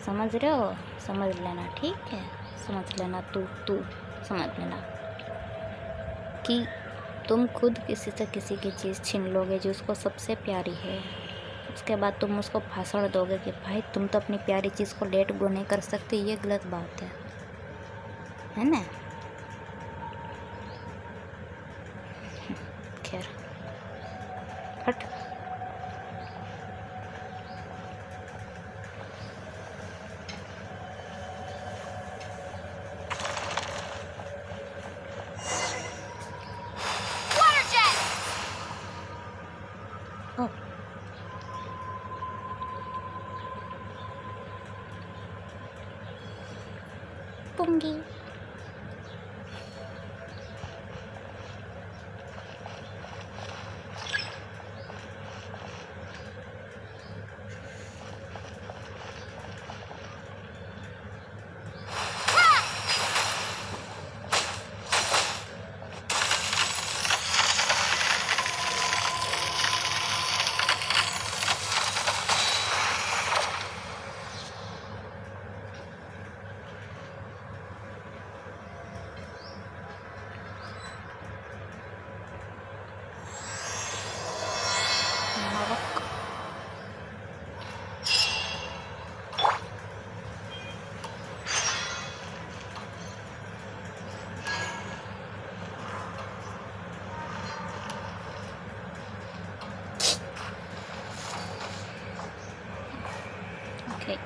समझ रहे हो? समझ लेना, ठीक है। समझ लेना, तू समझ लेना कि तुम खुद किसी से किसी की चीज़ छीन लोगे जो उसको सबसे प्यारी है, उसके बाद तुम उसको भाषण दोगे कि भाई तुम तो अपनी प्यारी चीज़ को लेट गो नहीं कर सकते, ये गलत बात है ना। खैर हट। ओ पुंगी। Okay.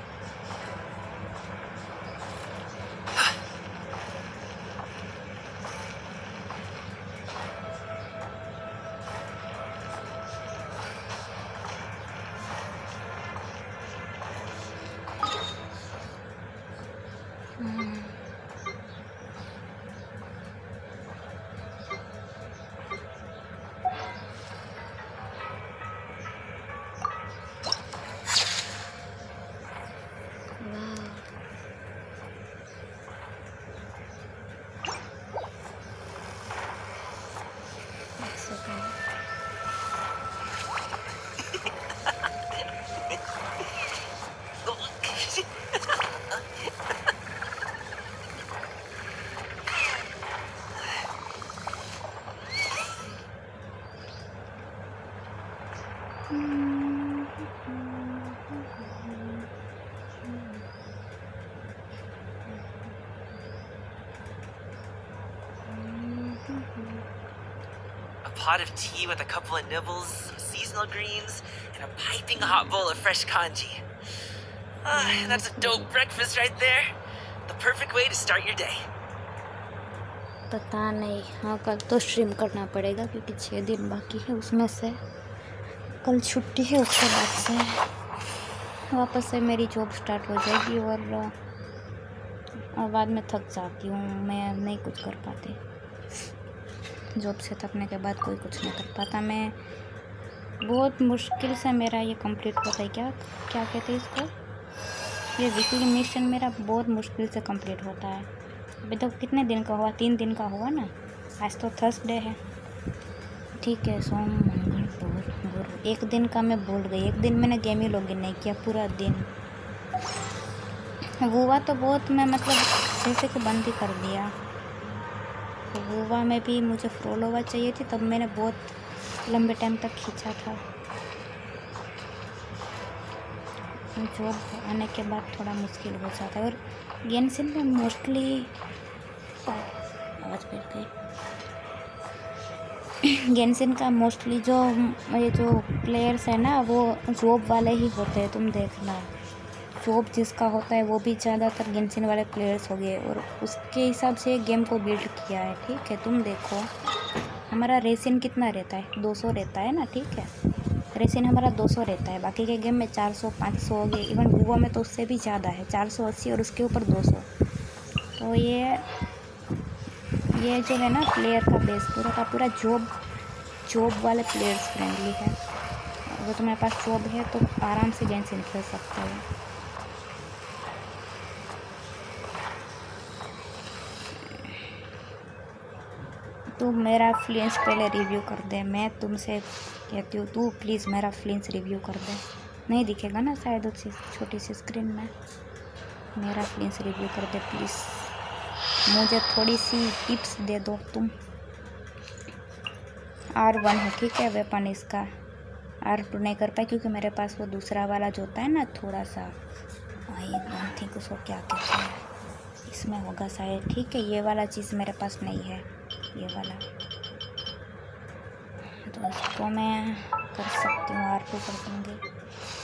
A pot of tea with a couple of nibbles, some seasonal greens, and a piping hot bowl of fresh kanji. That's a dope breakfast right there. The perfect way to start your day. पता नहीं, हाँ कल तो stream करना पड़ेगा क्योंकि 6 दिन बाकी है, उसमें से कल छुट्टी है, उसके बाद से वापस से मेरी जॉब स्टार्ट हो जाएगी और बाद में थक जाती हूँ, मैं नहीं कुछ कर पाती। जॉब से थकने के बाद कोई कुछ नहीं कर पाता। मैं बहुत मुश्किल से मेरा ये कंप्लीट होता है, क्या कहते हैं इसको, ये वीकली मिशन मेरा बहुत मुश्किल से कंप्लीट होता है। अभी तो कितने दिन का हुआ, 3 दिन का हुआ ना, आज तो थर्सडे है, ठीक है। सोम मंगल गुरु 1 दिन का मैं भूल गई, 1 दिन मैंने गेम ही लॉगिन नहीं किया पूरा दिन। हुआ तो बहुत, मैं मतलब जैसे कि बंद ही कर दिया। हुआ में भी मुझे फॉलोवर चाहिए थी, तब मैंने बहुत लंबे टाइम तक खींचा था। जॉब आने के बाद थोड़ा मुश्किल हो जाता है। और गेंशिन में मोस्टली आवाज़ बैठ गई। गेंशिन का मोस्टली ये जो प्लेयर्स है ना, वो जॉब वाले ही होते हैं, तुम देखना। जॉब जिसका होता है वो भी ज़्यादातर गेंशिन वाले प्लेयर्स हो गए, और उसके हिसाब से गेम को बिल्ड किया है, ठीक है। तुम देखो हमारा रेसिन कितना रहता है, 200 रहता है ना, ठीक है। रेसिन हमारा 200 रहता है, बाकी के गेम में 400 500 हो गए, इवन गुवा में तो उससे भी ज़्यादा है, 480 और उसके ऊपर 200। तो ये जो है ना प्लेयर का बेस पूरा का पूरा जॉब वाले प्लेयर्स फ्रेंडली है। अगर तुम्हारे पास जॉब है तो आराम से गेंशिन खेल सकते हो। तू मेरा फ्लिंस पहले रिव्यू कर दे, मैं तुमसे कहती हूँ तू प्लीज़ मेरा फ्लिंस रिव्यू कर दे। नहीं दिखेगा ना शायद उस छोटी सी स्क्रीन में। मेरा फ्लिंस रिव्यू कर दे प्लीज़, मुझे थोड़ी सी टिप्स दे दो तुम। R1 है ठीक है वेपन इसका, R2 नहीं कर पाए क्योंकि मेरे पास वो दूसरा वाला जो होता है ना थोड़ा सा, आई डोंट थिंक उसको क्या कहते हैं, इसमें होगा शायद। ठीक है ये वाला चीज़ मेरे पास नहीं है, ये वाला, तो इसको मैं कर सकती हूँ, R2 कर दूँगी,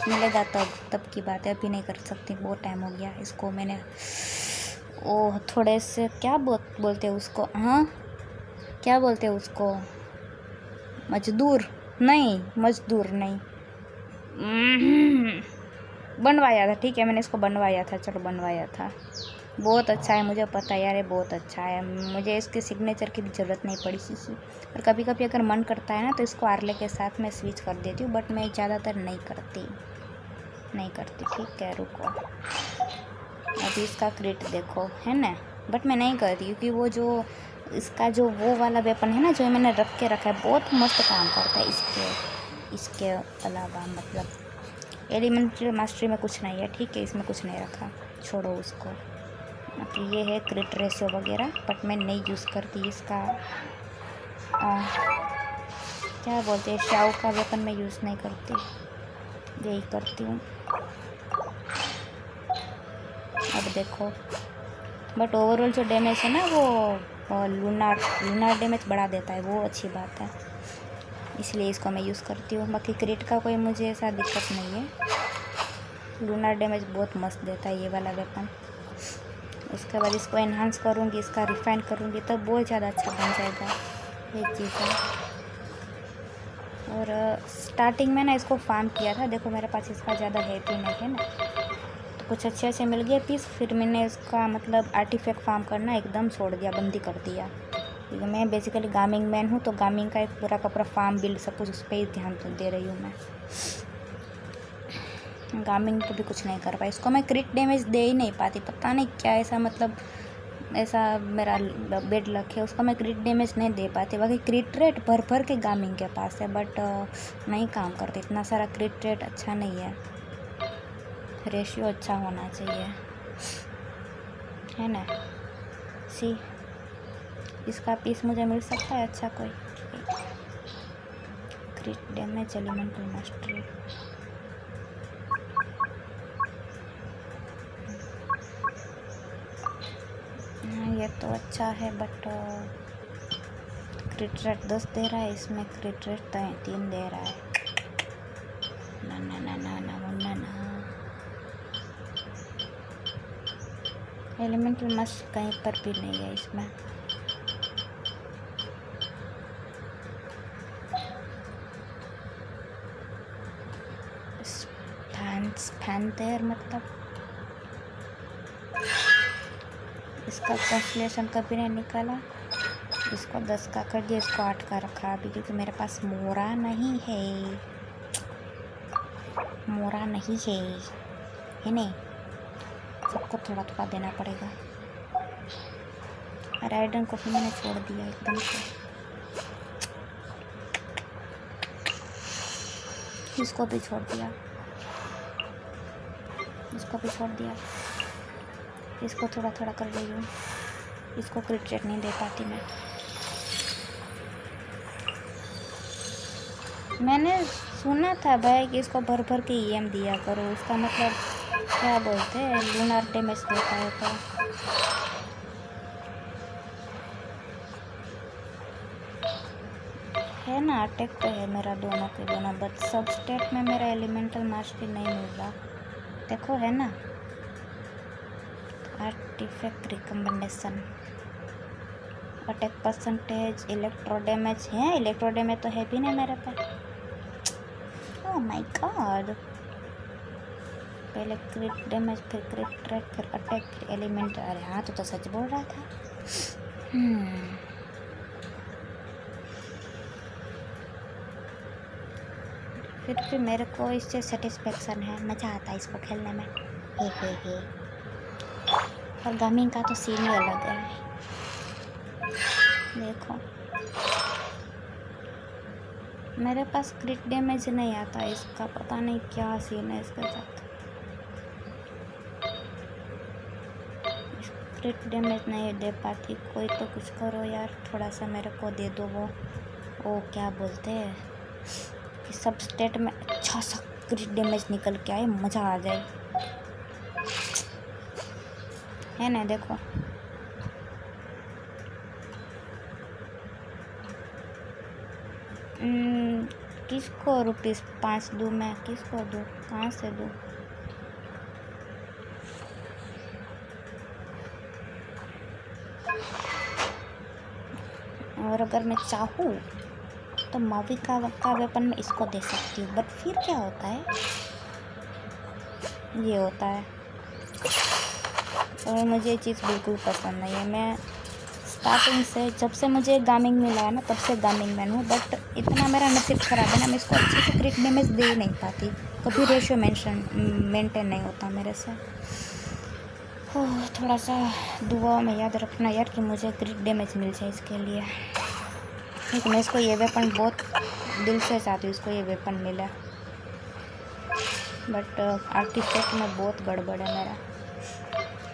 मिलेगा तब की बात है, अभी नहीं कर सकती, बहुत टाइम हो गया। इसको मैंने ओह थोड़े से क्या बोलते हैं उसको, हाँ क्या बोलते हैं उसको, मजदूर नहीं बनवाया था। ठीक है मैंने इसको बनवाया था, चलो बनवाया था, बहुत अच्छा है, मुझे पता है यार ये बहुत अच्छा है। मुझे इसके सिग्नेचर की भी ज़रूरत नहीं पड़ी थी, और कभी कभी अगर मन करता है ना तो इसको आर्ले के साथ मैं स्विच कर देती हूँ, बट मैं ज़्यादातर नहीं करती। ठीक है रुको, अभी इसका क्रिट देखो है ना, बट मैं नहीं करती क्योंकि वो जो इसका जो वो वाला वेपन है ना जो मैंने रख है बहुत मस्त काम करता है। इसके अलावा मतलब एलिमेंट्री मास्टरी में कुछ नहीं है, ठीक है इसमें कुछ नहीं रखा, छोड़ो उसको। मतलब ये है क्रिट रेशियो वगैरह, बट मैं नहीं यूज़ करती इसका क्या बोलते हैं शाओ का वेपन मैं यूज़ नहीं करती, यही करती हूँ। अब देखो बट ओवरऑल जो डैमेज है ना वो लूनार डैमेज बढ़ा देता है, वो अच्छी बात है, इसलिए इसको मैं यूज़ करती हूँ। बाकी क्रिट का कोई मुझे ऐसा दिक्कत नहीं है, लूनार डैमेज बहुत मस्त देता है ये वाला वेपन। उसके बाद इसको एनहांस करूँगी, इसका रिफाइन करूँगी तब बहुत ज़्यादा अच्छा बन जाएगा, ये चीज़ है। और स्टार्टिंग में ना इसको फार्म किया था, देखो मेरे पास इसका ज़्यादा है भी नहीं है ना, तो कुछ अच्छे मिल गए पीस, फिर मैंने इसका मतलब आर्टिफैक्ट फार्म करना एकदम छोड़ दिया, बंदी कर दिया, क्योंकि मैं बेसिकली गामिंग मैन हूँ, तो गामिंग का एक पूरा का पूरा फार्म बिल्ड सब कुछ उस पर ही ध्यान तो दे रही हूँ मैं। गामिंग तो भी कुछ नहीं कर पाई, इसको मैं क्रिट डैमेज दे ही नहीं पाती, पता नहीं क्या ऐसा मतलब ऐसा मेरा बेड लक है, उसको मैं क्रिट डैमेज नहीं दे पाती। बाकी क्रिट रेट भर के गामिंग के पास है, बट नहीं काम करते, इतना सारा क्रिट रेट अच्छा नहीं है, रेशियो अच्छा होना चाहिए है ना। सी इसका पीस मुझे मिल सकता है अच्छा कोई, क्रिट डैमेज एलिमेंटल मास्टरी, ये तो अच्छा है, बट क्रिट रेट 10 दे रहा है, इसमें क्रिट रेट 3 दे रहा है, ना एलिमेंटल मस्ट कहीं पर भी नहीं है इसमें। फैंटेर मतलब इसका कैंसलेशन कभी नहीं निकाला, इसको 10 का कर दिया, इसको 8 का रखा अभी, क्योंकि मेरे पास मोरा नहीं है नहीं, सबको थोड़ा थोड़ा देना पड़ेगा। राइडन को भी मैंने छोड़ दिया एकदम से, इसको भी छोड़ दिया, इसको थोड़ा थोड़ा कर रही हूँ, इसको क्रिट रेट नहीं दे पाती मैंने सुना था भाई कि इसको भर के EM दिया करो, उसका मतलब क्या बोलते हैं लूनार डैमेज देता है, तो है ना अटैक तो है मेरा दोनों के दोनों, बट सब स्टेट में मेरा एलिमेंटल मास्टरी नहीं मिल रहा, देखो है ना। Artefact recommendation, attack percentage, electro damage है, इलेक्ट्रो डैमेज तो है भी नहीं मेरे पे, ओह माय गॉड, पहले क्रिट डैमेज, फिर क्रिट ट्रैक, फिर अटैक, फिर एलिमेंट। अरे हाँ, तो सच बोल रहा था। फिर भी मेरे को इससे सेटिस्फेक्शन है, मज़ा आता है इसको खेलने में। हे। और गेमिंग का तो सीन ही अलग है। देखो मेरे पास क्रिट डैमेज नहीं आता इसका, पता नहीं क्या सीन है इसके साथ। क्रिट डैमेज नहीं दे पाती, कोई तो कुछ करो यार, थोड़ा सा मेरे को दे दो वो क्या बोलते हैं कि सब स्टेट में अच्छा सा क्रिट डैमेज निकल के आए, मज़ा आ जाए, है ना। देखो किसको ₹5 दूँ मैं, किसको दूँ, कहाँ से दूँ? और अगर मैं चाहूँ तो मावी का वेपन मैं इसको दे सकती हूँ, बट फिर क्या होता है, ये होता है। और मुझे ये चीज़ बिल्कुल पसंद नहीं है। मैं स्टार्टिंग से, जब से मुझे गामिंग मिला है ना, तब से गामिंग मैन हूँ, बट इतना मेरा नसीब ख़राब है ना, मैं इसको अच्छे से क्रिट डैमेज दे ही नहीं पाती, कभी रेशियो मेंटेन नहीं होता मेरे से। थोड़ा सा दुआ में याद रखना यार कि मुझे क्रिट डैमेज मिल जाए इसके लिए, क्योंकि मैं इसको ये वेपन बहुत दिल से चाहती हूँ, इसको ये वेपन मिला, बट आर्टिफैक्ट में बहुत गड़बड़ है मेरा।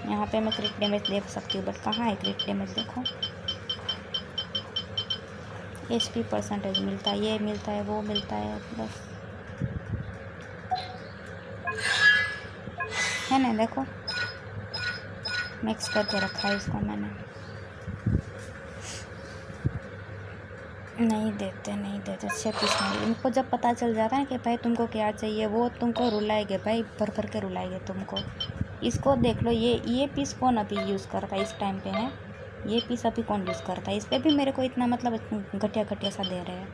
यहाँ पे मैं क्रिट डैमेज दे सकती हूँ, बट कहाँ है क्रिट डैमेज? देखो HP परसेंटेज मिलता है, ये मिलता है, वो मिलता है, बस, है ना। देखो मिक्स करके रखा है इसको मैंने। नहीं देते 6 पीस नहीं। इनको जब पता चल जाता है कि भाई तुमको क्या चाहिए, वो तुमको रुलाएंगे भाई, भर के रुलाएंगे तुमको। इसको देख लो, ये पीस कौन अभी यूज़ करता है इस टाइम पे है, ये पीस अभी कौन यूज़ करता है? इस पर भी मेरे को इतना मतलब घटिया सा दे रहे हैं।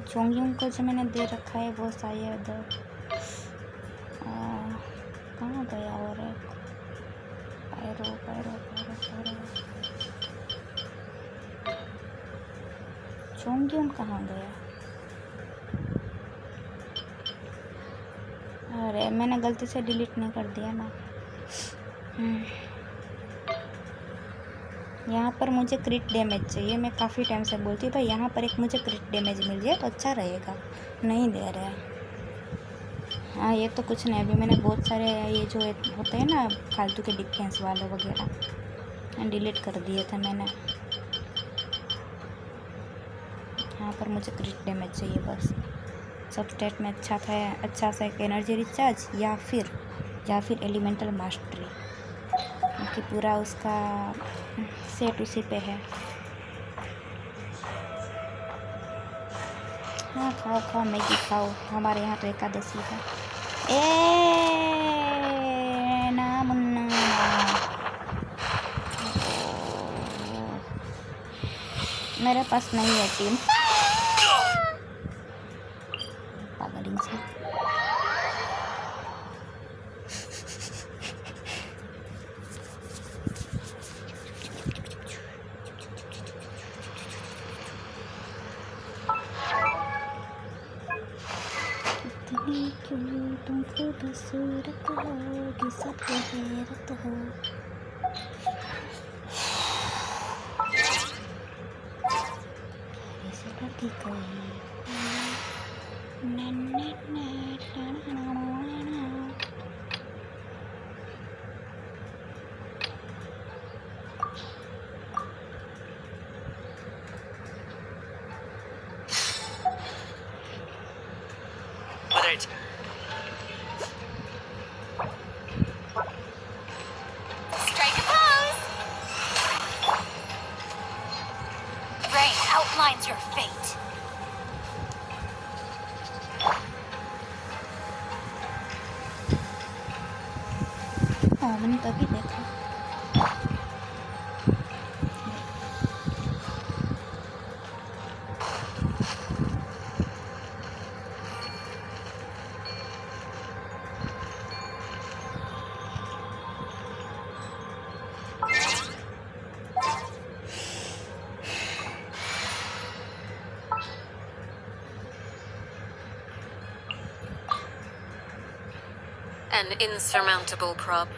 चोंगयुंग को जो मैंने दे रखा है वो शायद कहाँ गया, और पैरो चोंगयुंग कहाँ गया? अरे मैंने गलती से डिलीट नहीं कर दिया ना। यहाँ पर मुझे क्रिट डैमेज चाहिए, मैं काफ़ी टाइम से बोलती हूँ भाई यहाँ पर एक मुझे क्रिट डैमेज मिल जाए तो अच्छा रहेगा, नहीं दे रहा है। हाँ ये तो कुछ नहीं, अभी मैंने बहुत सारे ये जो होते हैं ना फालतू के डिफेंस वाले वगैरह डिलीट कर दिए थे मैंने। यहाँ पर मुझे क्रिट डैमेज चाहिए बस। सब स्टेट में अच्छा सा एक एनर्जी रिचार्ज या फिर एलिमेंटल मास्टरी, क्योंकि पूरा उसका सेट उसी पे है। हाँ खाओ मैगी खाओ, हमारे यहाँ तो एकादशी है। ना मुन्ना, मेरे पास नहीं है टीम, पागल इंसान। क्यों तुम खूबसूरत होगी, सबको हैरत हो। ऐसे करती कोई whether it's Strike a pose! Rain outlines your fate. हाँ मैंने तभी देखा। An insurmountable prop.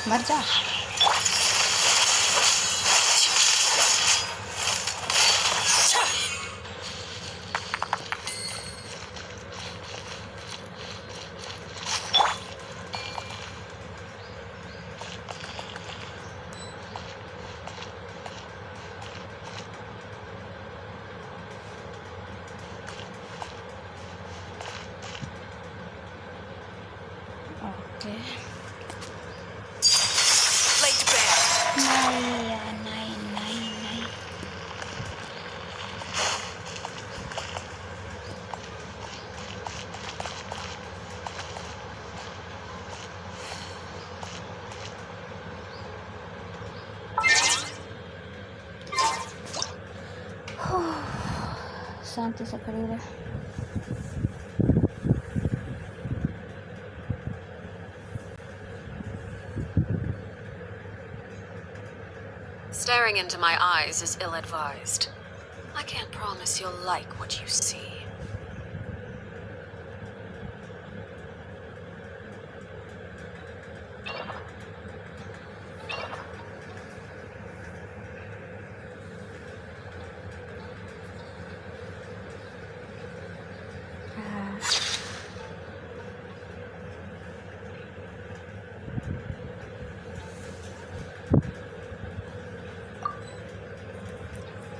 मर जा। ओके नहीं नहीं नहीं। शांति से खड़ी रहे। Staring into my eyes is ill-advised. I can't promise you'll like what you see.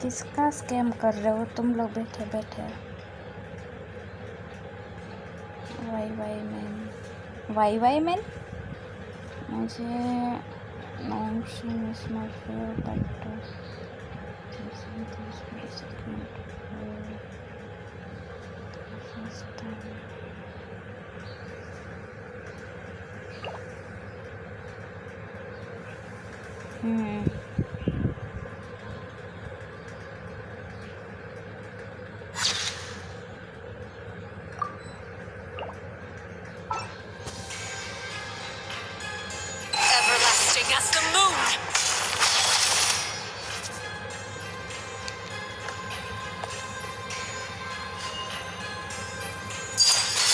किसका स्कैम कर रहे हो तुम लोग बैठे बैठे? वाई मैन मुझे Everlasting as the moon!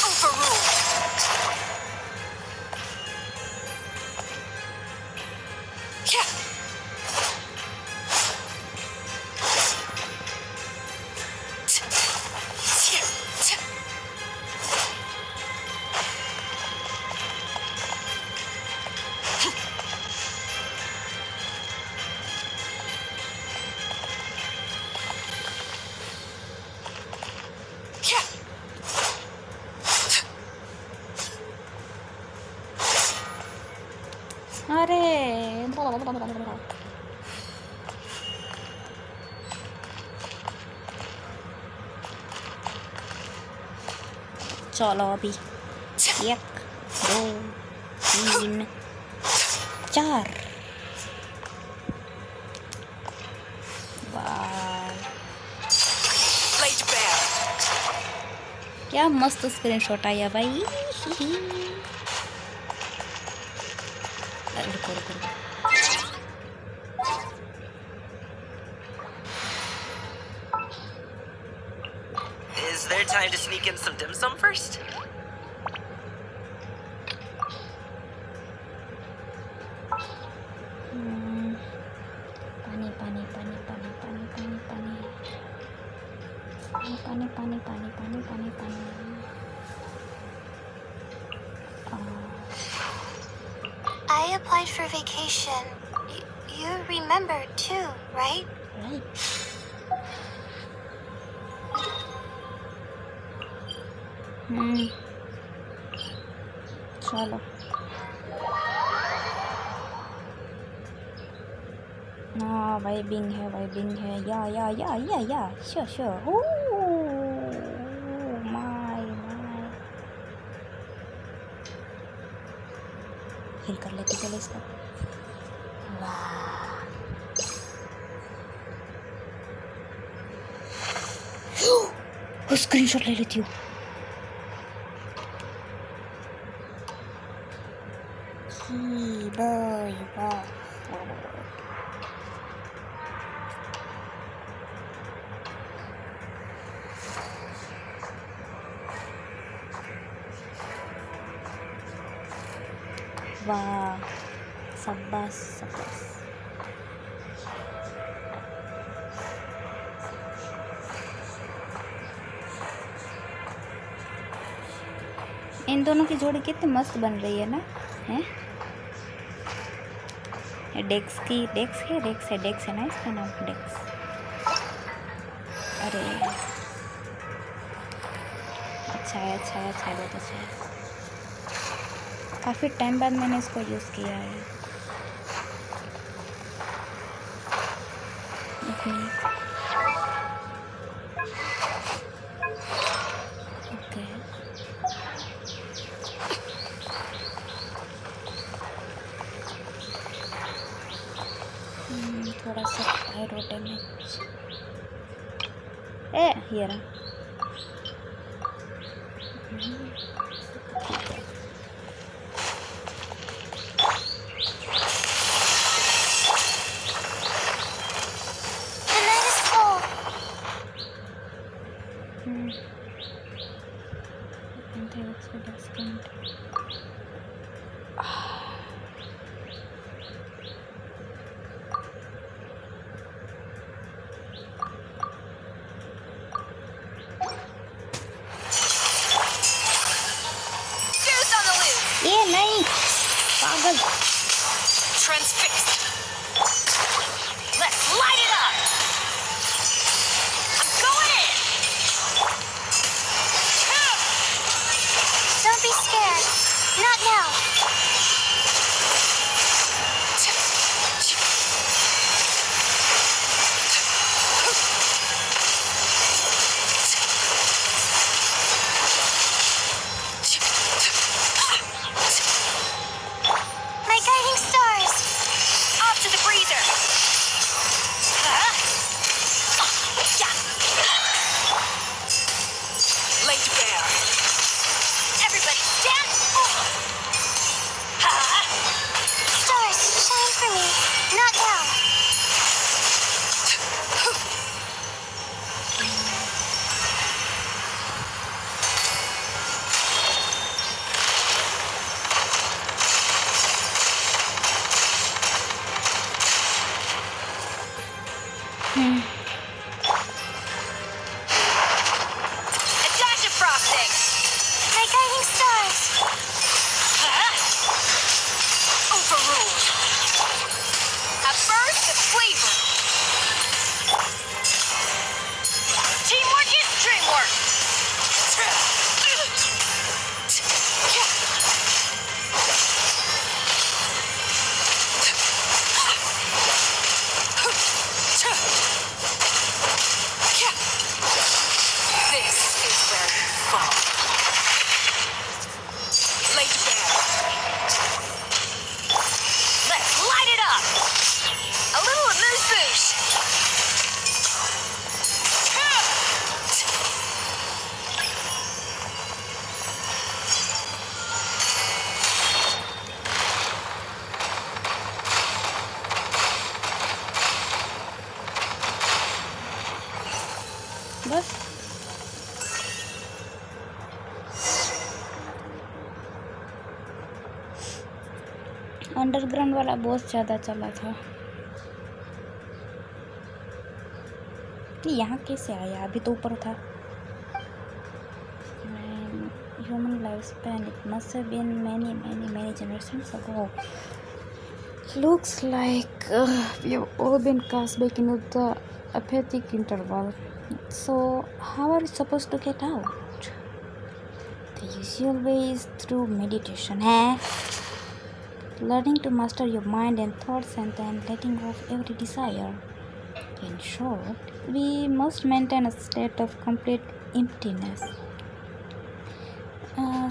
Overruled! Yeah! अरे चलो अभी 1 2 3 4 वाह Blade bear. क्या मस्त स्क्रीनशॉट आया भाई रुको रुको रुको Is there time to sneak in some dim sum first? पानी पानी पानी पानी पानी पानी पानी पानी पानी पानी पानी पानी पानी I applied for vacation. You remember too, right? Right चलो हाँ वाइबिंग है या श्योर माय हिल कर लेते चलो इसको वाह स्क्रीनशॉट ले लेती हूँ बाय वाह वाह शाबाश शाबाश इन दोनों की जोड़ी कितनी मस्त बन रही है ना हैं डेक्स है ना इसका नाम डेक्स अरे अच्छा है बहुत अच्छा है काफ़ी टाइम बाद मैंने इसको यूज़ किया है एक मिनट ओके थोड़ा सा हाई रोटे में ये रहा The night is cold. Juice on the loose. ये नहीं पागल Transfixed. Let's light it up. I'm going in. Don't be scared. Not now. My guiding stars. Underground वाला बहुत ज़्यादा चला था। कि यहाँ कैसे आया? अभी तो ऊपर था। Human lifespan, it must have been many generations ago. Looks like we have all been cast back into the apathic interval. So how are we supposed to get out? The usual way is through meditation, learning to master your mind and thoughts and then letting go of every desire. In short, we must maintain a state of complete emptiness.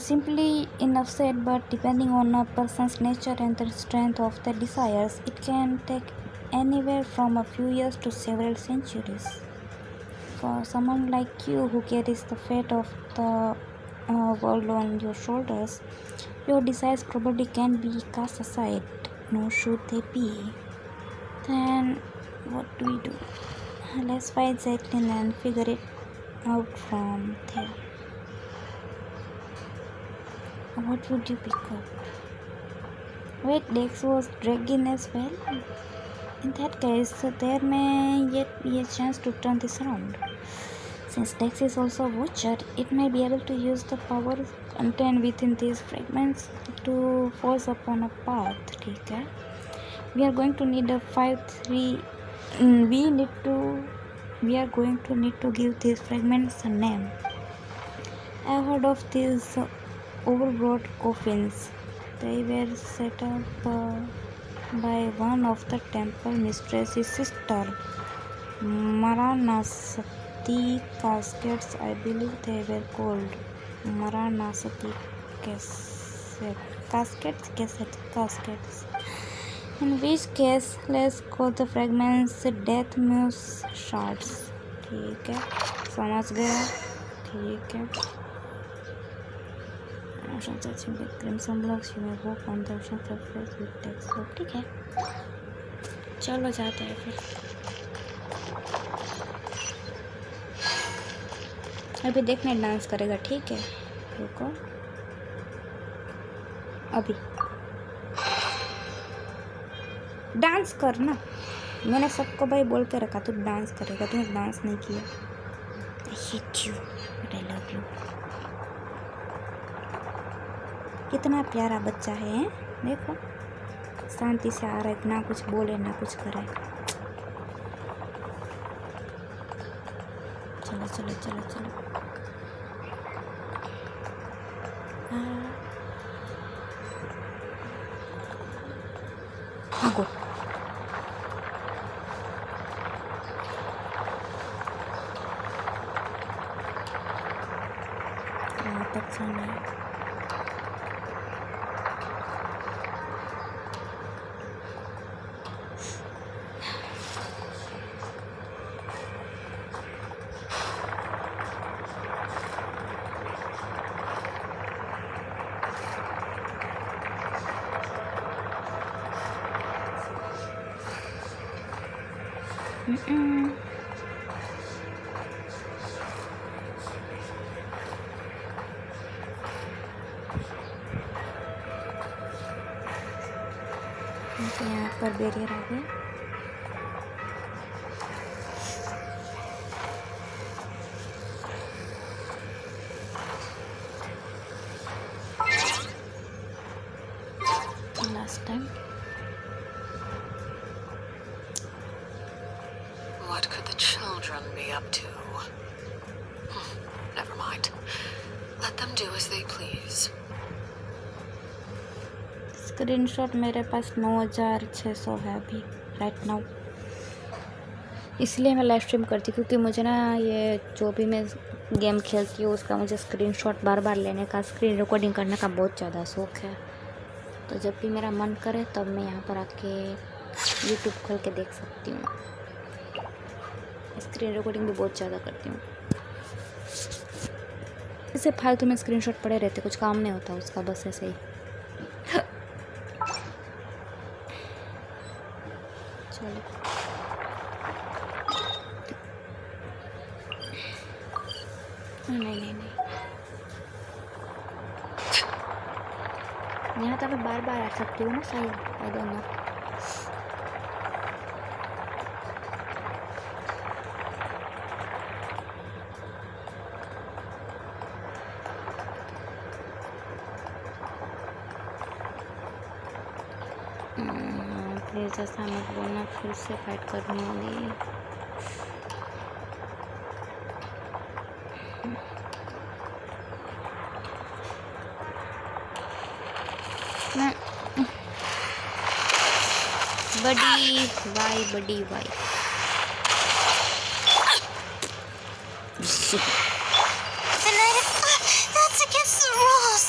Simply enough said, but depending on a person's nature and the strength of their desires, it can take anywhere from a few years to several centuries. For someone like you who carries the fate of the world on your shoulders, your desires probably can be cast aside, nor should they be. Then what do we do? Let's find Jacqueline and figure it out from there. What would you pick up? Wait, Dex was dragged as well? In that case, there may yet be a chance to turn this around. Since Dex is also a watcher, it may be able to use the power contained within these fragments to force upon a path. Okay? We are going to need a 5-3. We are going to need to give these fragments a name. I've heard of these overbroad coffins. They were set up by one of the temple mistress's sister, Maranasati caskets. I believe they were called Maranasati caskets. In which case, let's call the fragments death muse shards. ठीक है, समझ गया? ठीक है. Searching with crimson blocks, you may walk on the ocean surface with text. तो ठीक है, चलो जाते हैं फिर. अभी देखने डांस करेगा, ठीक है? रुको, अभी डांस करना. मैंने सबको भाई बोल के रखा तू डांस करेगा, तूने डांस नहीं किया. I hate you, but I love you. कितना प्यारा बच्चा है, देखो शांति से आ रहा है, ना कुछ बोले ना कुछ करे. चलो चलो चलो चलो. भागो. कहाँ तक जाना है? यहाँ पर बैरियर आ गया. Last time. What could the children be up to? Never mind. Let them do as they please. Screenshot मेरे पास 9600 है अभी राइट नाउ. इसलिए मैं लाइव स्ट्रीम करती हूँ क्योंकि मुझे ना ये जो भी मैं गेम खेलती हूँ उसका मुझे स्क्रीनशॉट बार बार लेने का, स्क्रीन रिकॉर्डिंग करने का बहुत ज़्यादा शौक़ है. तो जब भी मेरा मन करे तब मैं यहाँ पर आके यूट्यूब खोल के देख सकती हूँ. स्क्रीन रिकॉर्डिंग भी बहुत ज़्यादा करती हूँ. ऐसे फालतू में स्क्रीनशॉट पड़े रहते, कुछ काम नहीं होता उसका, बस ऐसे ही. चलो नहीं. यहाँ तो मैं बार बार आ सकती हूँ ना शायद, आई डोंट नो। प्लीज़ ऐसा मत बोलना, फिर से फाइट करनी होगी। बड़ी वाई, बड़ी Y. That's against the rules.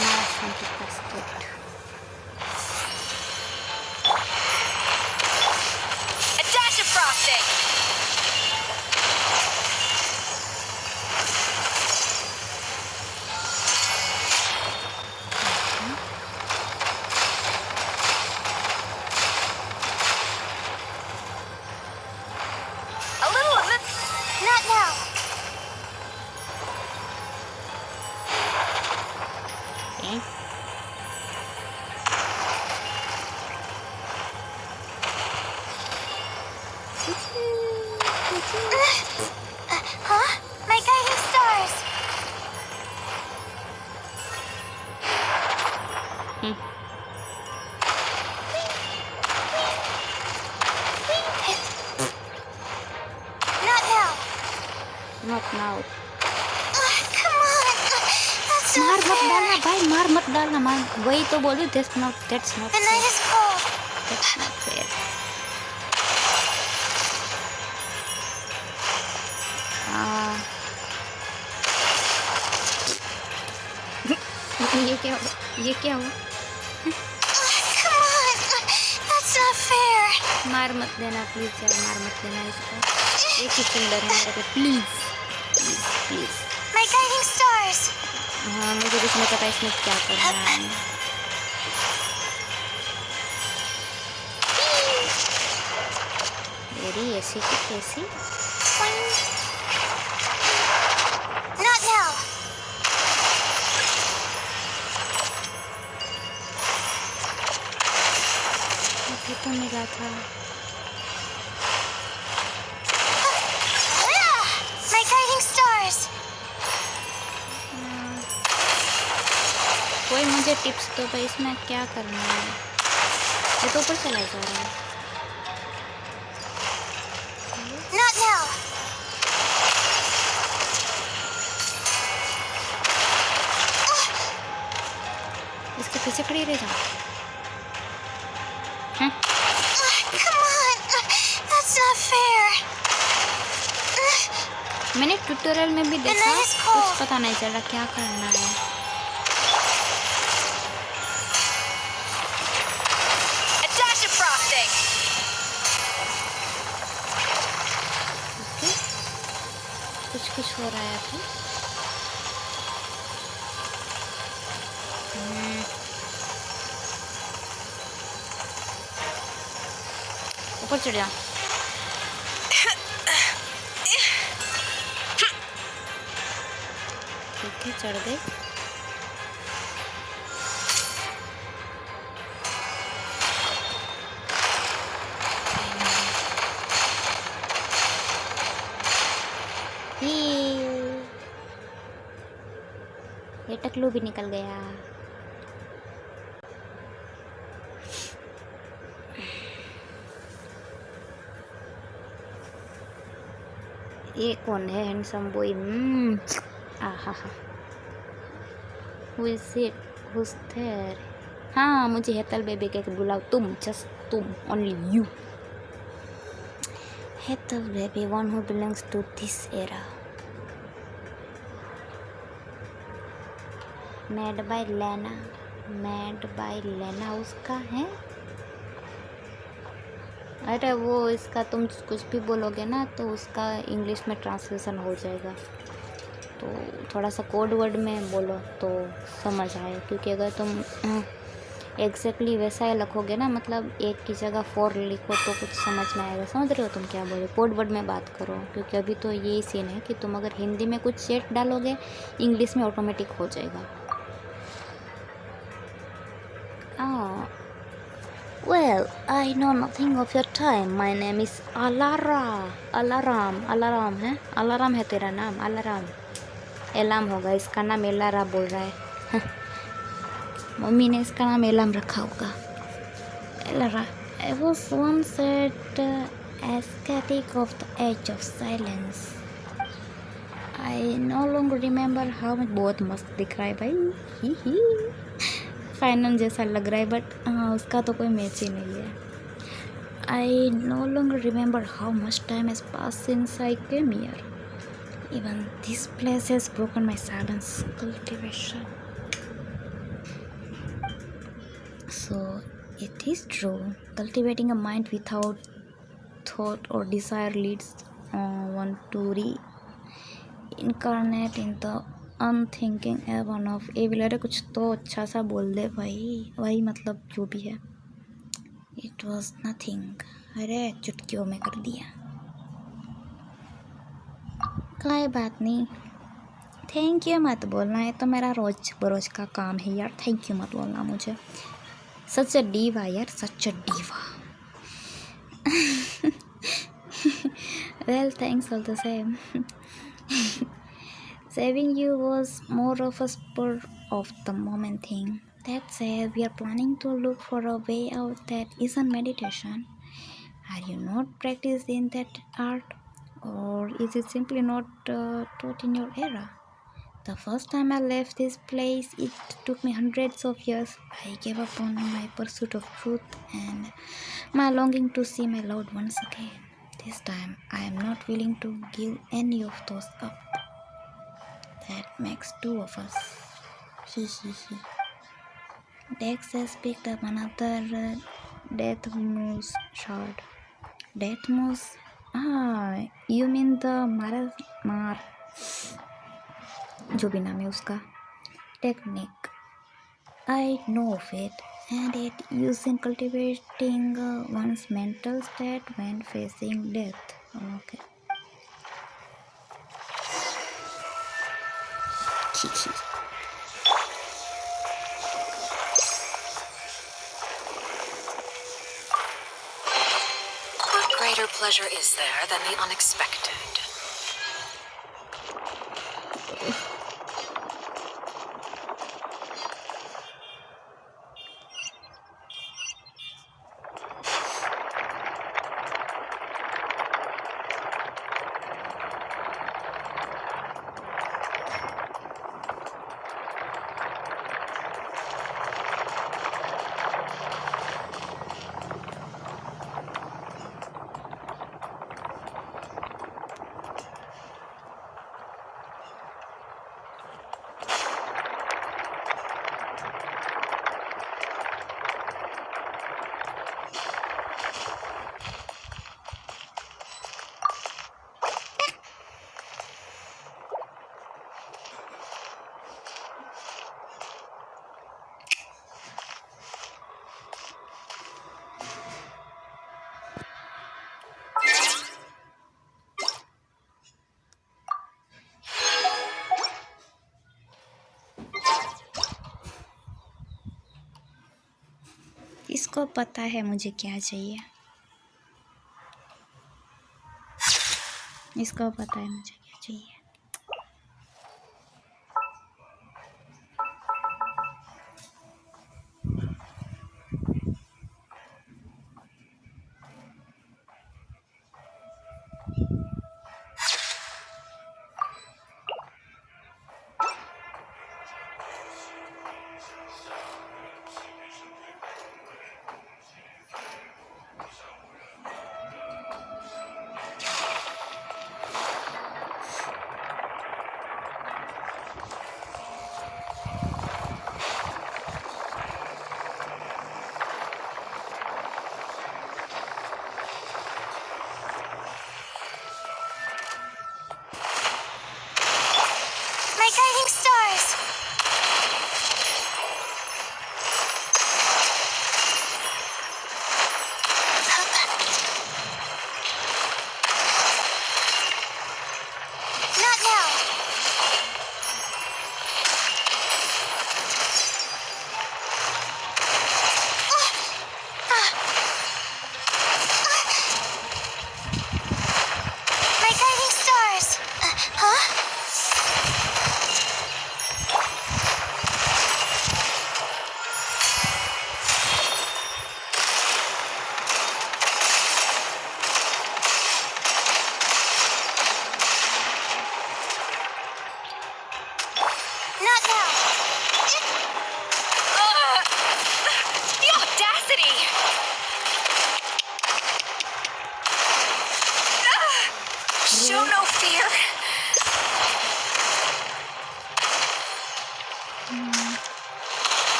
Now time to test it. A dash of frosting! A little of this. Not now. Okay. Huh? My guiding stars. Not now. Not now. Come on. That's मार not मत fair. डालना भाई, मार मत डालना, मार। वही तो बोलूँ, that's not The fair. night is cold. That's not fair. ये क्या हुआ? ये क्या हुआ? Come on. That's not fair. मार मत देना प्लीज यार, मार मत देना इसको। एक ही सुंदर है मेरे पे, please please please. My guiding stars. हाँ, मुझे कुछ नहीं पता इसमें क्या करना है। मेरी ऐसी की कैसी? Not now. अभी तो मिला था। My guiding stars. कोई मुझे टिप्स दो भाई, इसमें क्या करना है? ये तो ऊपर चला जा रहा है। Not now. इसके पीछे खड़ी रह जा। Come on. That's not fair. मैंने ट्यूटोरियल में भी देखा, कुछ पता नहीं चला क्या करना है। A dash of frosting! Okay, कुछ कुछ हो रहा है अभी। ऊपर चढ़ जा। ठीक है, चढ़ गए। ये टकलू भी निकल गया। ये कौन है handsome boy? Aha, who is it? Who's there? हाँ, मुझे हेतल बेबी के बुलाओ, तुम, जस्ट तुम, only you. Hetal baby, one who belongs to this era. Made by Lena, made by Lena उसका है। अरे वो इसका तुम कुछ भी बोलोगे ना तो उसका इंग्लिश में ट्रांसलेशन हो जाएगा, तो थोड़ा सा कोड वर्ड में बोलो तो समझ आए, क्योंकि अगर तुम एग्जैक्टली वैसा ही लिखोगे ना, मतलब एक की जगह 4 लिखो तो कुछ समझ में आएगा। समझ रहे हो तुम क्या बोल रहे हो? कोड वर्ड में बात करो, क्योंकि अभी तो यही सीन है कि तुम अगर हिंदी में कुछ चैट डालोगे इंग्लिश में ऑटोमेटिक हो जाएगा। Well, I know nothing of your time. My name is Alara. Alarm है? अलाराम है तेरा नाम? अलाराम एलाम होगा, इसका नाम एलारा बोल रहा है। मम्मी ने इसका नाम एलाम रखा होगा। Elara. I was once at aesthetic of the edge of silence. I no longer remember how much। बहुत मस्त दिख रहा है भाई, ही फाइनल जैसा लग रहा है, बट हाँ उसका तो कोई मैच ही नहीं है। I no longer remember how much time has passed since I came here. Even this place has broken my silence cultivation. So it is true. Cultivating a mind without thought or desire leads one to reincarnate in the unthinking heaven of evil। अरे कुछ तो अच्छा सा बोल दे भाई, वही मतलब जो भी है। It was nothing। अरे चुटकियों में कर दिया। कोई बात नहीं, थैंक यू मत बोलना, है तो मेरा रोज बरोज का काम है यार। थैंक यू मत बोलना मुझे। सच अ डीवा यार, सच अ diva. Well, thanks all the same। Saving you was more of a spur of the moment thing। That said, we are planning to look for a way out that isn't meditation। Are you not practiced in that art, or is it simply not taught in your era? The first time I left this place, it took me hundreds of years. I gave up on my pursuit of truth and my longing to see my loved ones again. This time, I am not willing to give any of those up। That makes 2 of us। He he he। Dex has picked up another death moose shard। Death moose? Ah, you mean the mar जो भी नाम है उसका technique. I know of it, and it used in cultivating one's mental state when facing death। Okay। What greater pleasure is there than the unexpected? इसको पता है मुझे क्या चाहिए, इसको पता है मुझे क्या चाहिए।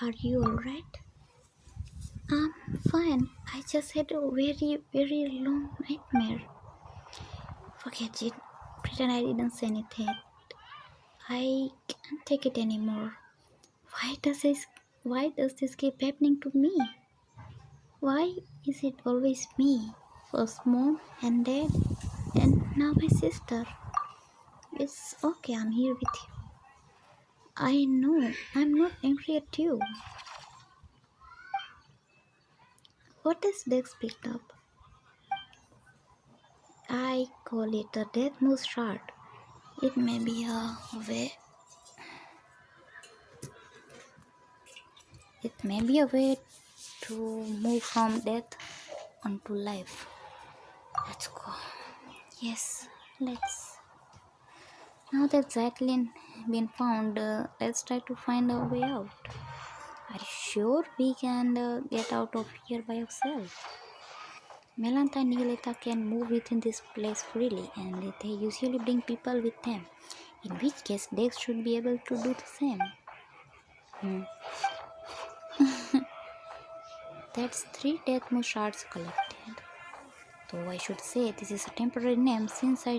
Are you alright? I'm fine. I just had a very long nightmare. Forget it. Pretend I didn't say anything. I can't take it anymore. Why does this keep happening to me? Why is it always me? First mom and dad and now my sister. It's okay, I'm here with you. I know I'm not angry at you. What is Dex picked up? I call it a death moose shard. It may be a way. It may be a way to move from death onto life. Let's go. Yes, let's. Now that Zyklin been found, let's try to find a way out. Are you sure we can get out of here by ourselves? Melantha and Nicoletta can move within this place freely, and they usually bring people with them. In which case, Dex should be able to do the same. That's 3 death moose shards collected. Though I should say this is a temporary name since I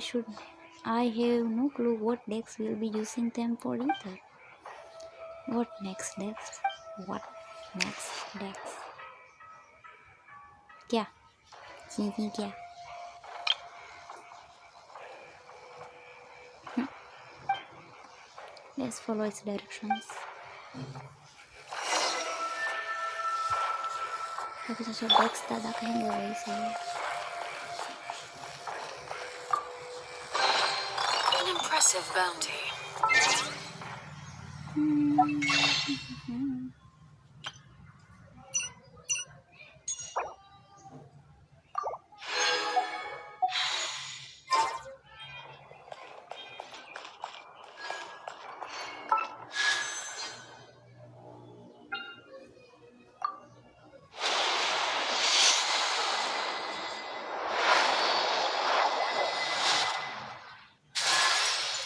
have no clue what Dex will be using them for either. What next, Dex? What next, Dex? क्या? क्या? Let's follow its directions. अभी जो Dex दादा कहेंगे वही सही है. An impressive bounty.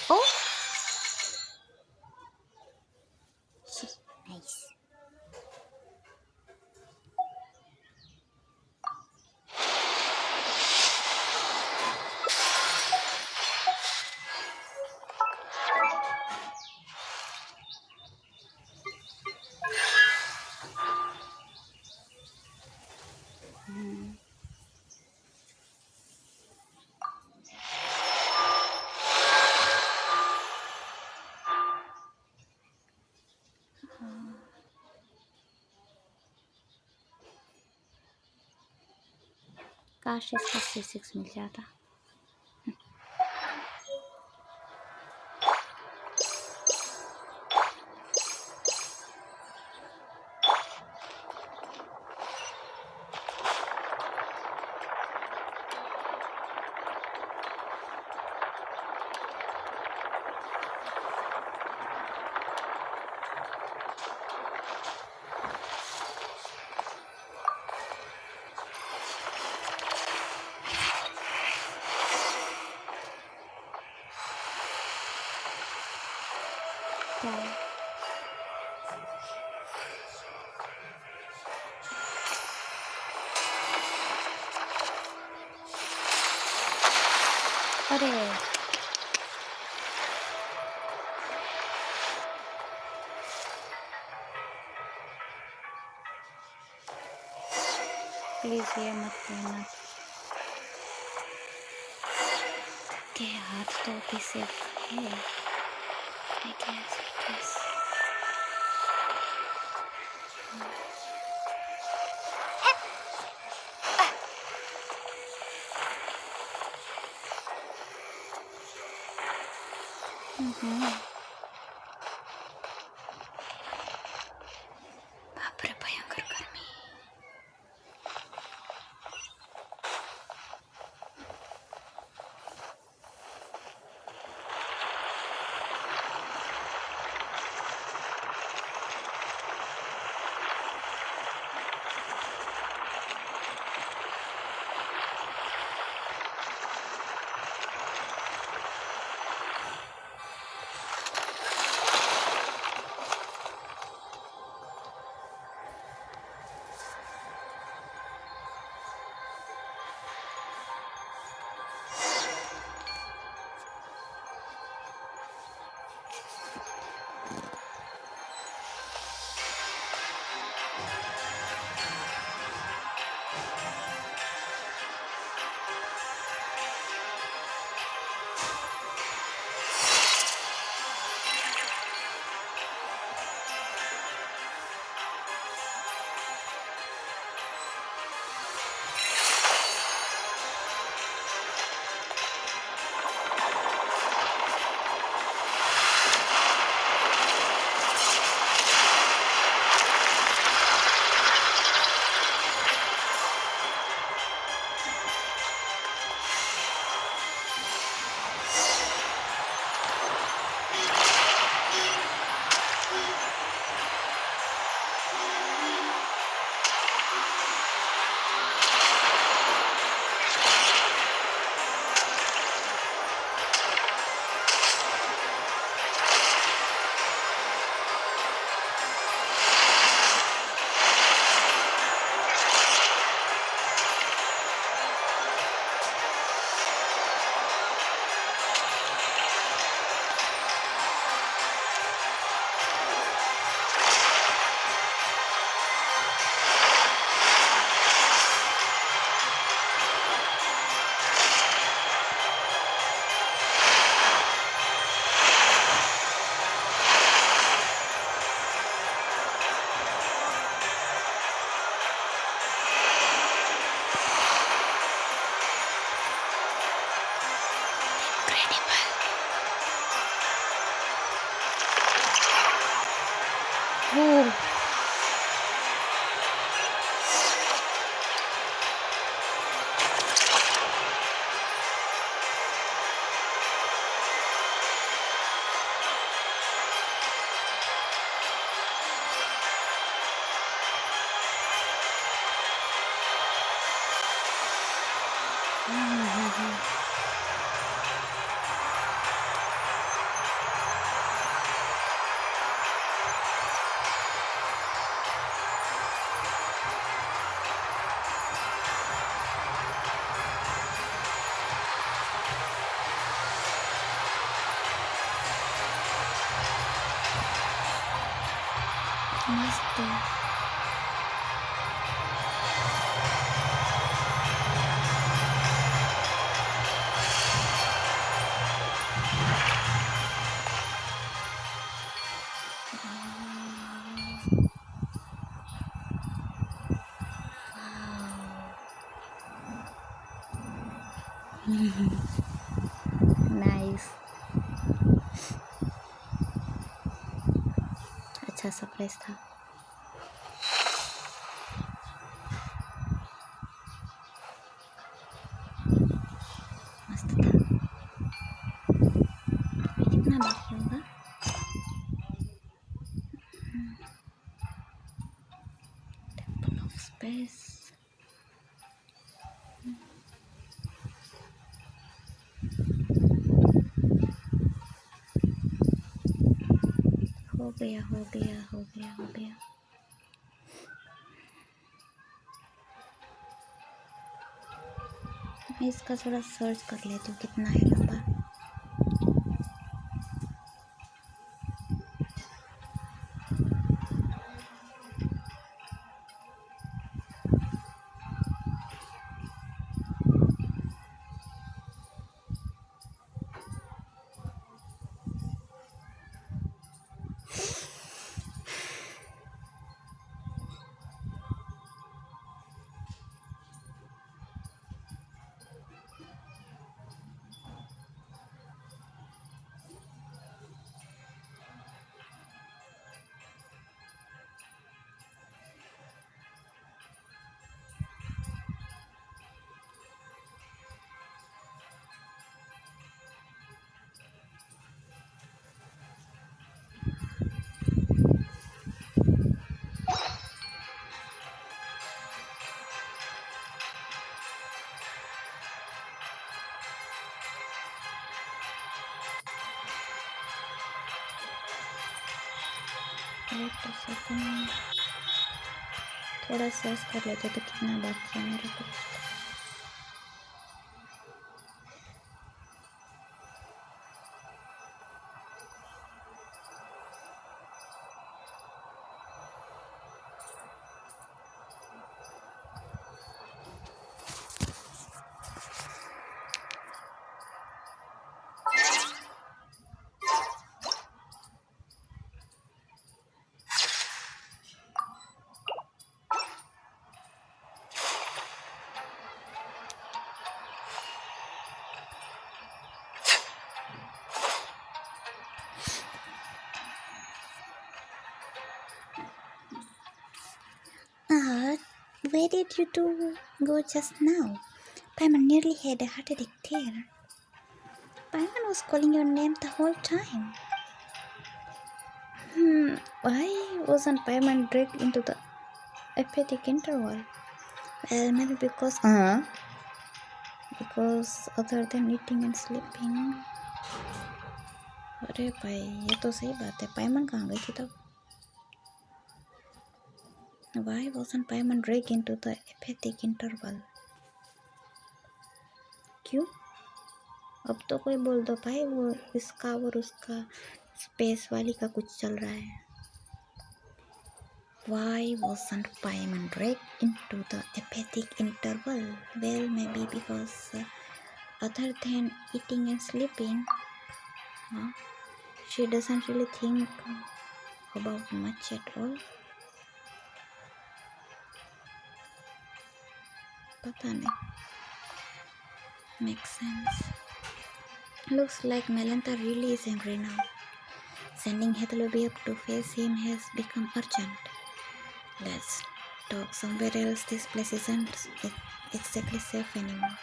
Oh! Nice. काश इसका C6 मिल जाता. अरे प्लीज ये मत कहना के हाथ तो भी सेफ है. I guess it is. बापरे भयंकर गर्मी. Oh, मस्त है. नाइस. अच्छा सरप्राइज था. मस्त था. कितना बाकी होगा? Temple of space. हो गया हो गया हो गया हो गया. मैं इसका थोड़ा सर्च कर लेती हूँ कितना है लंबा. Wait a second. थोड़ा सर्च कर लेते तो कितना बाकी है मेरे को. Where did you two go just now? Paimon nearly had a heart attack there. Paimon was calling your name the whole time. Why wasn't Paimon dragged into the apathic interval? Well, maybe because other than eating and sleeping. अरे भाई ये तो सही बात है. पाइमन कहाँ गई थी तब? Why wasn't Paimon dragged into the apathic interval? क्यों? अब तो कोई बोल दो भाई वो इसका और उसका स्पेस वाली का कुछ चल रहा है. Why wasn't Paimon dragged into the apathic interval? Well, maybe because other than eating and sleeping, she doesn't really think about much at all. पता नहीं. Makes sense. Looks like Melantha really is angry now. Sending Heatherby up to face him has become urgent. Let's talk somewhere else. This place isn't exactly safe anymore.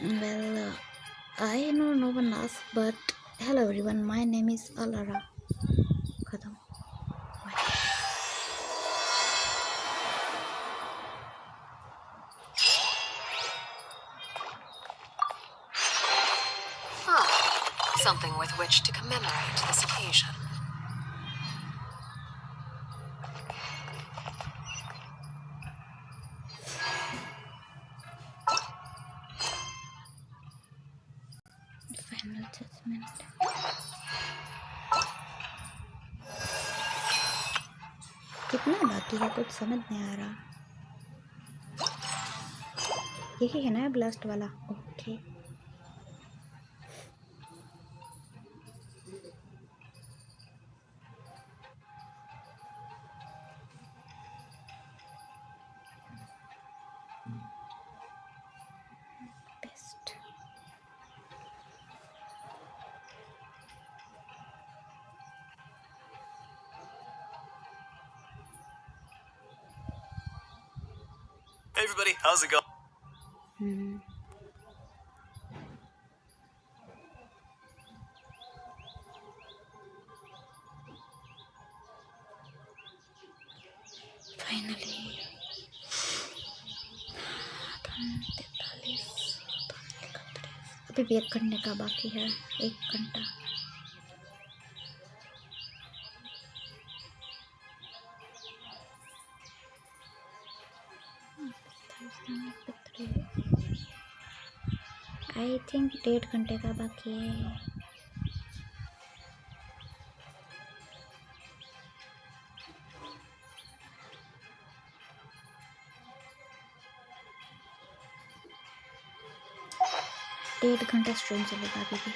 Well, I know no one asked, but hello everyone, my name is Alara. Khatam. Ah, something with which to commemorate this occasion. Final judgment. कितना बाकी है कुछ समझ नहीं आ रहा. यही है ना ब्लास्ट वाला. Okay. Best. Hey everybody, how's it going? Finally 43. अभी भी 1 घंटे का बाकी है. 1 घंटा. आई थिंक 1.5 घंटे का बाकी है. डेढ़ घंटा स्ट्रीम चलेगा अभी भी.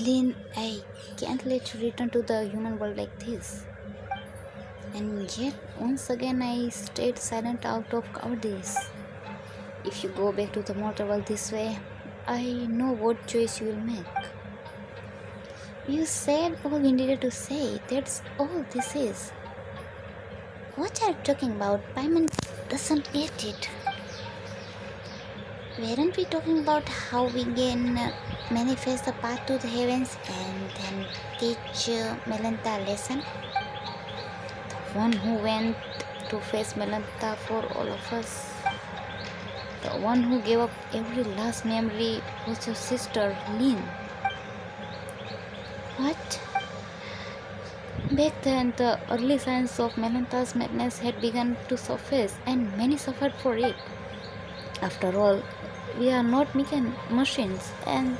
Lynn, I can't let you return to the human world like this. And yet, once again, I stayed silent out of cowardice. If you go back to the mortal world this way, I know what choice you will make. You said all we needed to say. That's all this is. What are you talking about? Paimon doesn't get it. Weren't we talking about how we can manifest the path to the heavens and then teach Melantha a lesson? The one who went to face Melantha for all of us. The one who gave up every last memory was your sister, Lynn. What? Back then, the early signs of Melantha's madness had begun to surface, and many suffered for it. After all, we are not machines, and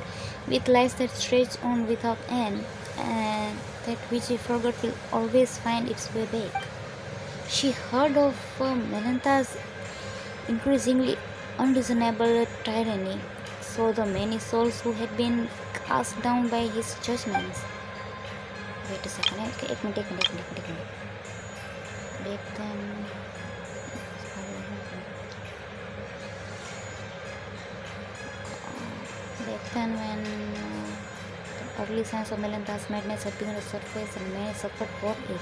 with lives that stretch on without end, and that which we forgot will always find its way back. She heard of Melantha's increasingly unreasonable tyranny, saw the many souls who had been cast down by his judgments. Wait a second, okay, एक minute. Back then. Back then, when the early signs of Melantha's madness had begun to surface and many suffered for it.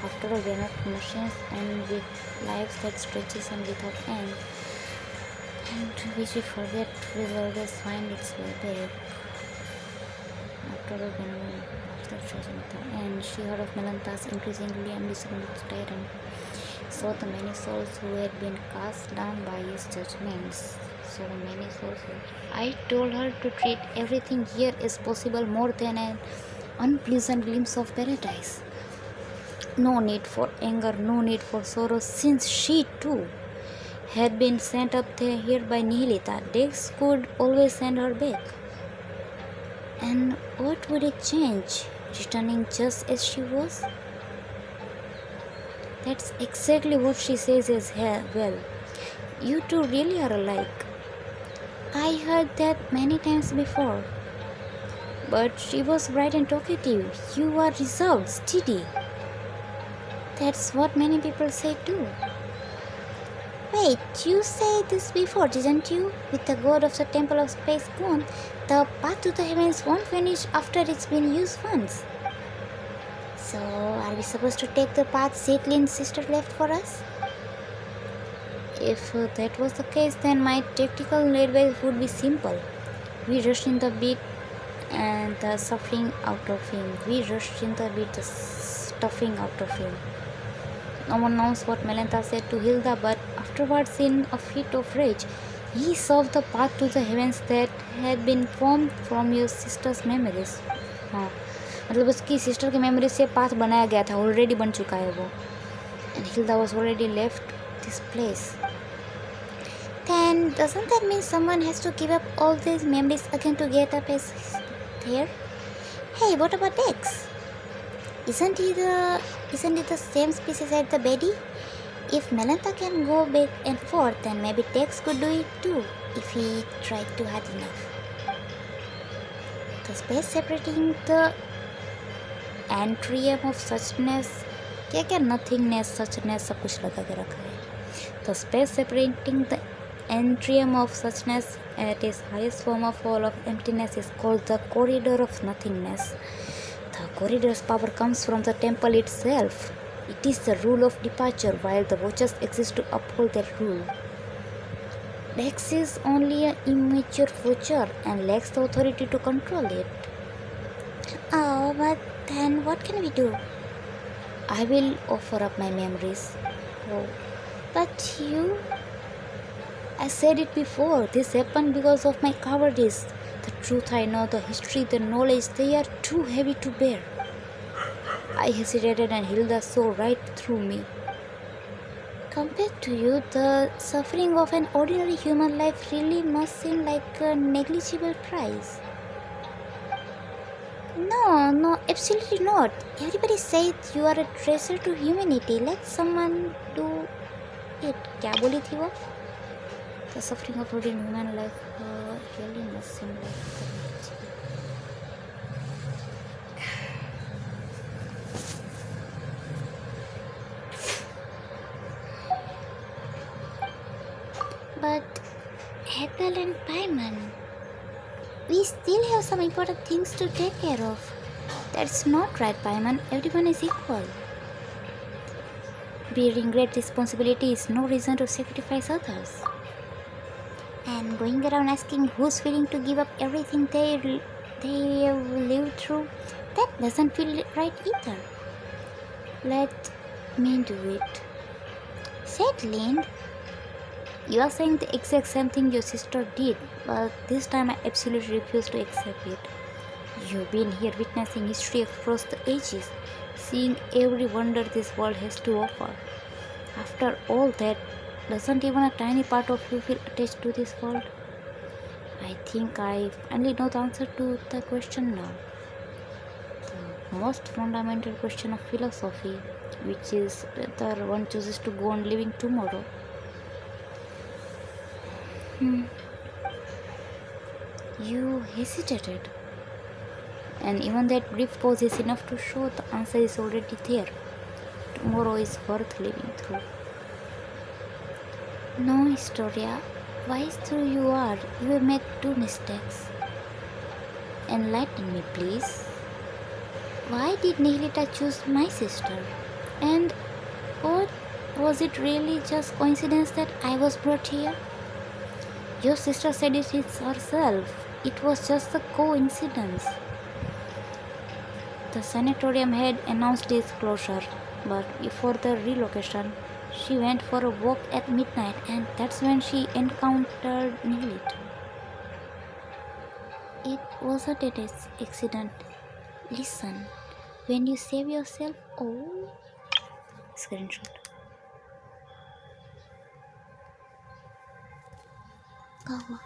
After all, we are not machines, and with lives that stretches on without end, and which we forget will always find its way back. After all, when that stretches without end, she heard of Melantha's increasingly unreasonable tyrant, saw the many souls who had been cast down by his judgments. So many souls. I told her to treat everything here as possible more than an unpleasant glimpse of paradise. No need for anger, no need for sorrow, since she too had been sent up here by Nihilita. Dex could always send her back. And what would it change, returning just as she was? That's exactly what she says as well. You two really are alike. I heard that many times before. But she was bright and talkative. You are reserved, steady. That's what many people say too. Wait, you said this before, didn't you? With the god of the Temple of Space gone, the path to the heavens won't vanish after it's been used once. So, are we supposed to take the path Zeitlin's sister left for us? If that was the case, then my tactical advice would be simple. We rush in the beat and the suffering out of him. We rushed in the beat the stuffing out of him. No one knows what Melantha said to Hilda, but afterwards, in a fit of rage, he solved the path to the heavens that had been formed from your sister's memories. हाँ मतलब उसकी sister की memory से path बनाया गया था, already बन चुका है वो. And Hilda was already left this place. Then doesn't that mean someone has to give up all these memories again to get up as there? Hey, what about Dex? Isn't it the same species as the Betty? If Melantha can go back and forth, then maybe Dex could do it too, if he tried too hard enough. The space separating the antrium of suchness, क्या nothingness, suchness सब कुछ लगा के रखा है. The space separating the antrium of suchness at its highest form of all of emptiness is called the corridor of nothingness. The corridor's power comes from the temple itself. It is the rule of departure, while the watchers exist to uphold that rule. Dex is only an immature watcher and lacks the authority to control it. Oh, but then what can we do? I will offer up my memories. Oh, but you... I said it before, this happened because of my cowardice. The truth I know, the history, the knowledge, they are too heavy to bear. I hesitated and Hilda saw right through me. Compared to you, the suffering of an ordinary human life really must seem like a negligible price. No, absolutely not. Everybody says you are a treasure to humanity. Let someone do it. क्या बोली थी वो? The suffering of ordinary human life really must seem like But Ethel and Paimon, we still have some important things to take care of. That's not right, Paimon. Everyone is equal. Bearing great responsibility is no reason to sacrifice others. And going around asking who's willing to give up everything they have lived through, that doesn't feel right either. Let me do it. Said Lind, you are saying the exact same thing your sister did, but this time I absolutely refuse to accept it. You've been here witnessing history across the ages, seeing every wonder this world has to offer. After all that, doesn't even a tiny part of you feel attached to this world? I think I finally know the answer to the question now. The most fundamental question of philosophy, which is whether one chooses to go on living tomorrow. You hesitated. And even that brief pause is enough to show the answer is already there. Tomorrow is worth living through. No, Historia, wise though you are, you have made two mistakes. Enlighten me, please. Why did Nihilita choose my sister? And what was it really just coincidence that I was brought here? Your sister said it herself. It was just a coincidence. The sanatorium had announced its closure, but before the relocation, she went for a walk at midnight, and that's when she encountered Nihilit. It wasn't an accident. Listen, when you save yourself, screenshot. Kawa.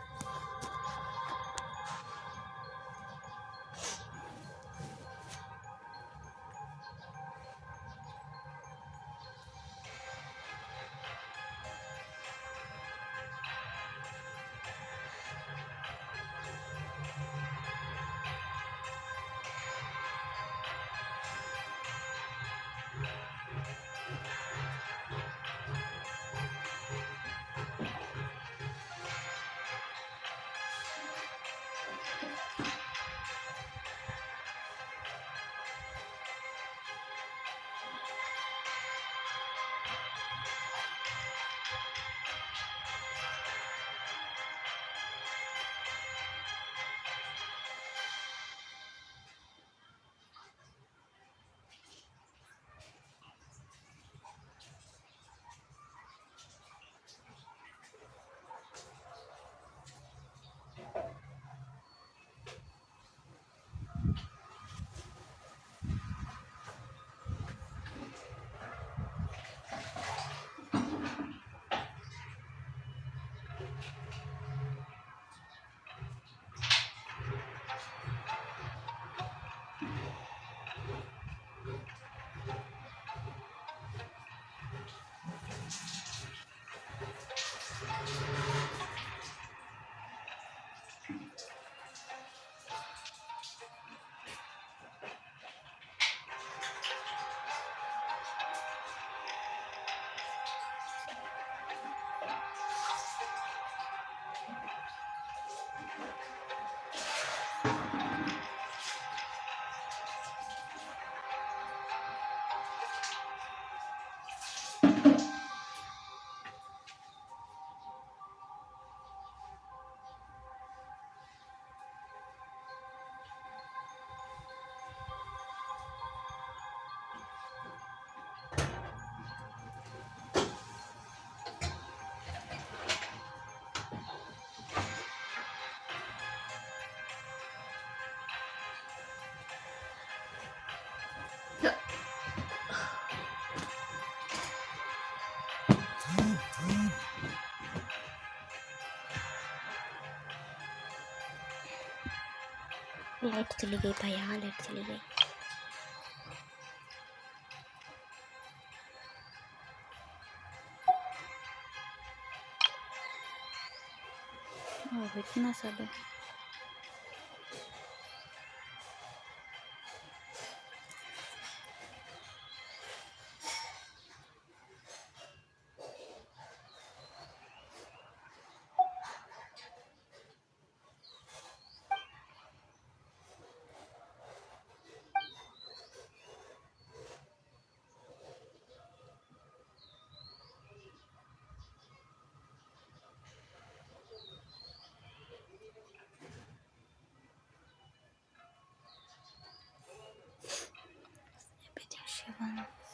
Light चली गई भाई, हाँ light चली गई। ओह इतना सब है। Everything she wants.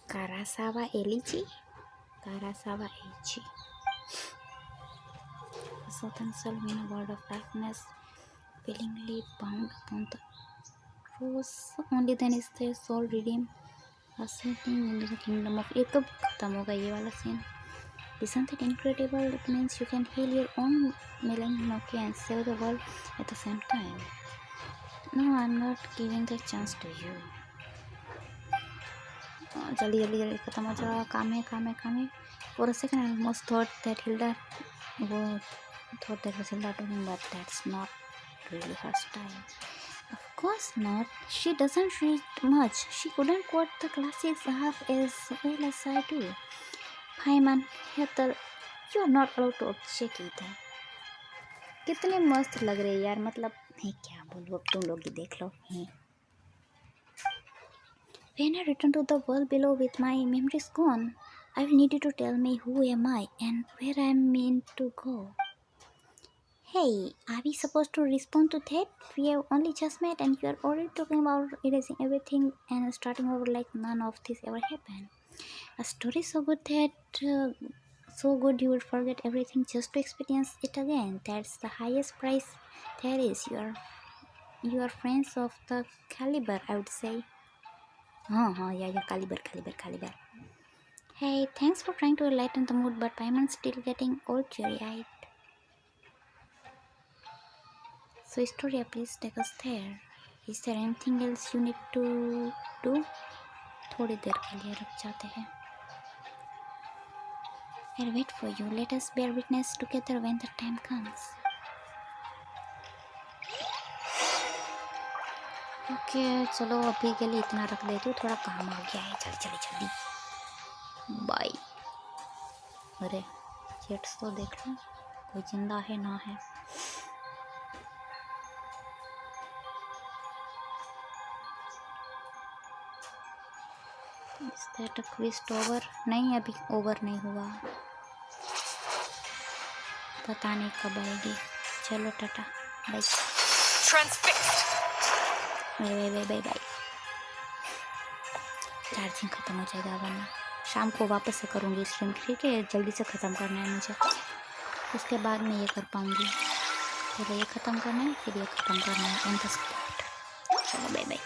Karasawa Elichi? Karasawa Eichi. A certain soul in a world of darkness, willingly bound upon the rose. Only then is their soul redeemed, ascending into the kingdom of. ये तो खत्म होगा ये वाला scene. Isn't it incredible? It means you can heal your own melancholy and save the world at the same time. No, I'm not giving the chance to you. जल्दी जल्दी जल्दी खत्म हो जा, काम है। For a second I almost thought that Hilda was Hilda talking, but that's not really her style. Of course not. She doesn't read much. She couldn't quote the classics half as well as I do. Paimon, Heather, you are not allowed to object either. कितने मस्त लग रहे यार, मतलब मैं क्या बोलूँ, अब तुम लोग ही देख लो। When I return to the world below with my memories gone, I will need you to tell me who am I and where I am meant to go. Hey, are we supposed to respond to that? We have only just met and you are already talking about erasing everything and starting over like none of this ever happened. A story so good that so good you would forget everything just to experience it again. That's the highest price there is. You are friends of the caliber, I would say. Yeah, caliber. Hey, thanks for trying to lighten the mood, but Paimon's still getting all teary-eyed. So Historia, please take us there. Is there anything else you need to do? थोड़ी देर के लिए रुक जाते हैं. I'll wait for you. Let us bear witness together when the time comes. Okay, चलो अभी के लिए इतना रख देती हूँ, थोड़ा काम आ गया है. जल्दी. बाय. अरे चैट्स तो देख लो, कोई जिंदा है ना है. Is that a quest over? नहीं, अभी ओवर नहीं हुआ, पता नहीं कब आएगी. चलो टाटा, बाय. बाय. चार्जिंग ख़त्म हो जाएगा वरना शाम को वापस से करूँगी स्ट्रीम. ठीक है, जल्दी से ख़त्म करना है मुझे, उसके बाद मैं ये कर पाऊँगी. पहले ये ख़त्म करना है, फिर ये ख़त्म करना है ऑन द स्पॉट. चलो बाय.